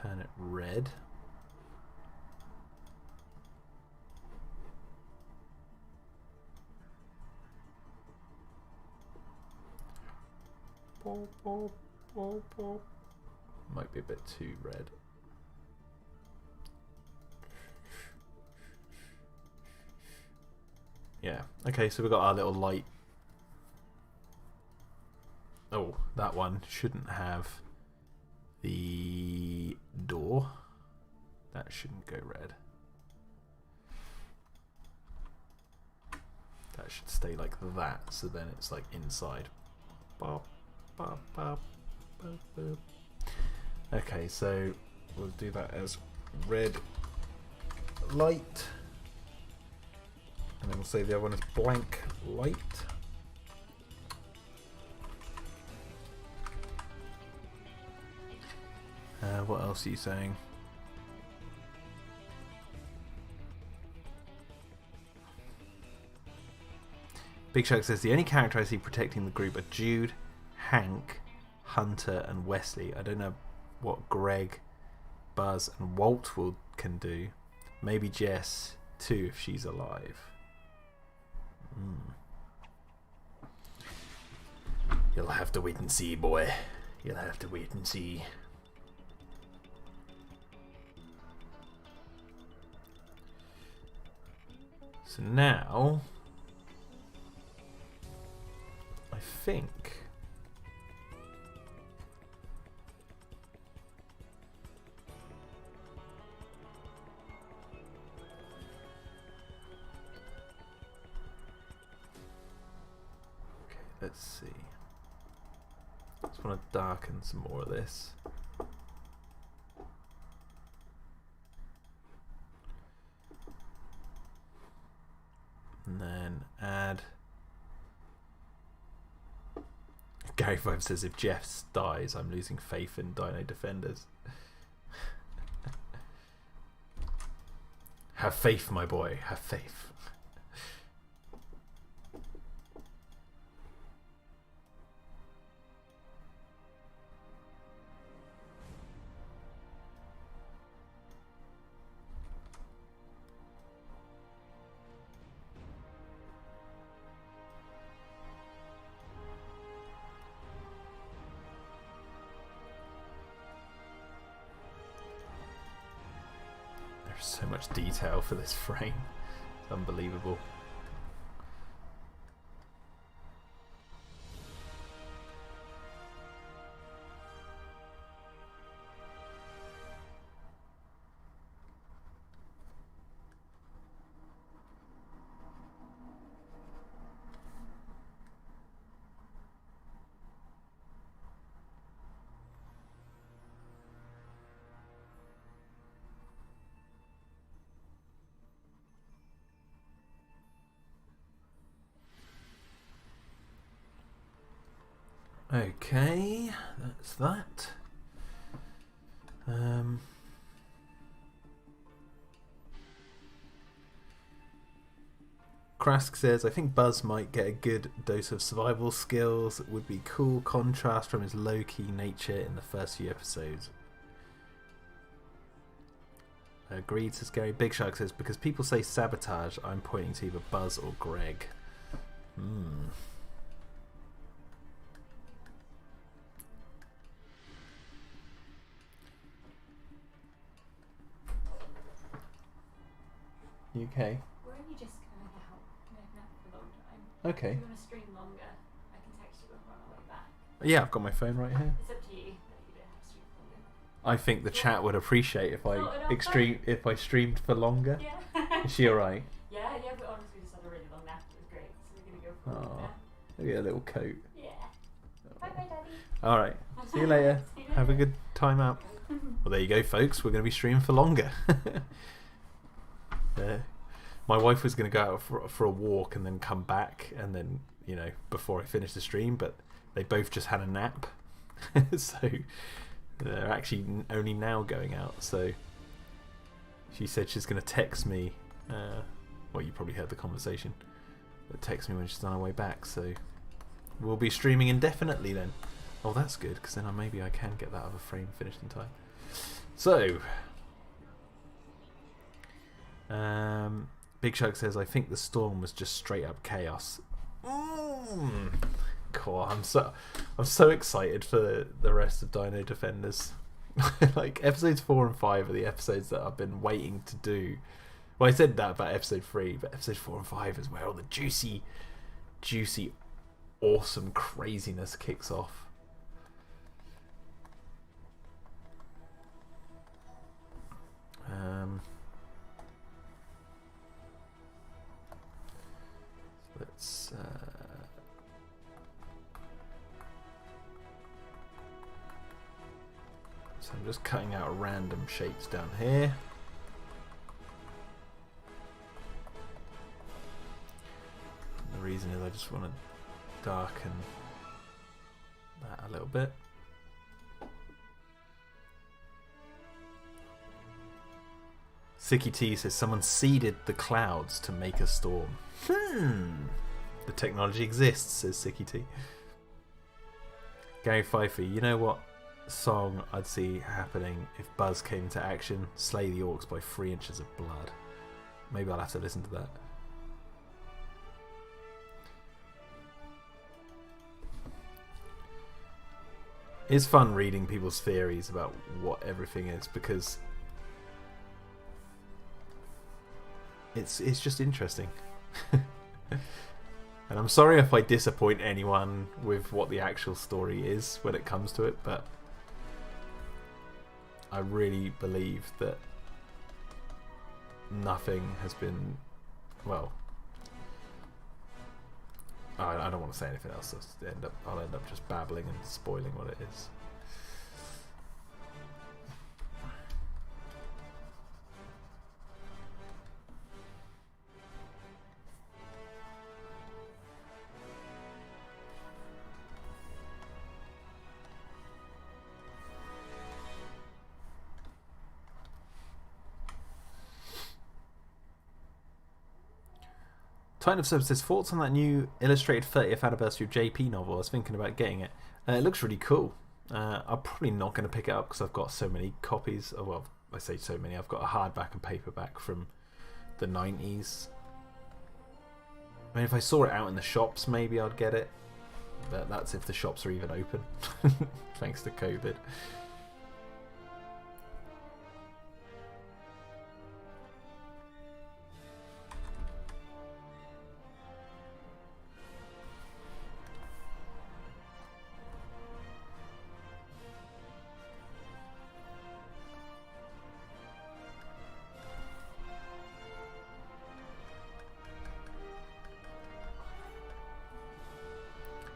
S1: turn it red. Might be a bit too red. Yeah, okay, so we've got our little light. Oh, that one shouldn't have the door. That shouldn't go red. That should stay like that, so then it's like inside. Bop, bop, bop, bop, bop. Okay, so we'll do that as red light. And then we'll say the other one is blank light. What else are you saying? Big Shark says the only character I see protecting the group are Jude, Hank, Hunter, and Wesley. I don't know what Greg, Buzz, and Walt can do. Maybe Jess too if she's alive. You'll have to wait and see, boy. You'll have to wait and see. So now, I think let's see. Just want to darken some more of this. And then add. Gary Five says if Jeff dies, I'm losing faith in Dino-Defenders. Have faith, my boy. Have faith. So much detail for this frame. It's unbelievable. Okay, that's that. Krask says, I think Buzz might get a good dose of survival skills. It would be cool contrast from his low-key nature in the first few episodes. Agreed, says Gary. Big Shark says, because people say sabotage, I'm pointing to either Buzz or Greg. You okay?
S2: We're only just going out. We've not for a long time.
S1: Okay.
S2: If you want to stream longer, I can text you when we're on our way back.
S1: Yeah, I've got my phone right here.
S2: It's up to you. You don't have to stream for longer.
S1: I think the chat would appreciate if I streamed for longer.
S2: Yeah.
S1: Is she alright?
S2: Yeah, but honestly, we just had a really long nap. It was great. So we're going to go for a long nap.
S1: Look at a little coat.
S2: Yeah. Bye-bye, Daddy.
S1: Alright. See you later.
S2: See you
S1: Have a
S2: later.
S1: good time out. Well, there you go, folks. We're going to be streaming for longer. My wife was going to go out for a walk and then come back, and then, you know, before I finish the stream, but they both just had a nap. So they're actually only now going out. So she said she's going to text me. Well, you probably heard the conversation, but text me when she's on her way back. So we'll be streaming indefinitely then. Oh, that's good, because then maybe I can get that other frame finished in time. So, Big Shark says, I think the storm was just straight up chaos. Cool. I'm so excited for the rest of Dino-Defenders. Like, episodes 4 and 5 are the episodes that I've been waiting to do. Well, I said that about episode 3, but episode 4 and 5 is where all the juicy, awesome craziness kicks off. Let's so I'm just cutting out random shapes down here. And the reason is I just want to darken that a little bit. Sicky T says someone seeded the clouds to make a storm. The technology exists, says Sicky T. Gary Pfeiffer, you know what song I'd see happening if Buzz came into action? Slay the Orcs by 3 Inches of Blood. Maybe I'll have to listen to that. It's fun reading people's theories about what everything is, because it's just interesting. And I'm sorry if I disappoint anyone with what the actual story is when it comes to it, but I really believe that nothing has been, well, I don't want to say anything else. I'll end up just babbling and spoiling what it is. Titan of Sub says, thoughts on that new illustrated 30th anniversary of JP novel? I was thinking about getting it. It looks really cool. I'm probably not going to pick it up because I've got so many copies. Oh, well, I say so many. I've got a hardback and paperback from the 90s. I mean, if I saw it out in the shops, maybe I'd get it. But that's if the shops are even open. Thanks to COVID.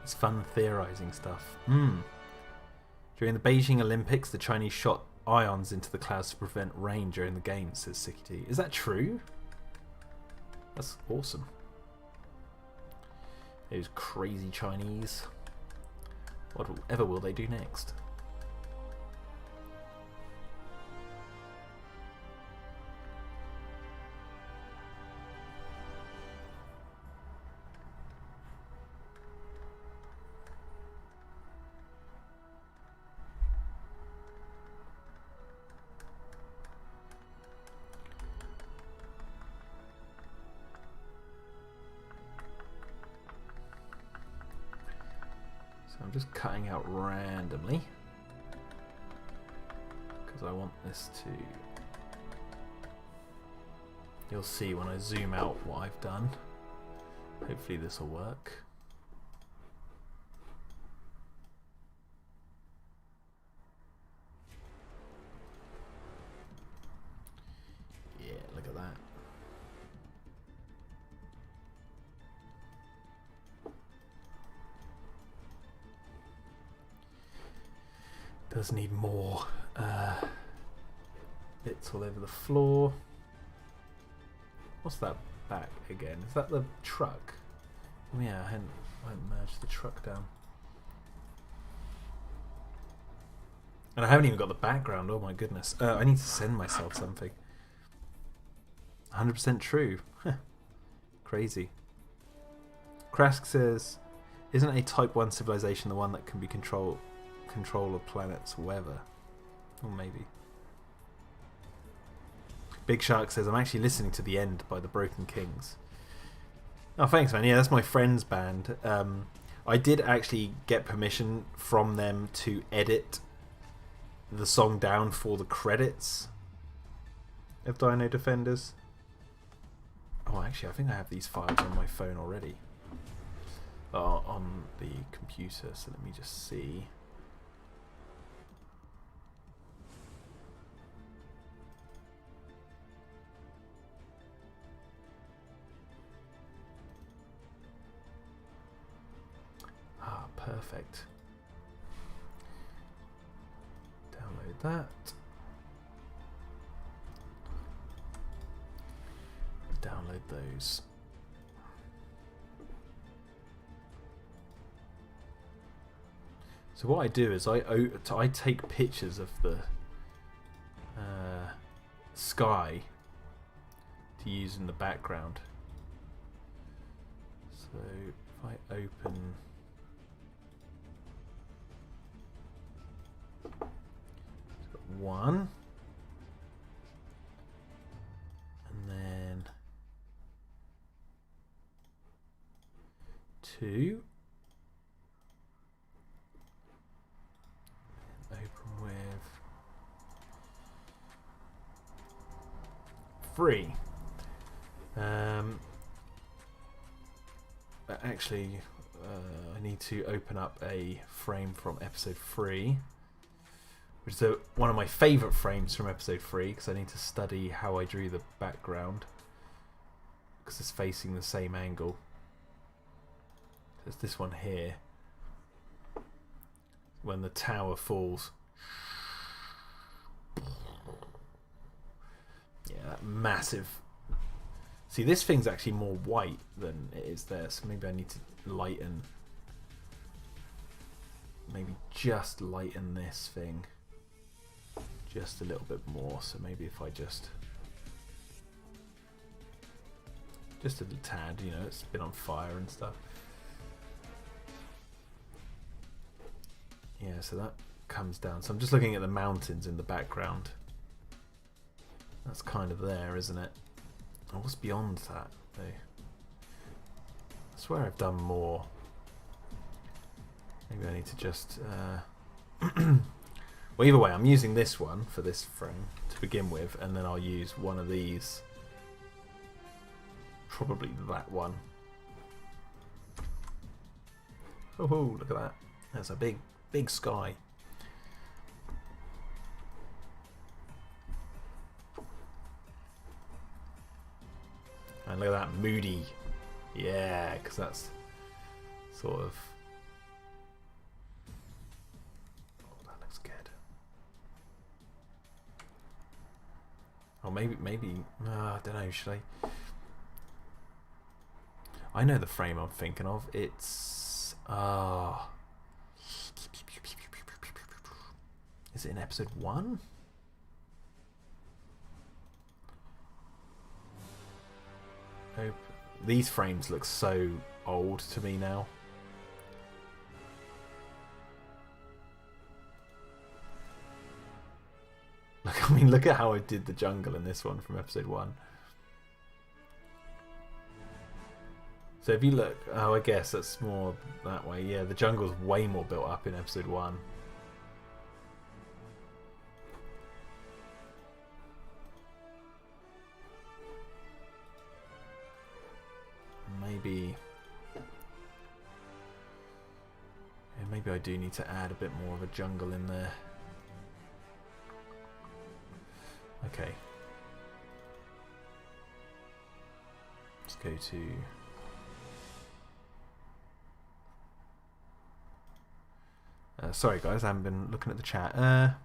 S1: It's fun theorizing stuff. During the Beijing Olympics, the Chinese shot ions into the clouds to prevent rain during the games, says Sicky T. Is that true? That's awesome. Those crazy Chinese. Whatever will they do next? I'm just cutting out randomly because I want this to, you'll see when I zoom out what I've done. Hopefully this will work. Yeah, look at that. Does need more bits all over the floor. What's that back again? Is that the truck? Oh yeah, I hadn't merged the truck down. And I haven't even got the background. Oh my goodness. I need to send myself something. 100% true. Crazy. Krask says, isn't a Type 1 civilization the one that can be control of planets' weather? Or maybe. Big Shark says, I'm actually listening to The End by the Broken Kings. Oh, thanks, man. Yeah, that's my friend's band. I did actually get permission from them to edit the song down for the credits of Dino-Defenders. Oh, actually, I think I have these files on my phone already. On the computer, so let me just see. Ah, perfect. Download that. Download those. So what I do is I take pictures of the sky to use in the background. So if I open one, and then two, open with three. But actually, I need to open up a frame from episode 3, which is one of my favourite frames from episode 3, because I need to study how I drew the background, because it's facing the same angle. There's this one here, when the tower falls. Yeah, that massive. See, this thing's actually more white than it is there, so maybe I need to lighten. Maybe just lighten this thing just a little bit more. So maybe if I just a little tad, you know, it's been on fire and stuff. Yeah, so that comes down. So I'm just looking at the mountains in the background. That's kind of there, isn't it? Oh, what's beyond that, though? I swear I've done more. Maybe I need to just... well, either way, I'm using this one for this frame to begin with, and then I'll use one of these. Probably that one. Oh, look at that. That's a big sky. And look at that, moody. Yeah, because that's sort of... Oh, that looks good. Oh, maybe... I don't know, should I... I know the frame I'm thinking of. It's... Is it in episode 1? These frames look so old to me now. Look, I mean, look at how I did the jungle in this one from episode 1. So if you look, oh, I guess that's more that way. Yeah, the jungle's way more built up in episode 1. Maybe I do need to add a bit more of a jungle in there. Okay. Let's go to... sorry guys, I haven't been looking at the chat.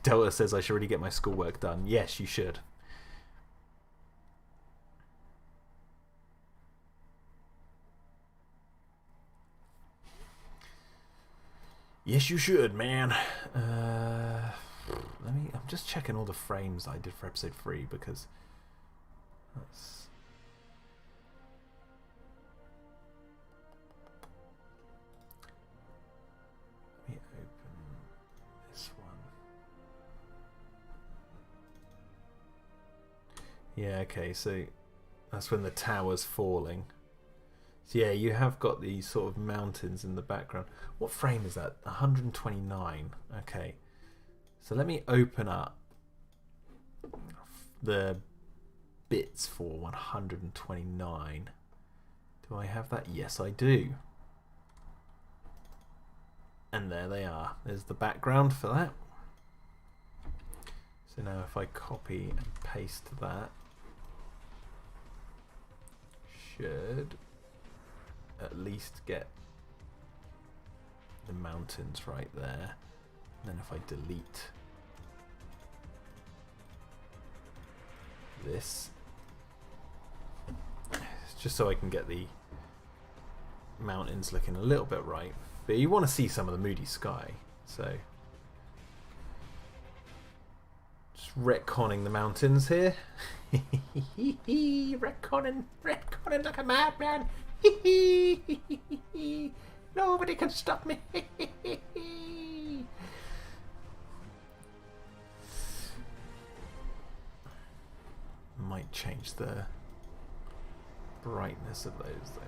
S1: Delta says I should really get my schoolwork done. Yes, you should. Yes, you should, man. I'm just checking all the frames I did for episode 3 because that's... Let me open this one. Yeah, okay, so that's when the tower's falling. So yeah, you have got these sort of mountains in the background. What frame is that? 129. Okay. So let me open up the bits for 129. Do I have that? Yes, I do. And there they are. There's the background for that. So now if I copy and paste that, should at least get the mountains right there. And then if I delete this, it's just so I can get the mountains looking a little bit right. But you want to see some of the moody sky, so just retconning the mountains here. retconning like a madman. Nobody can stop me. Might change the brightness of those though.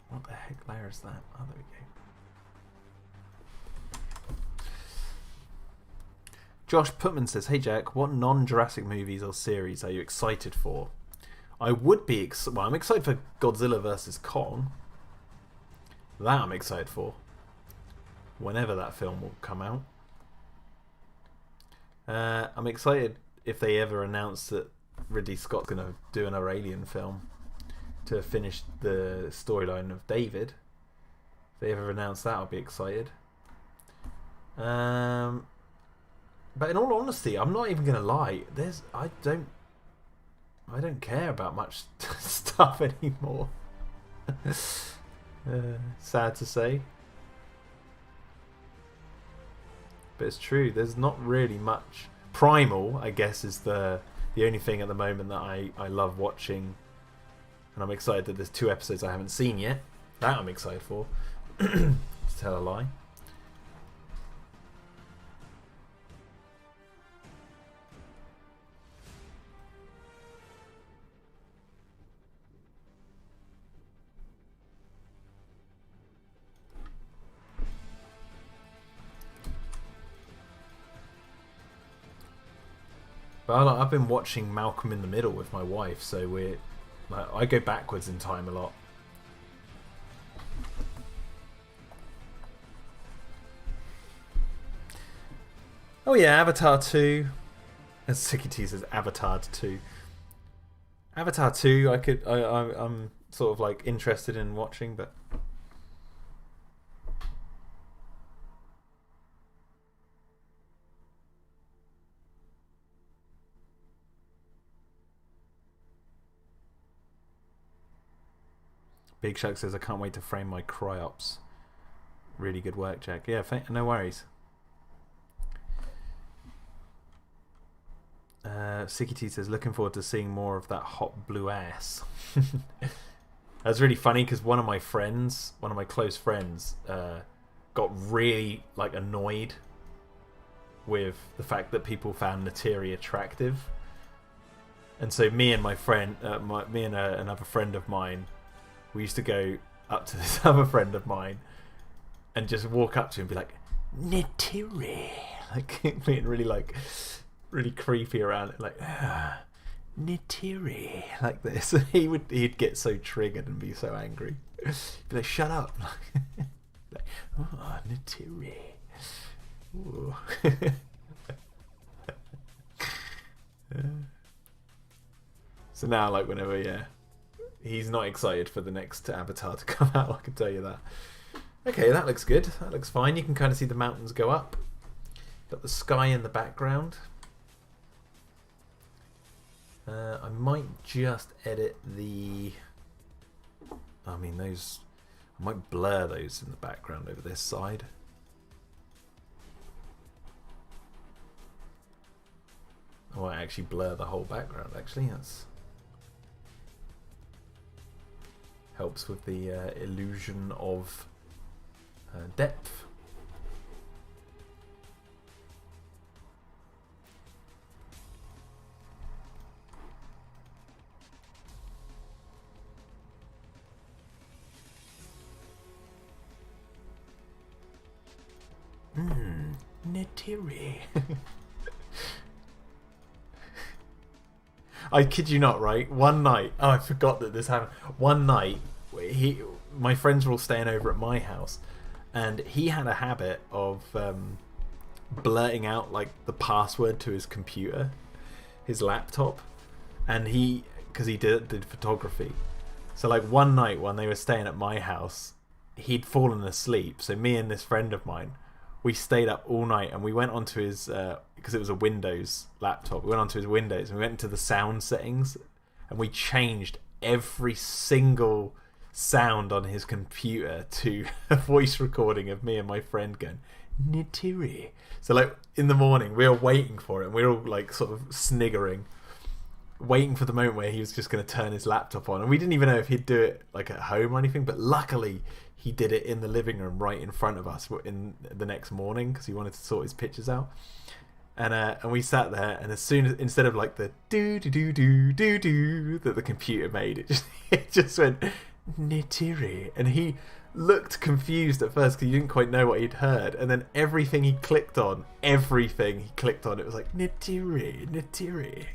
S1: What the heck layer is that? Oh, there we go. Josh Putman says, "Hey Jack, what non-Jurassic movies or series are you excited for?" I would be well, I'm excited for Godzilla vs Kong. That I'm excited for. Whenever that film will come out. I'm excited if they ever announce that Ridley Scott's going to do another Alien film to finish the storyline of David. If they ever announce that, I'll be excited. But in all honesty, I'm not even gonna lie. I don't care about much stuff anymore. Sad to say, but it's true. There's not really much. Primal, I guess, is the only thing at the moment that I love watching. And I'm excited that there's 2 episodes I haven't seen yet. That I'm excited for. To tell a lie. But I've been watching Malcolm in the Middle with my wife, so I go backwards in time a lot. Oh yeah, Avatar 2. As Sickity says, Avatar 2. Avatar 2, I'm sort of like interested in watching, but Big Shark says, "I can't wait to frame my cryops." Really good work, Jack. Yeah, no worries. Sickity says, "Looking forward to seeing more of that hot blue ass." That's really funny because one of my close friends, got really like annoyed with the fact that people found Nateri attractive, and so me and my friend, another friend of mine, we used to go up to this other friend of mine and just walk up to him and be like, "Nateri," like being really creepy around it, like Nateri, like this. He'd get so triggered and be so angry. He'd be like, "Shut up!" Like, "Oh, Nateri." So now, like, whenever he's not excited for the next Avatar to come out, I can tell you that. Okay, that looks good. That looks fine. You can kind of see the mountains go up. Got the sky in the background. I might just edit the... I might blur those in the background over this side. Oh, might actually blur the whole background. Actually, that's helps with the illusion of depth. Netiri. I kid you not, right? One night, oh, I forgot that this happened. One night, my friends were all staying over at my house, and he had a habit of blurting out like the password to his computer, his laptop, and because he did photography. So like one night when they were staying at my house, he'd fallen asleep. So me and this friend of mine, we stayed up all night, and we went onto his because it was a Windows laptop. We went onto his Windows and we went into the sound settings, and we changed every single sound on his computer to a voice recording of me and my friend going Nitiri. So like in the morning we were waiting for it, and we were all like sort of sniggering, waiting for the moment where he was just going to turn his laptop on, and we didn't even know if he'd do it like at home or anything, but luckily he did it in the living room right in front of us in the next morning because he wanted to sort his pictures out. And we sat there, and as soon as, instead of like the do do do do do do that the computer made, it just went Nitiri, and he looked confused at first because he didn't quite know what he'd heard, and then everything he clicked on, it was like Nitiri, Nitiri.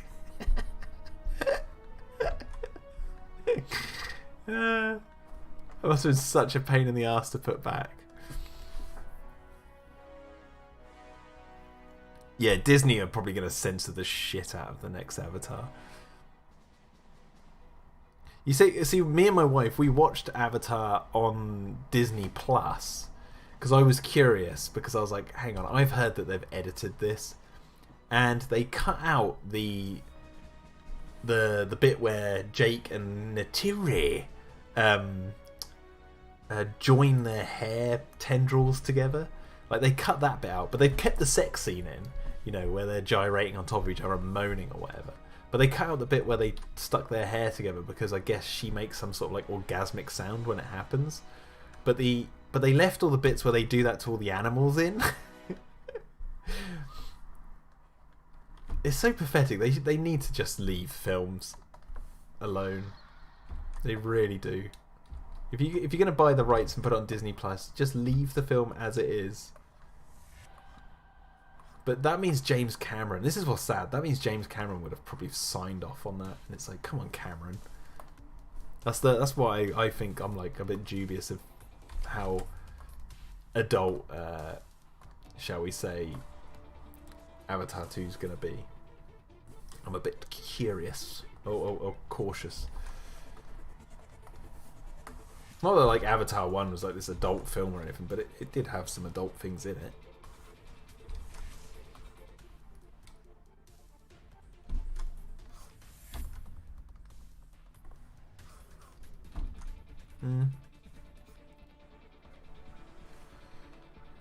S1: It must have been such a pain in the ass to put back. Yeah, Disney are probably going to censor the shit out of the next Avatar. You see, me and my wife, we watched Avatar on Disney Plus because I was curious, because I was like, hang on, I've heard that they've edited this, and they cut out the bit where Jake and Neytiri join their hair tendrils together. Like, they cut that bit out, but they kept the sex scene in, you know, where they're gyrating on top of each other and moaning or whatever. But they cut out the bit where they stuck their hair together because I guess she makes some sort of like orgasmic sound when it happens. But they left all the bits where they do that to all the animals in. It's so pathetic. They need to just leave films alone. They really do. If you're gonna buy the rights and put it on Disney Plus, just leave the film as it is. But that means James Cameron. This is what's sad. That means James Cameron would have probably signed off on that, and it's like, come on, Cameron. That's why I think I'm like a bit dubious of how adult, shall we say, Avatar 2 is gonna be. I'm a bit curious or cautious. Not that like Avatar 1 was like this adult film or anything, but it did have some adult things in it.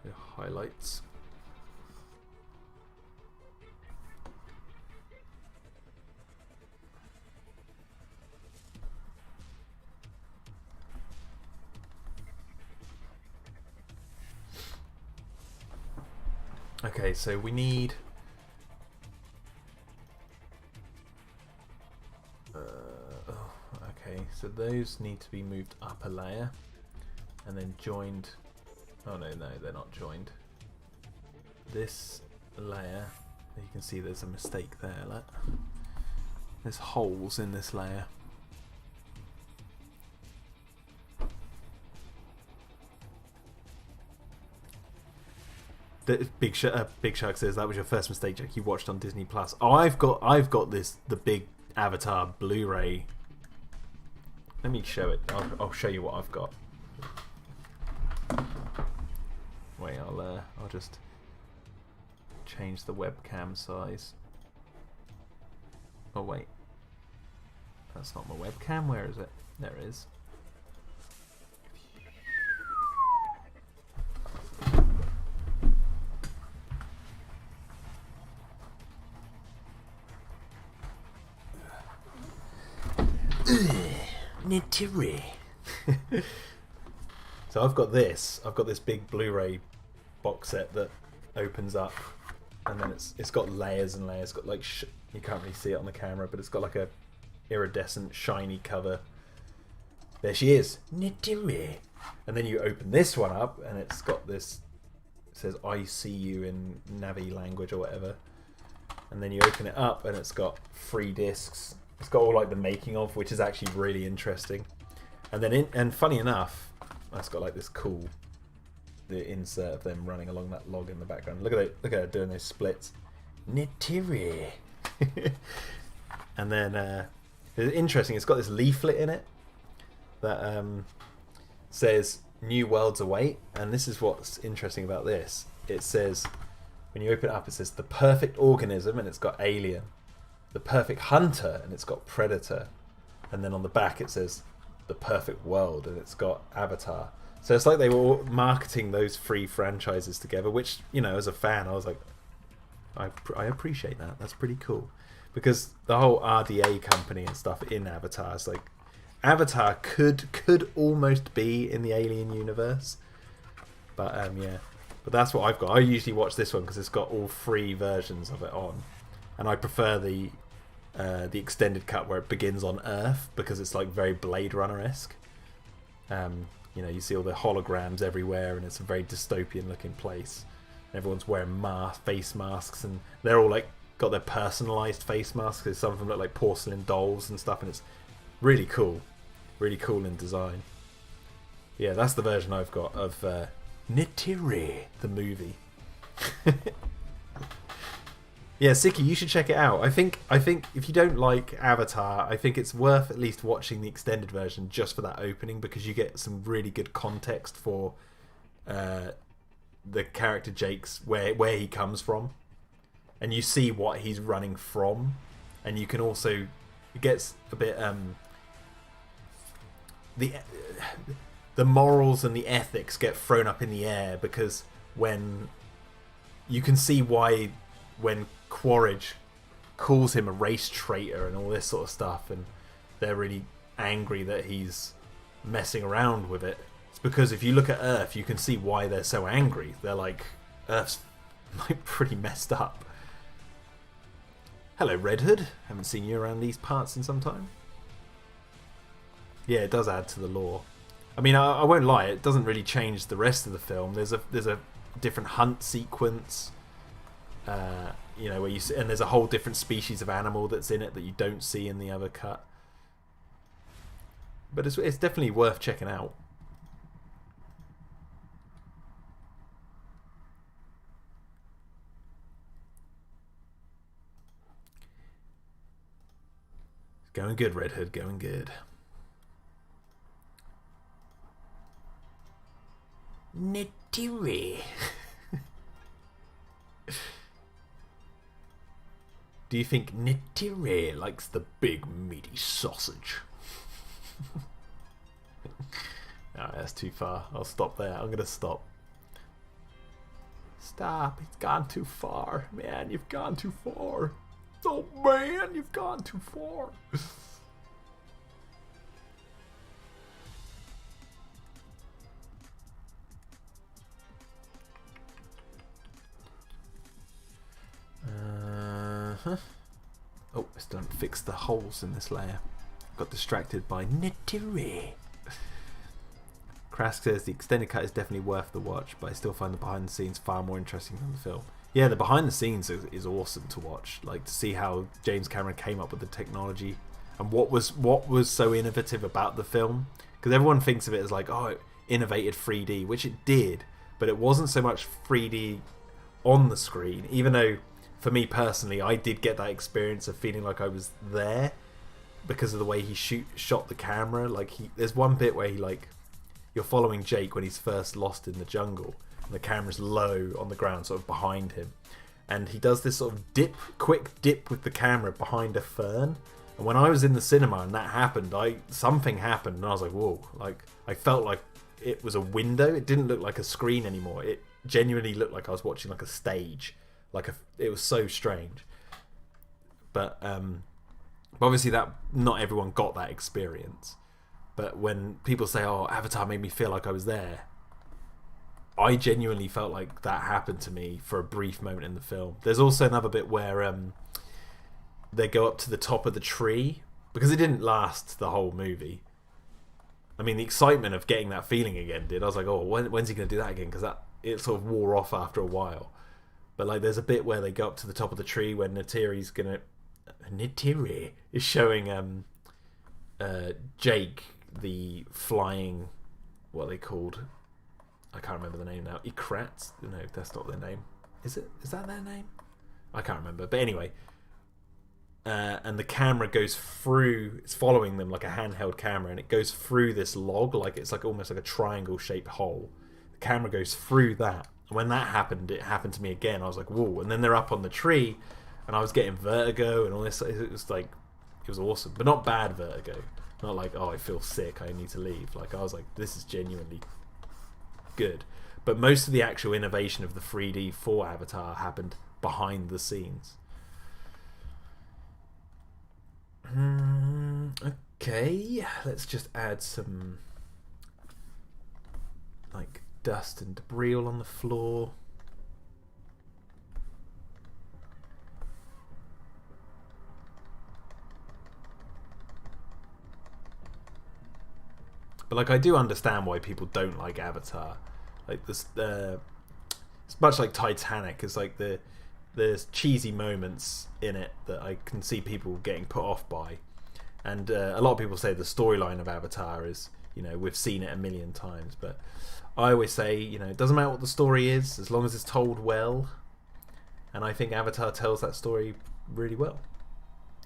S1: The highlights. Okay, so we need okay, so those need to be moved up a layer and then joined. Oh no, they're not joined. This layer, you can see there's a mistake there. Look. There's holes in this layer. Big Shark says that was your first mistake, Jack. You watched on Disney Plus. Oh, I've got the big Avatar Blu-ray. Let me show it. I'll show you what I've got. Wait, I'll just change the webcam size. Oh wait, that's not my webcam. Where is it? There it is. Nitiri. So I've got this big Blu-ray box set that opens up, and then it's got layers and layers. It's got like you can't really see it on the camera, but it's got like a iridescent shiny cover. There she is, Nitiri. And then you open this one up, and it's got this. It says "I see you" in Navi language or whatever. And then you open it up, and it's got 3 discs. It's got all like the making of, which is actually really interesting. And then and funny enough, it's got like this cool the insert of them running along that log in the background. Look at her doing those splits. Nitiri. And then it's interesting. It's got this leaflet in it that says "New worlds await." And this is what's interesting about this. It says, when you open it up, it says the perfect organism, and it's got alien. The perfect hunter, and it's got predator. And then on the back it says the perfect world, and it's got avatar. So it's like they were all marketing those 3 franchises together, which, you know, as a fan, I was like, I appreciate that. That's pretty cool. Because the whole RDA company and stuff in Avatar is like, Avatar could almost be in the Alien universe. But yeah. But that's what I've got. I usually watch this one because it's got all 3 versions of it on. And I prefer the extended cut where it begins on Earth, because it's like very Blade Runner-esque. You know, you see all the holograms everywhere, and it's a very dystopian looking place. Everyone's wearing face masks, and they're all like got their personalized face masks, because some of them look like porcelain dolls and stuff, and it's really cool in design. Yeah, that's the version I've got of Nitiri, the movie. Yeah, Siki, you should check it out. I think if you don't like Avatar, I think it's worth at least watching the extended version just for that opening, because you get some really good context for the character Jake's where he comes from, and you see what he's running from, and you can also, it gets a bit the morals and the ethics get thrown up in the air, because when you can see why when Quaritch calls him a race traitor and all this sort of stuff, and they're really angry that he's messing around with it. It's because if you look at Earth, you can see why they're so angry. They're like, Earth's like pretty messed up. Hello, Red Hood. Haven't seen you around these parts in some time. Yeah, it does add to the lore. I mean, I won't lie, it doesn't really change the rest of the film. There's a different hunt sequence. You know, where you see, and there's a whole different species of animal that's in it that you don't see in the other cut. But it's definitely worth checking out. Going good, Red Hood, going good. Nitiri. Do you think Nitiri likes the big meaty sausage? No, that's too far. I'll stop there. I'm gonna stop. Stop. It's gone too far. Man, you've gone too far. Oh man, you've gone too far. Oh, I still haven't fixed the holes in this layer. Got distracted by Nitiri. Krask says the extended cut is definitely worth the watch, but I still find the behind the scenes far more interesting than the film. Yeah, the behind the scenes is awesome to watch. Like, to see how James Cameron came up with the technology and what was so innovative about the film. Because everyone thinks of it as like, oh, it innovated 3D, which it did, but it wasn't so much 3D on the screen, even though for me personally, I did get that experience of feeling like I was there because of the way he shot the camera. Like, there's one bit where you're following Jake when he's first lost in the jungle, and the camera's low on the ground, sort of behind him, and he does this sort of quick dip with the camera behind a fern. And when I was in the cinema and that happened, something happened, and I was like, whoa! Like, I felt like it was a window. It didn't look like a screen anymore. It genuinely looked like I was watching like a stage. It was so strange. But But obviously, that not everyone got that experience. But when people say, "Oh, Avatar made me feel like I was there," I genuinely felt like that happened to me for a brief moment in the film. There's also another bit where they go up to the top of the tree, because it didn't last the whole movie. I mean, the excitement of getting that feeling again did. I was like, "Oh, when's he going to do that again?" Because it sort of wore off after a while. But like, there's a bit where they go up to the top of the tree when Neytiri is showing Jake the flying, what are they called? I can't remember the name now. Ikrats? No, that's not their name. Is it? Is that their name? I can't remember. But anyway, and the camera goes through. It's following them like a handheld camera, and it goes through this log, like it's like almost like a triangle-shaped hole. The camera goes through that. And when that happened, it happened to me again. I was like, whoa! And then they're up on the tree, and I was getting vertigo and all this. It was like, it was awesome, but not bad vertigo. Not like, oh, I feel sick, I need to leave. Like, I was like, this is genuinely good. But most of the actual innovation of the 3D for Avatar happened behind the scenes. Okay, let's just add some like dust and debris all on the floor. But like, I do understand why people don't like Avatar. Like this, it's much like Titanic. It's like there's cheesy moments in it that I can see people getting put off by, and a lot of people say the storyline of Avatar is, you know, we've seen it a million times. But I always say, you know, it doesn't matter what the story is as long as it's told well. And I think Avatar tells that story really well.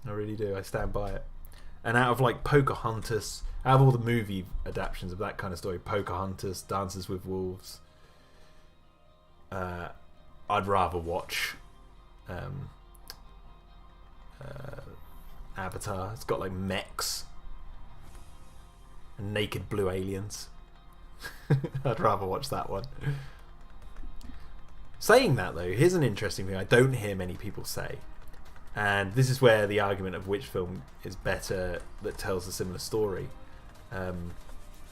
S1: I really do. I stand by it. And out of like Pocahontas, out of all the movie adaptations of that kind of story, Pocahontas, Dances with Wolves, I'd rather watch Avatar. It's got like mechs and naked blue aliens. I'd rather watch that one. Saying that though, here's an interesting thing I don't hear many people say. And this is where the argument of which film is better that tells a similar story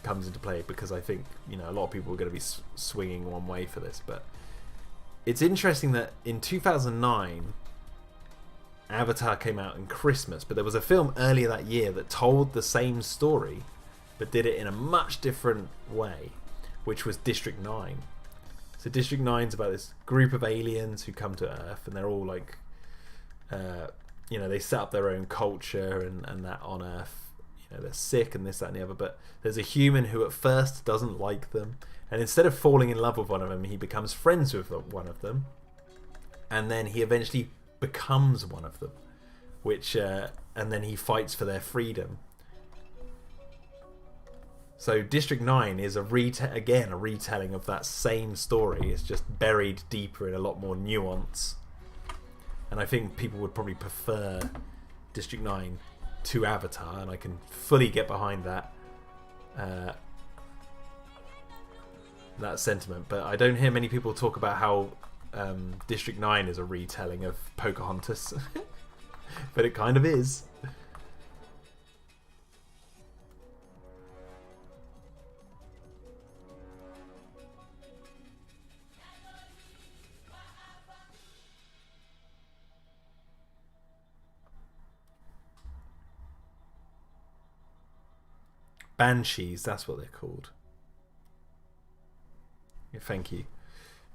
S1: comes into play, because I think, you know, a lot of people are going to be swinging one way for this. But it's interesting that in 2009, Avatar came out in Christmas, but there was a film earlier that year that told the same story but did it in a much different way, which was District 9. So District 9's about this group of aliens who come to Earth, and they're all like, you know, they set up their own culture and that on Earth. You know, they're sick and this, that, and the other. But there's a human who at first doesn't like them, and instead of falling in love with one of them, he becomes friends with one of them, and then he eventually becomes one of them, which and then he fights for their freedom. So District 9 is again a retelling of that same story. It's just buried deeper in a lot more nuance. And I think people would probably prefer District 9 to Avatar, and I can fully get behind that that sentiment. But I don't hear many people talk about how District 9 is a retelling of Pocahontas. But it kind of is. Banshees, that's what they're called. Yeah, thank you.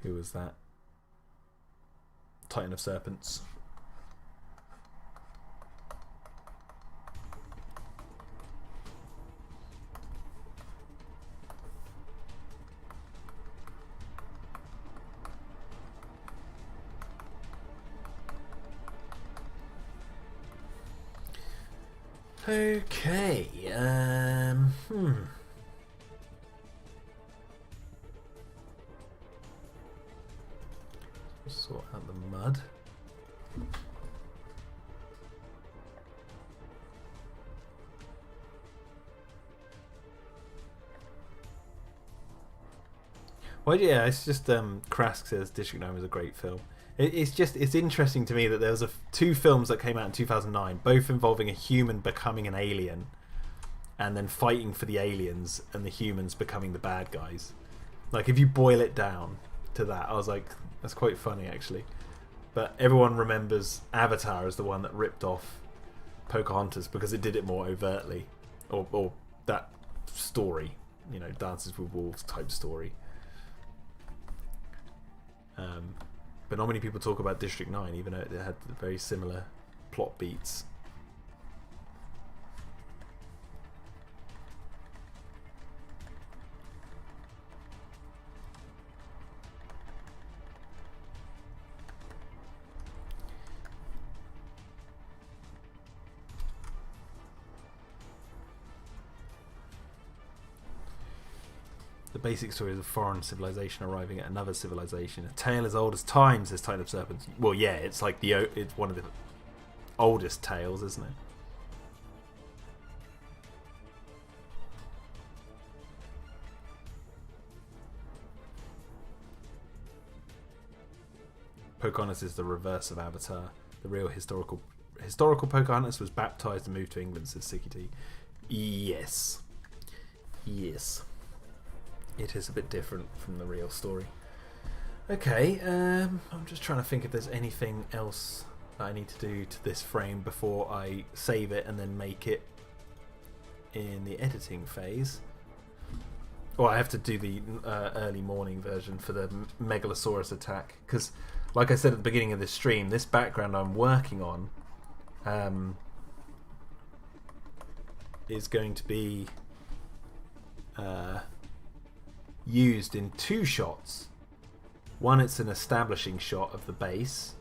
S1: Who was that? Titan of Serpents. Okay, sort out the mud. Well, yeah, it's just Krask says District 9 was a great film. It's interesting to me that there was two films that came out in 2009, both involving a human becoming an alien, and then fighting for the aliens and the humans becoming the bad guys. Like, if you boil it down to that, I was like, that's quite funny actually. But everyone remembers Avatar as the one that ripped off Pocahontas because it did it more overtly, or that story, you know, Dances with Wolves type story. But not many people talk about District 9, even though it had very similar plot beats. The basic story is a foreign civilization arriving at another civilization. A tale as old as time, says Titan of Serpents. Well, yeah, it's like it's one of the oldest tales, isn't it? Pocahontas is the reverse of Avatar. The real historical Pocahontas was baptized and moved to England, says Sicky T. Yes. Yes. It is a bit different from the real story. Okay, I'm just trying to think if there's anything else that I need to do to this frame before I save it and then make it in the editing phase. Or I have to do the early morning version for the Megalosaurus attack, because like I said at the beginning of this stream, this background I'm working on is going to be used in two shots. One, it's an establishing shot of the base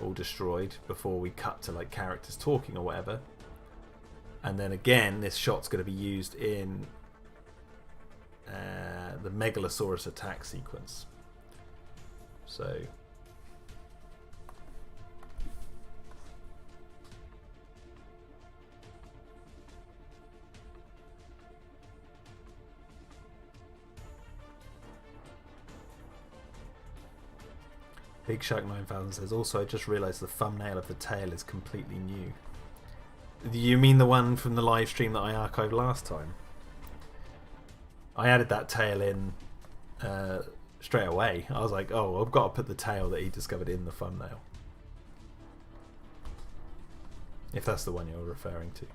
S1: all destroyed before we cut to like characters talking or whatever, and then again this shot's going to be used in the Megalosaurus attack sequence. So Big Shark 9000 says, also I just realised the thumbnail of the tail is completely new. You mean the one from the live stream that I archived last time? I added that tail in straight away. I was like, oh, I've got to put the tail that he discovered in the thumbnail. If that's the one you're referring to.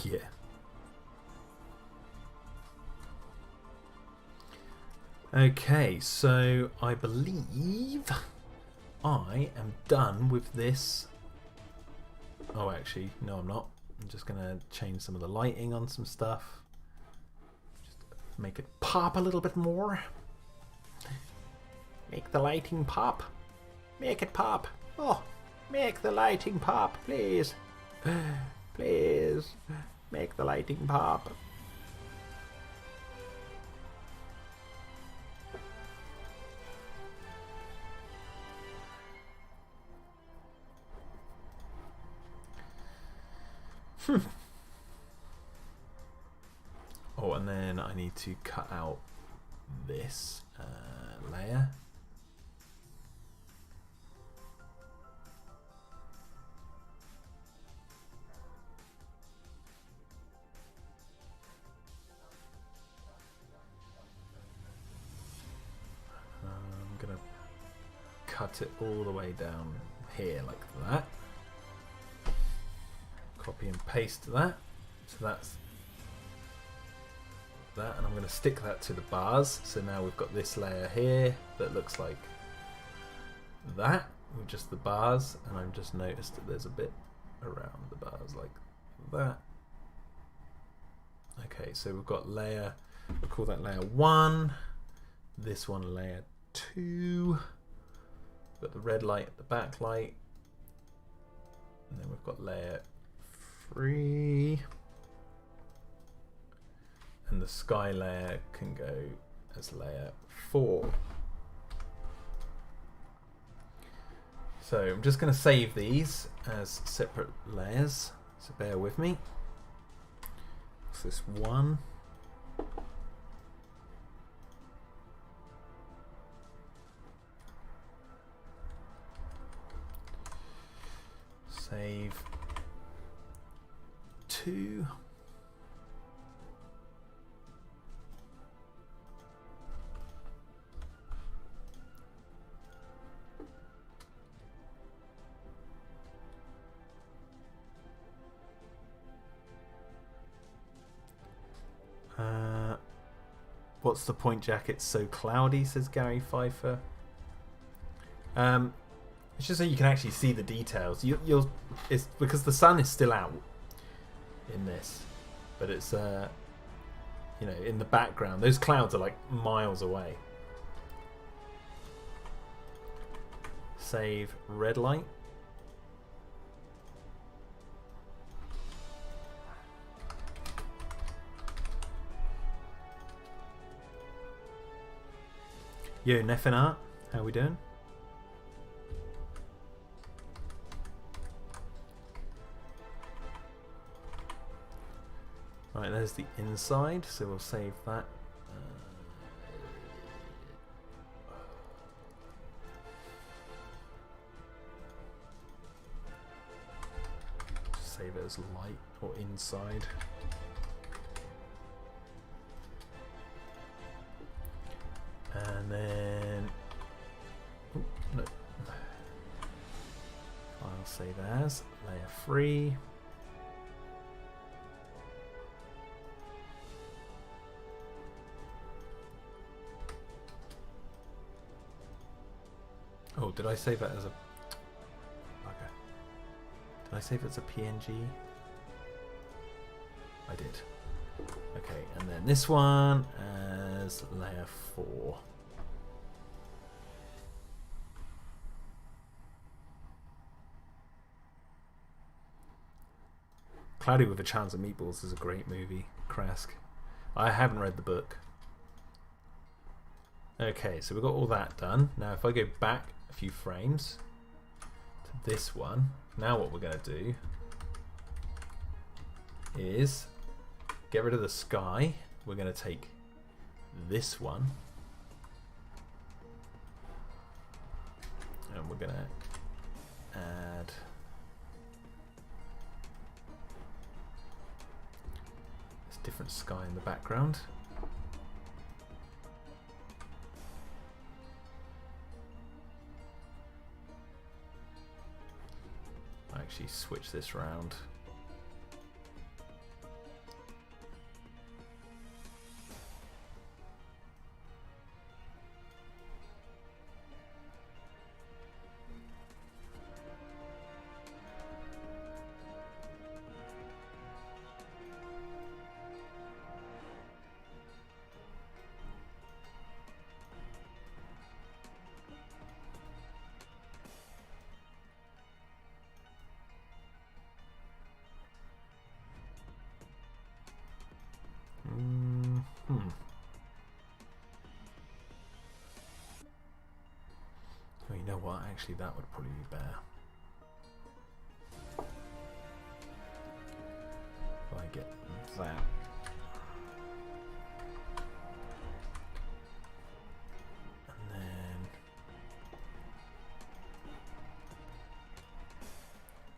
S1: Yeah. Okay, so I believe I am done with this. Oh, actually, no, I'm not. I'm just going to change some of the lighting on some stuff. Just make it pop a little bit more. Make the lighting pop. Make it pop. Oh, make the lighting pop, please. Please, make the lighting pop. Oh, and then I need to cut out this layer. I'm gonna cut it all the way down here like that. Copy and paste that. So that's that, and I'm going to stick that to the bars. So now we've got this layer here that looks like that. with just the bars, and I've just noticed that there's a bit around the bars like that. Okay, so we've got layer, we'll call that layer 1, this one layer 2, we've got the red light, the backlight, and then we've got layer 3, and the sky layer can go as layer 4. So I'm just going to save these as separate layers, so bear with me. What's this one? Save 2. What's the point, Jack? It's so cloudy, says Gary Pfeiffer. It's just so you can actually see the details. It's because the sun is still out in this, but it's you know, in the background. Those clouds are like miles away. Save red light. Yo, Nefinart, how we doing? Right, there's the inside, so we'll save that. Save it as light or inside. And then, oh, no, I'll save as layer 3. Oh, did I save it as a? Okay. Did I save it as a PNG? I did. Okay, and then this one as layer 4. Cloudy with a Chance of Meatballs is a great movie, Krask. I haven't read the book. Okay, so we've got all that done. Now if I go back a few frames to this one, now what we're going to do is get rid of the sky. We're going to take this one and we're going to add this different sky in the background. I actually switch this round. Oh, you know what? Actually, that would probably be better. If I get that. And then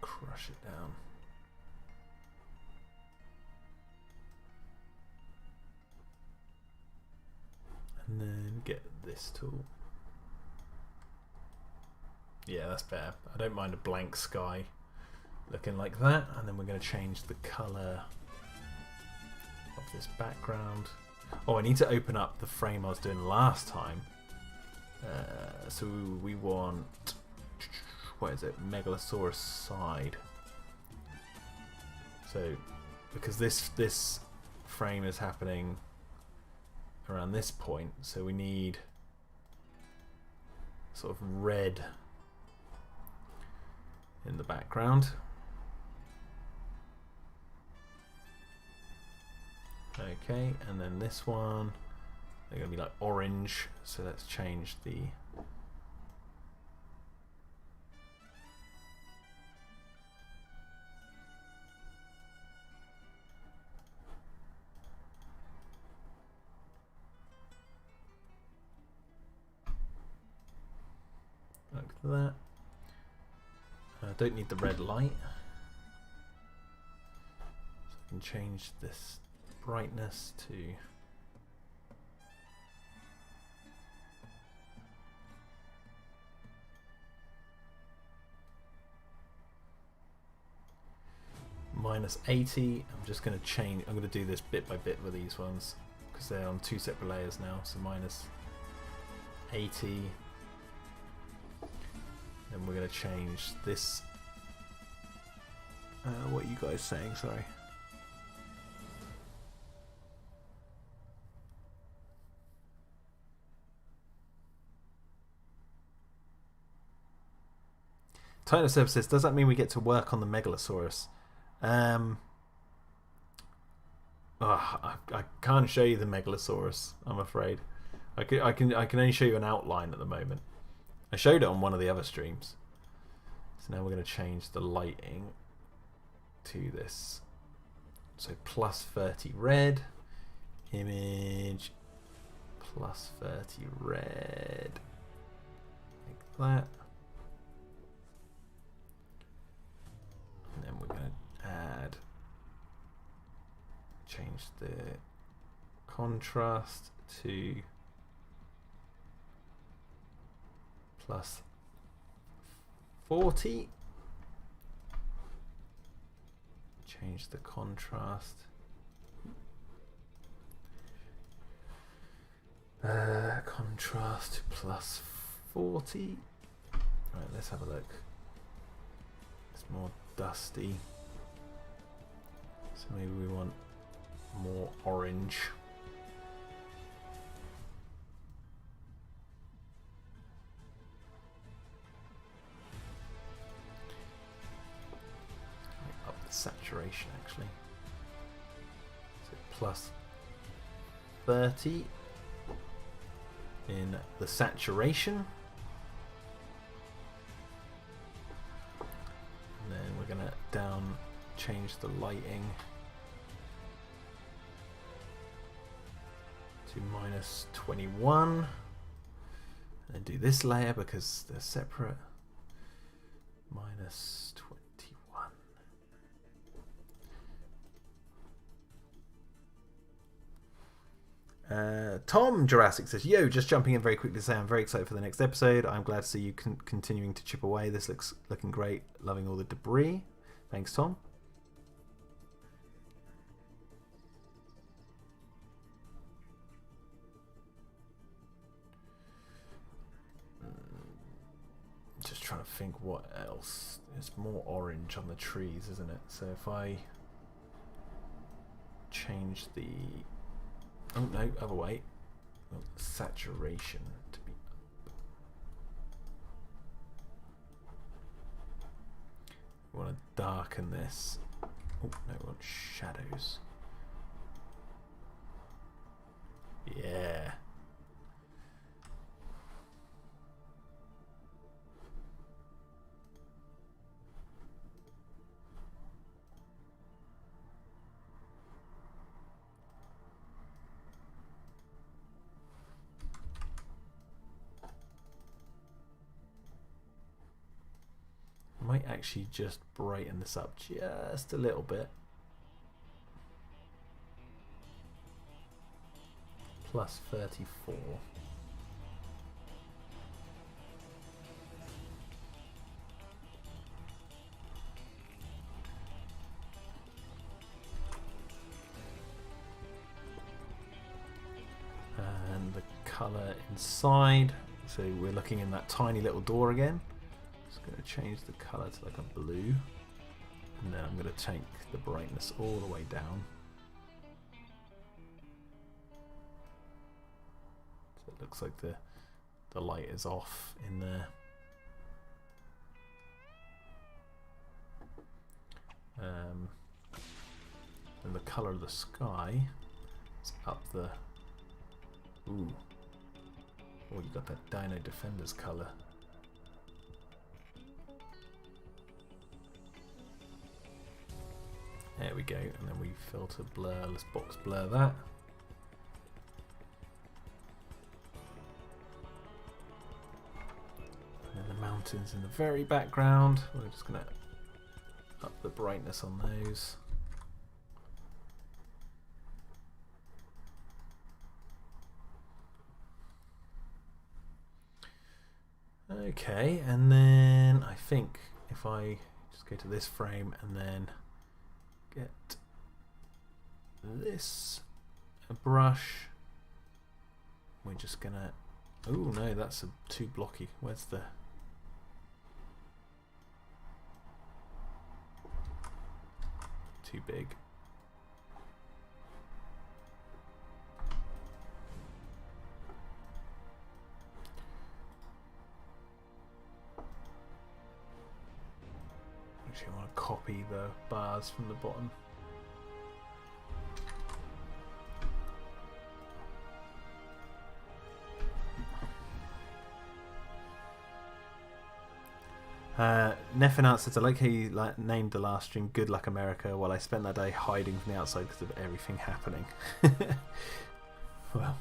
S1: crush it down. And then get this tool. Yeah, that's better. I don't mind a blank sky looking like that. And then we're going to change the colour of this background. Oh, I need to open up the frame I was doing last time. So we want what is it, Megalosaurus side. So because this frame is happening around this point, so we need sort of red in the background. Okay, and then this one, they're going to be like orange, so let's change the like that. I don't need the red light, so I can change this brightness to -80. I'm just going to change, I'm going to do this bit by bit with these ones because they're on two separate layers now. So -80. Then we're going to change this. What are you guys saying? Sorry. Dino-Defenders says, does that mean we get to work on the Megalosaurus? I can't show you the Megalosaurus, I'm afraid. I can only show you an outline at the moment. I showed it on one of the other streams. So now we're going to change the lighting to this. So +30 red, image, +30 red, like that. And then we're going to add, change the contrast to +40. Change the contrast. Contrast to +40. Right, let's have a look. It's more dusty. So maybe we want more orange. Up the saturation actually. So +30 in the saturation. And then we're going to change the lighting to -21 and do this layer because they're separate. -21. Tom Jurassic says, yo, just jumping in very quickly to say I'm very excited for the next episode. I'm glad to see you continuing to chip away. This looking great. Loving all the debris. Thanks, Tom. Just trying to think what else. There's more orange on the trees, isn't it? So if I change the... Oh no, other way. Well, saturation to be up. We want to darken this. Oh no, we want shadows. Yeah. Might actually just brighten this up just a little bit. +34. And the colour inside. So we're looking in that tiny little door again. Just going to change the colour to like a blue, and then I'm going to take the brightness all the way down. So it looks like the light is off in there. And the colour of the sky is up the... Ooh. Oh, you got that Dino-Defenders colour. There we go, and then we filter blur, let's box blur that. And then the mountains in the very background, we're just going to up the brightness on those. Okay, and then I think if I just go to this frame and then get this a brush, we're just gonna... Oh no, that's too blocky. Where's the... Too big. Actually, I want to copy the bars from the bottom. Neff announced, I like how you named the last stream Good Luck America, while I spent that day hiding from the outside because of everything happening. Well...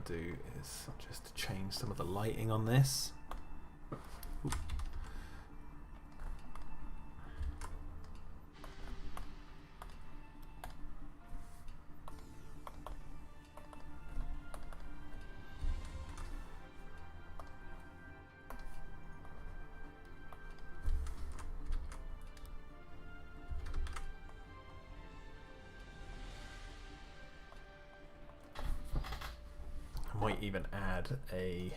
S1: do is just to change some of the lighting on this. Ooh. Might even add a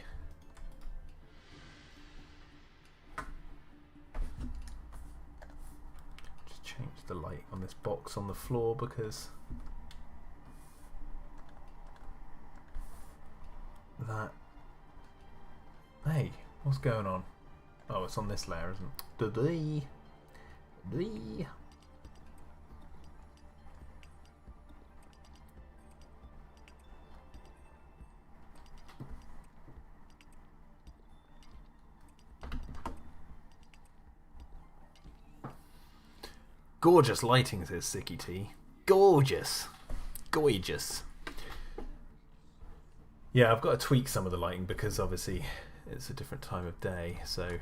S1: just change the light on this box on the floor because that... Hey, what's going on? Oh, it's on this layer, isn't it? Gorgeous lighting, says Sicky T. Gorgeous. Gorgeous. Yeah, I've got to tweak some of the lighting because obviously it's a different time of day, so...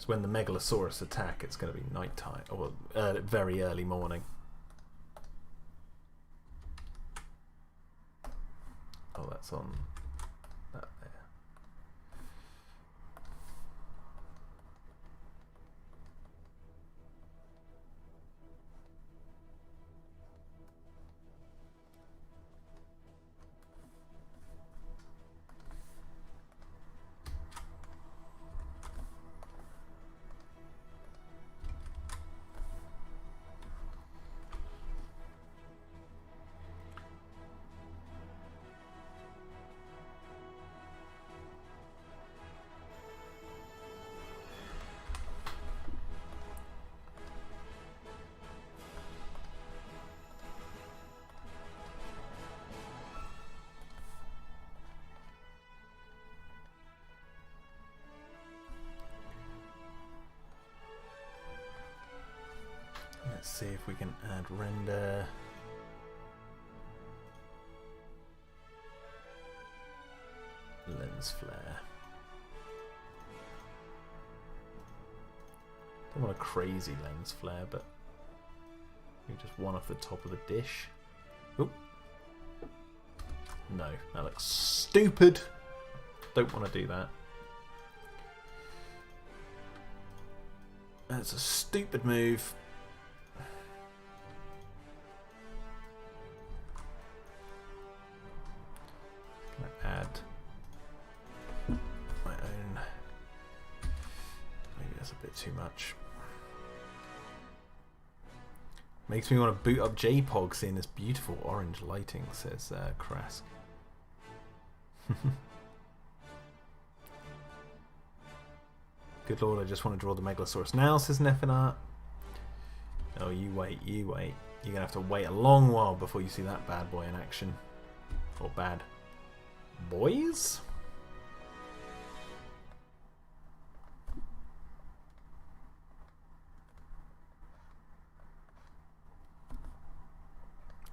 S1: when the Megalosaurus attack, it's going to be night time or very early morning. Oh, that's on that there. see if we can add render. Lens flare. Don't want a crazy lens flare, but maybe just one off the top of the dish. Oop. No, that looks stupid. Don't want to do that. That's a stupid move. Gonna add my own. Maybe that's a bit too much. Makes me want to boot up JPOG seeing this beautiful orange lighting, says Krask. Good lord, I just want to draw the Megalosaurus now, says Nefinart. Oh, you wait, you wait. You're going to have to wait a long while before you see that bad boy in action. Or bad boys?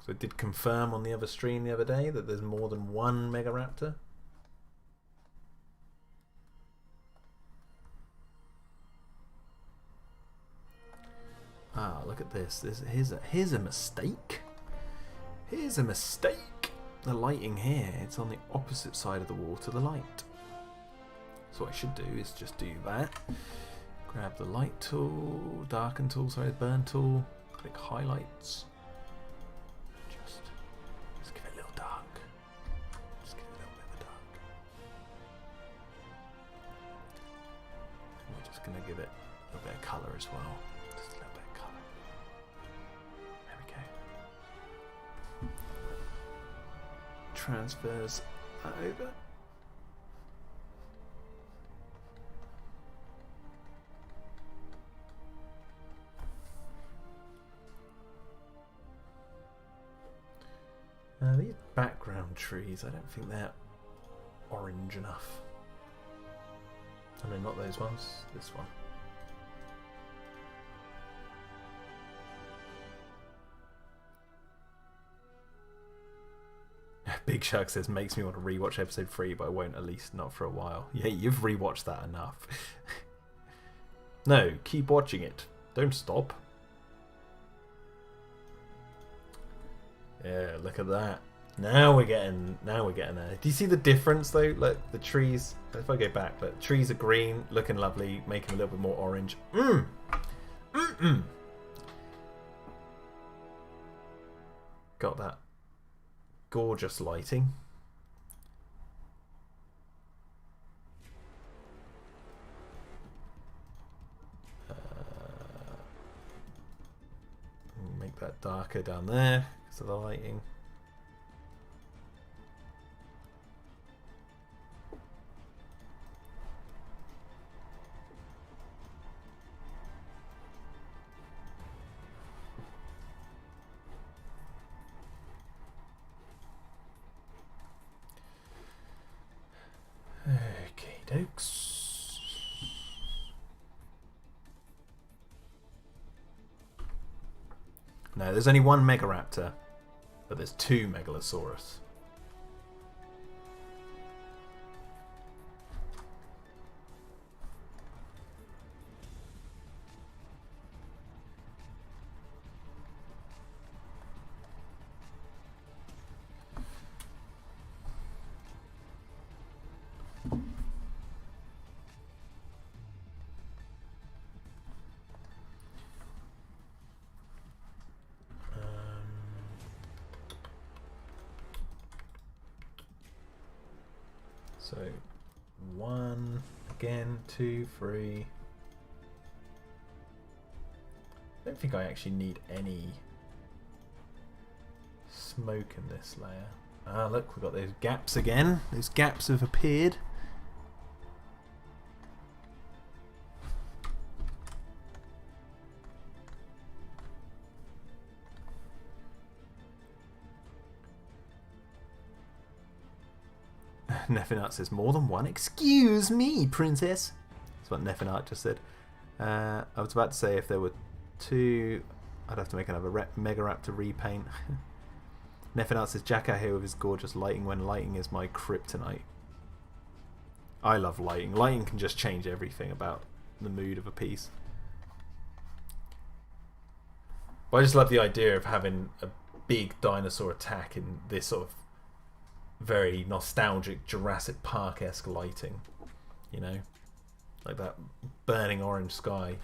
S1: So I did confirm on the other stream the other day that there's more than one Megaraptor. Ah, look at this. Here's a mistake. Here's a mistake. The lighting here, it's on the opposite side of the wall to the light. So what I should do is just do that. Grab the light tool, darken tool, sorry, the burn tool. Click highlights. Just give it a little dark. Just give it a little bit of dark. And we're just going to give it a little bit of colour as well. Just a little bit of colour. There we go. Transfers that over. These background trees, I don't think they're orange enough. I mean, not those ones, this one. Big Shark says, makes me want to rewatch episode 3, but I won't, at least not for a while. Yeah, you've rewatched that enough. No, keep watching it. Don't stop. Yeah, look at that. Now we're getting there. Do you see the difference though? Look, the trees, if I go back, look, the trees are green, looking lovely, making them a little bit more orange. Got that gorgeous lighting. Make that darker down there because of the lighting. Okay, dokes. No, there's only one Megaraptor, but there's two Megalosaurus. So 1 again, 2, 3. I don't think I actually need any smoke in this layer. Ah, look, we've got those gaps again. Those gaps have appeared. Nefinart says, more than one? Excuse me, princess. That's what Nefinart just said. I was about to say if there were two... I'd have to make another Megaraptor repaint. Neffinat says, Jack out here with his gorgeous lighting when lighting is my kryptonite. I love lighting. Lighting can just change everything about the mood of a piece. But I just love the idea of having a big dinosaur attack in this sort of very nostalgic Jurassic Park-esque lighting. You know? Like that burning orange sky.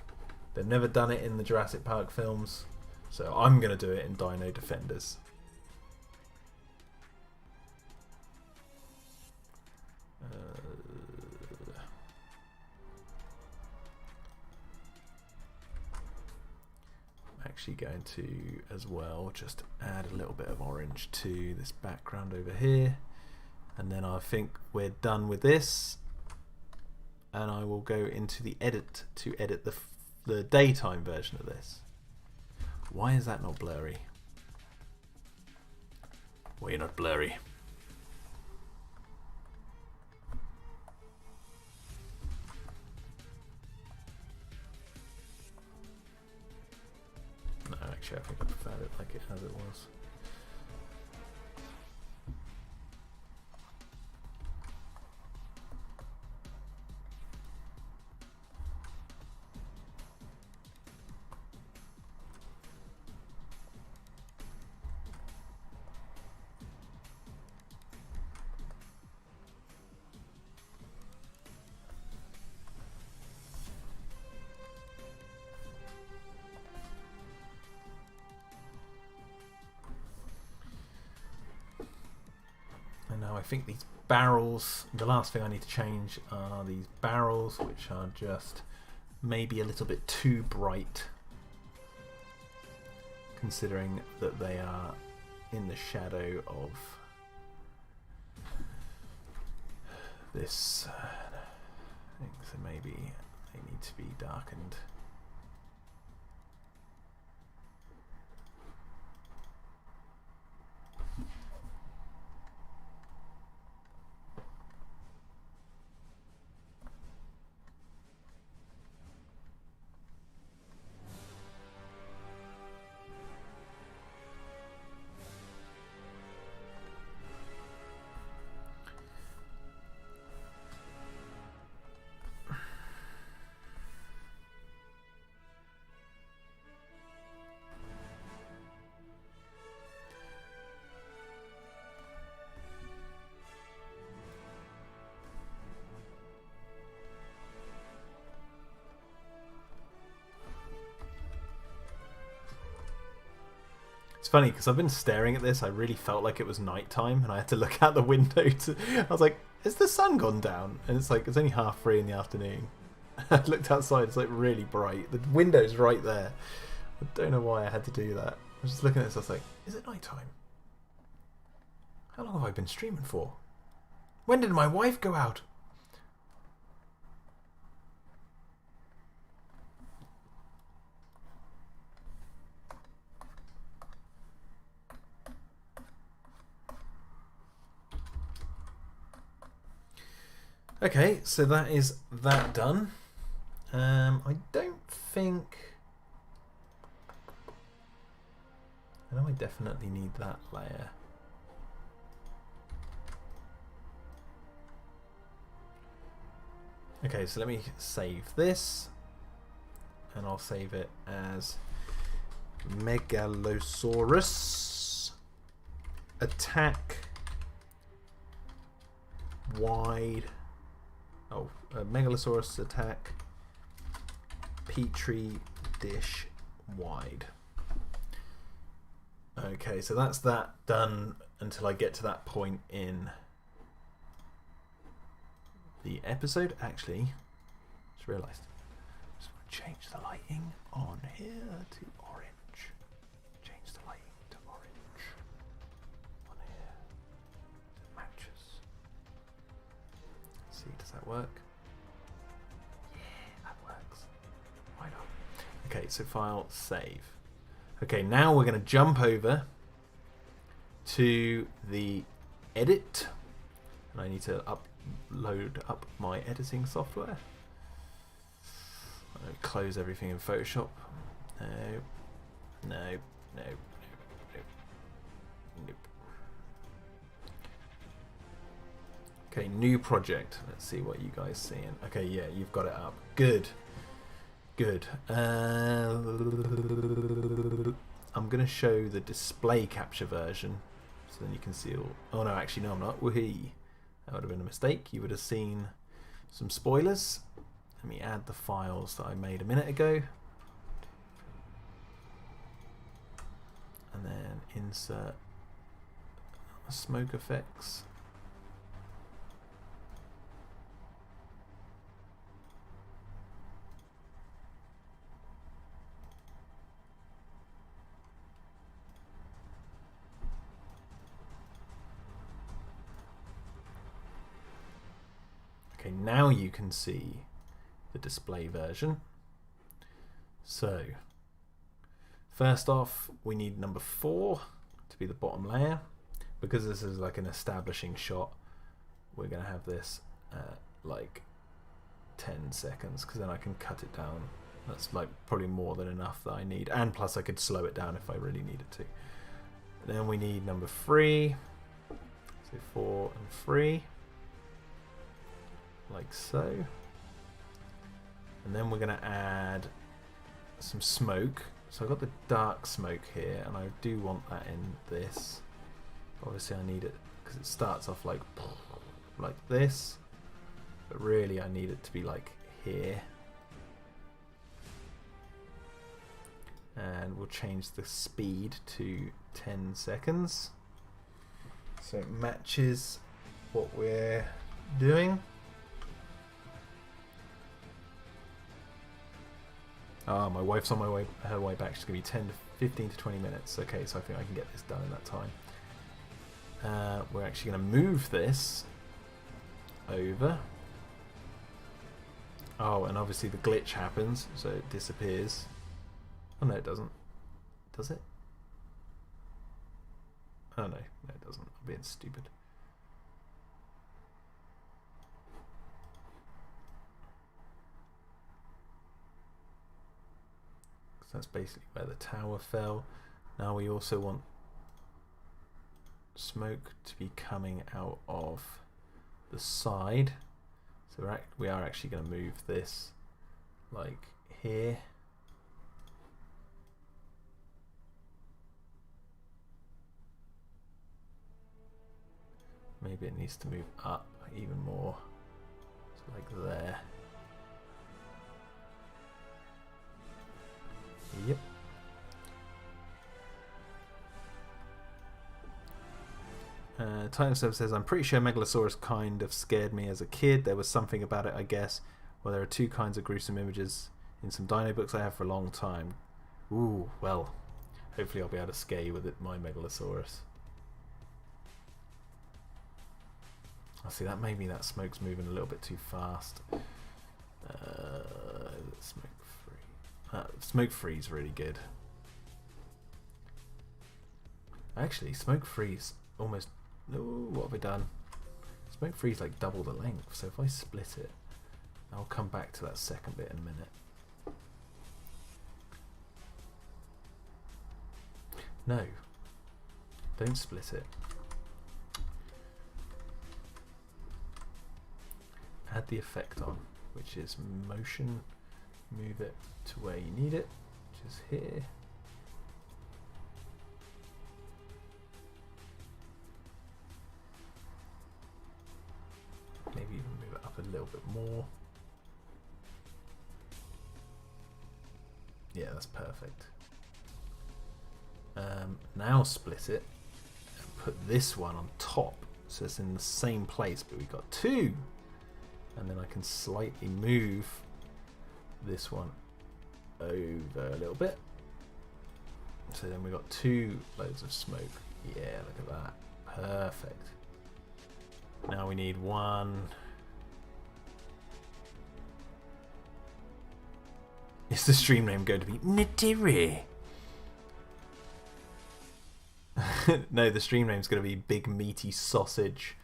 S1: They've never done it in the Jurassic Park films, so I'm going to do it in Dino-Defenders. Actually going to as well just add a little bit of orange to this background over here, and then I think we're done with this, and I will go into the edit to edit the daytime version of this. Why is that not blurry? Well, you're not blurry. No, actually I think I prefer it like it as it was. I think these barrels, the last thing I need to change are these barrels, which are just maybe a little bit too bright, considering that they are in the shadow of this thing, so maybe they need to be darkened. It's funny because I've been staring at this. I really felt like it was nighttime, and I had to look out the window. I was like, "Has the sun gone down?" And it's like it's only 3:30 in the afternoon. I looked outside. It's like really bright. The window's right there. I don't know why I had to do that. I was just looking at this. I was like, "Is it nighttime? How long have I been streaming for? When did my wife go out?" Okay, so that is that done. I don't think... I know I definitely need that layer. Okay, so let me save this, and I'll save it as Megalosaurus attack wide. Megalosaurus attack Petri dish wide. Okay, so that's that done until I get to that point in the episode. Actually, just realised I just want to change the lighting on here to orange. Change the lighting to orange on here. It matches. Let's see, does that work? Yeah, that works. Why not? Okay, so file, save. Okay, now we're going to jump over to the edit, and I need to load up my editing software. I'm going to close everything in Photoshop. No, No, no, no, no, nope. Okay, new project. Let's see what you guys seeing. Okay, yeah, you've got it up. Good. Good. I'm going to show the display capture version, so then you can see all... Oh no, actually no, I'm not. Woohee. That would have been a mistake. You would have seen some spoilers. Let me add the files that I made a minute ago. And then insert smoke effects. Okay, now you can see the display version. So, first off, we need number 4 to be the bottom layer. Because this is like an establishing shot, we're going to have this like 10 seconds, because then I can cut it down. That's like probably more than enough that I need. And plus I could slow it down if I really needed to. Then we need number 3. So 4 and 3. Like so. And then we're going to add some smoke. So I've got the dark smoke here, and I do want that in this. Obviously I need it because it starts off like this, but really I need it to be like here. And we'll change the speed to 10 seconds so it matches what we're doing. Ah, my wife's on her way back. She's going to be 15 to 20 minutes. Okay, so I think I can get this done in that time. We're actually going to move this over. Oh, and obviously the glitch happens, so it disappears. Oh no, it doesn't. Does it? Oh no, no it doesn't. I'm being stupid. So that's basically where the tower fell. Now we also want smoke to be coming out of the side. So we are actually going to move this like here. Maybe it needs to move up even more. So like there. Yep. Titan says, I'm pretty sure Megalosaurus kind of scared me as a kid. There was something about it, I guess. Well, there are 2 kinds of gruesome images in some dino books I have for a long time. Ooh, well, hopefully I'll be able to scare you with it, my Megalosaurus. I see that maybe that smoke's moving a little bit too fast. Smoke free. Smoke free is really good. Actually, smoke free's almost... Ooh, what have we done? Smoke free's like double the length, so if I split it, I'll come back to that second bit in a minute. No, don't split it. Add the effect on, which is motion. Move it to where you need it, which is here. Maybe even move it up a little bit more. Yeah, that's perfect. Now split it and put this one on top, so it's in the same place, but we've got 2. And then I can slightly move this one over a little bit. So then we've got 2 loads of smoke. Yeah, look at that. Perfect. Now we need 1. Is the stream name going to be Nadiri? No, the stream name's going to be Big Meaty Sausage.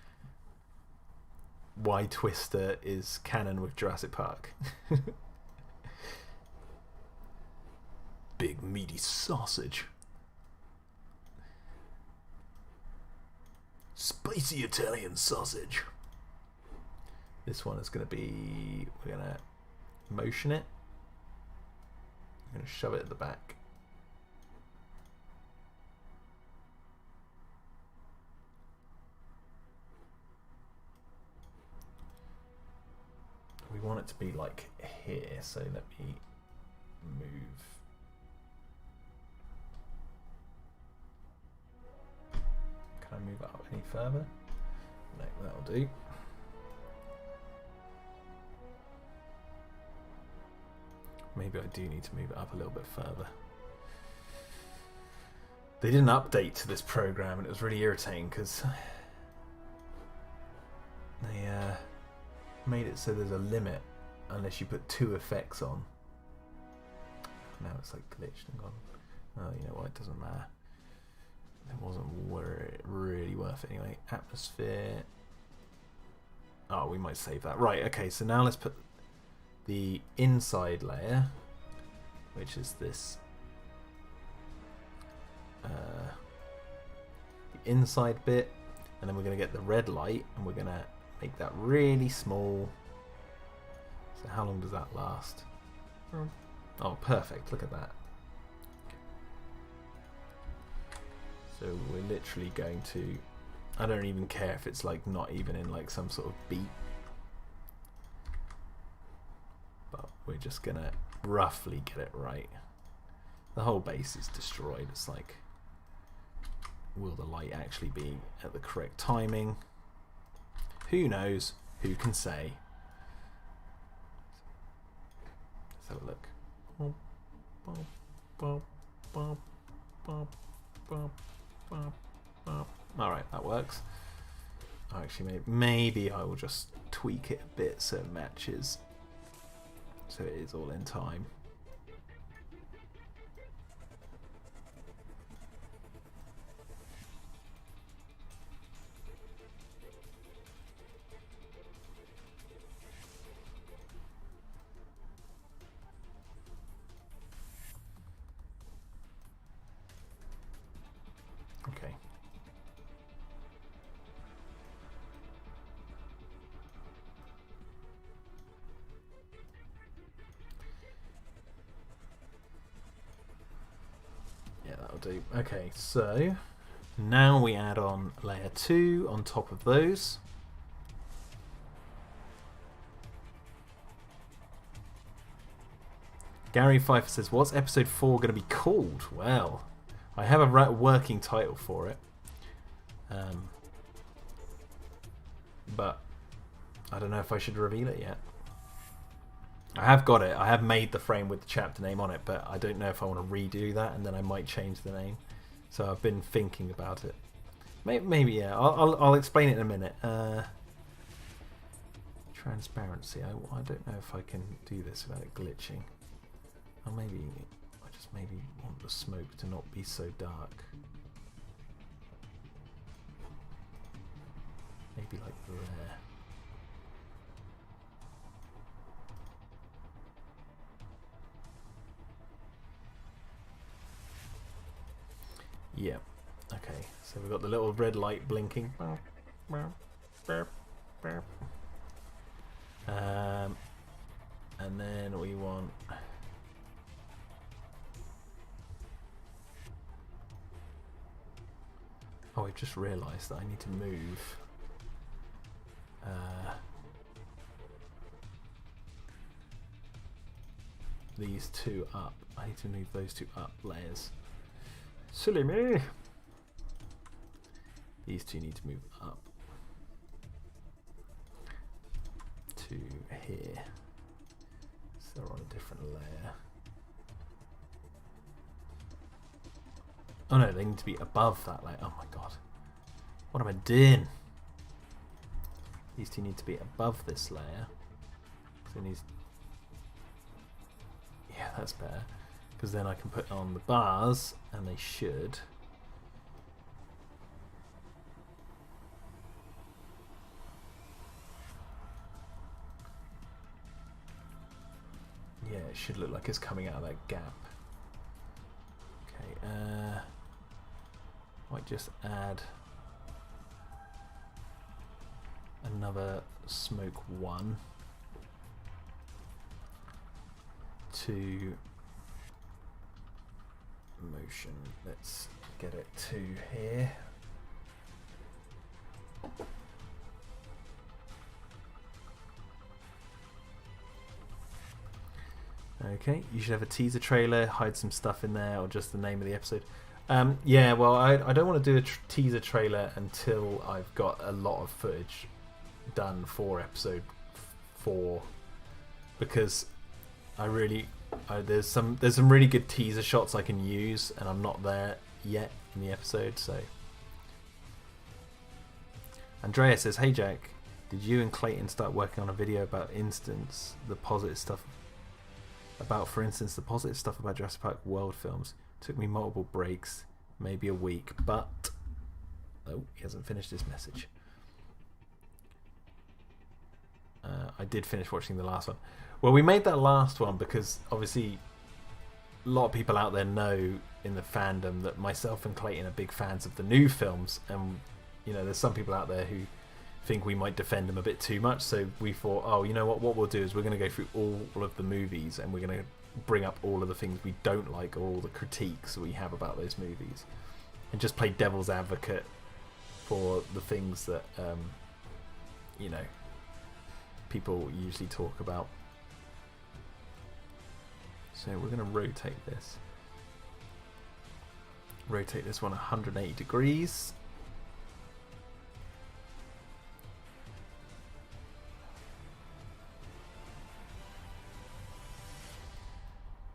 S1: Why Twister is canon with Jurassic Park. big meaty sausage. Spicy Italian sausage. This one is going to be... We're going to motion it. I'm going to shove it at the back. We want it to be like here, so let me move. Can I move it up any further? No, that'll do. Maybe I do need to move it up a little bit further. They did an update to this program and it was really irritating because they made it so there's a limit unless you put 2 effects on. Now it's like glitched and gone. Oh, you know what? It doesn't matter. It wasn't really worth it anyway. Atmosphere. Oh, we might save that. Right, okay, so now let's put the inside layer, which is this the inside bit, and then we're going to get the red light and we're going to make that really small. So how long does that last? Oh, perfect. Look at that. So we're literally going to... I don't even care if it's like not even in like some sort of beat. But we're just going to roughly get it right. The whole base is destroyed. It's like, will the light actually be at the correct timing? Who knows? Who can say? Let's have a look. Alright, that works. Actually, maybe I will just tweak it a bit so it matches. So it is all in time. Okay. Yeah, that'll do. Okay, so now we add on layer 2 on top of those. Gary Pfeiffer says, what's episode 4 going to be called? Well, I have a working title for it. But I don't know if I should reveal it yet. I have got it. I have made the frame with the chapter name on it, but I don't know if I want to redo that, and then I might change the name. So I've been thinking about it. Maybe yeah. I'll explain it in a minute. Transparency. I don't know if I can do this without it glitching. Or maybe I just maybe want the smoke to not be so dark. Maybe like there. Yeah. Okay. So we've got the little red light blinking. And then we want... Oh, I've just realised that I need to move these 2 up. I need to move those 2 up layers. Silly me! These 2 need to move up to here. So they're on a different layer. Oh no, they need to be above that layer. Oh my god. What am I doing? These 2 need to be above this layer. So it needs... Yeah, that's better. Because then I can put on the bars, and they should... Yeah, it should look like it's coming out of that gap. might just add another smoke 1 to motion. Let's get it to here. Okay, you should have a teaser trailer, hide some stuff in there, or just the name of the episode. Yeah, well, I don't want to do a teaser trailer until I've got a lot of footage done for episode 4, because there's some really good teaser shots I can use, and I'm not there yet in the episode. So Andrea says, "Hey Jack, did you and Clayton start working on a video about for instance the positive stuff about Jurassic Park World films? Took me multiple breaks, maybe a week, but..." Oh, he hasn't finished his message. I did finish watching the last one. Well, we made that last one because obviously a lot of people out there know in the fandom that myself and Clayton are big fans of the new films, and you know, there's some people out there who think we might defend them a bit too much, so we thought, oh, you know what we'll do is we're going to go through all of the movies, and we're going to bring up all of the things we don't like, or all the critiques we have about those movies, and just play devil's advocate for the things that you know, people usually talk about. So we're going to rotate this one 180 degrees.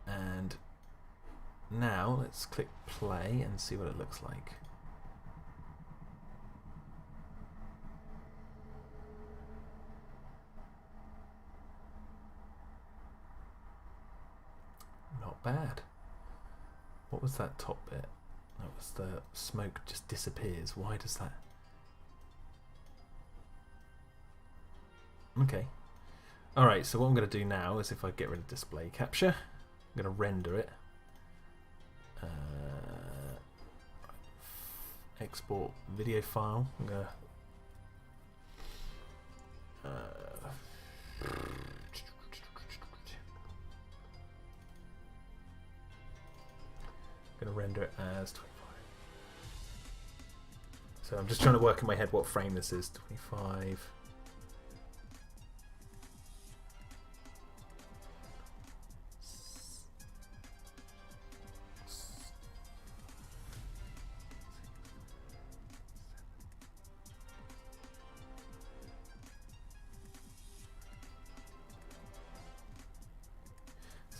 S1: And now let's click play and see what it looks like. Not bad. What was that top bit? That was the smoke just disappears. Why does that? Okay. Alright, so what I'm going to do now is, if I get rid of display capture, I'm going to render it. Export video file. I'm going to render it as 25. So I'm just trying to work in my head what frame this is. 25.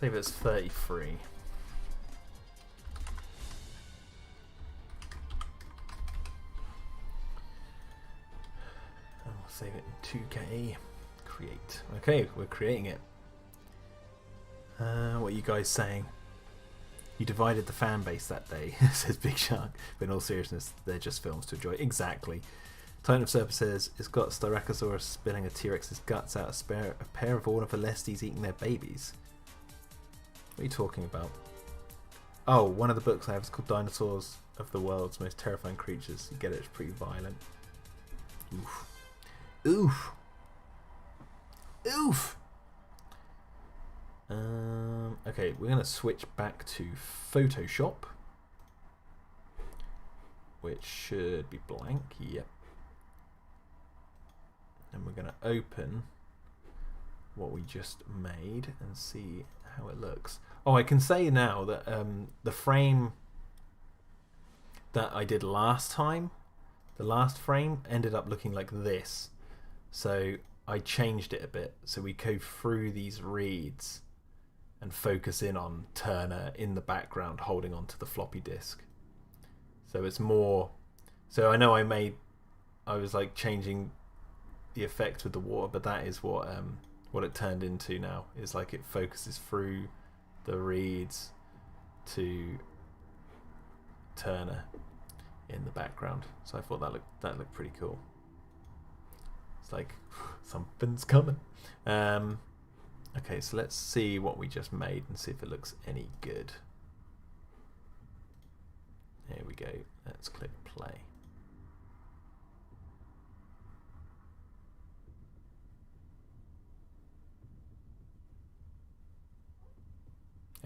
S1: Save it as 33. And we'll save it in 2K. Create. Okay, we're creating it. What are you guys saying? You divided the fan base that day, says Big Shark. But in all seriousness, they're just films to enjoy. Exactly. Titan of Serpents says, it's got Styracosaurus spilling a T-Rex's guts out, a pair of Ornitholestes eating their babies. What are you talking about? Oh, one of the books I have is called Dinosaurs of the World's Most Terrifying Creatures. You get it, it's pretty violent. Oof. Oof. Oof. Okay, we're going to switch back to Photoshop, which should be blank. Yep. And we're going to open what we just made and see how it looks. Oh, I can say now that the frame that I did last time, the last frame, ended up looking like this. So I changed it a bit. So we go through these reeds and focus in on Turner in the background holding onto the floppy disk. So it's more... So I know I was like changing the effect with the water, but that is what it turned into now. Is like it focuses through the reeds to Turner in the background. So I thought that looked pretty cool. It's like something's coming. Okay, so let's see what we just made and see if it looks any good. Here we go. Let's click play.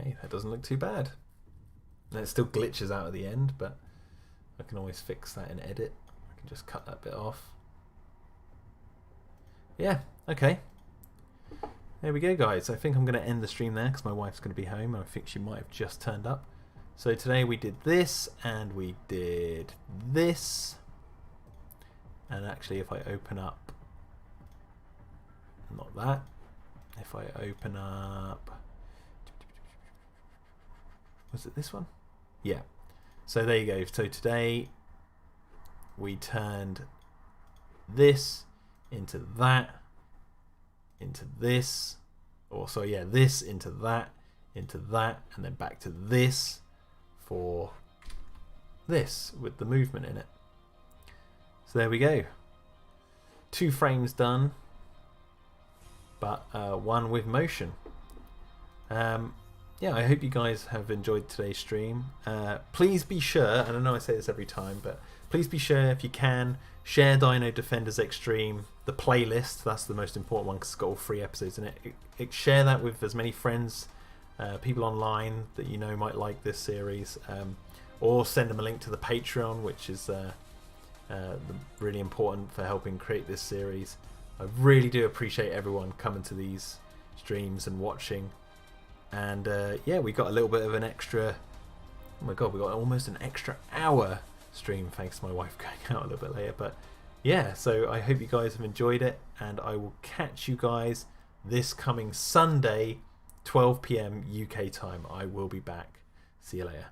S1: Hey, that doesn't look too bad. And it still glitches out at the end, but I can always fix that in edit. I can just cut that bit off. Yeah, okay. There we go, guys. I think I'm going to end the stream there because my wife's going to be home and I think she might have just turned up. So today we did this and we did this. And actually if I open up, not that, if I open up, was it this one? Yeah. So there you go. So today we turned this into that, into this, or so yeah, this into that, and then back to this for this with the movement in it. So there we go. 2 frames done, but one with motion. Yeah, I hope you guys have enjoyed today's stream. Please be sure, and I know I say this every time, but please be sure if you can, share Dino-Defenders Extreme, the playlist. That's the most important one because it's got all 3 episodes in it. Share that with as many friends, people online that you know might like this series, or send them a link to the Patreon, which is really important for helping create this series. I really do appreciate everyone coming to these streams and watching. And yeah, we got a little bit of an extra, oh my god, we got almost an extra hour stream thanks to my wife going out a little bit later. But yeah, so I hope you guys have enjoyed it, and I will catch you guys this coming Sunday, 12 PM UK time. I will be back. See you later.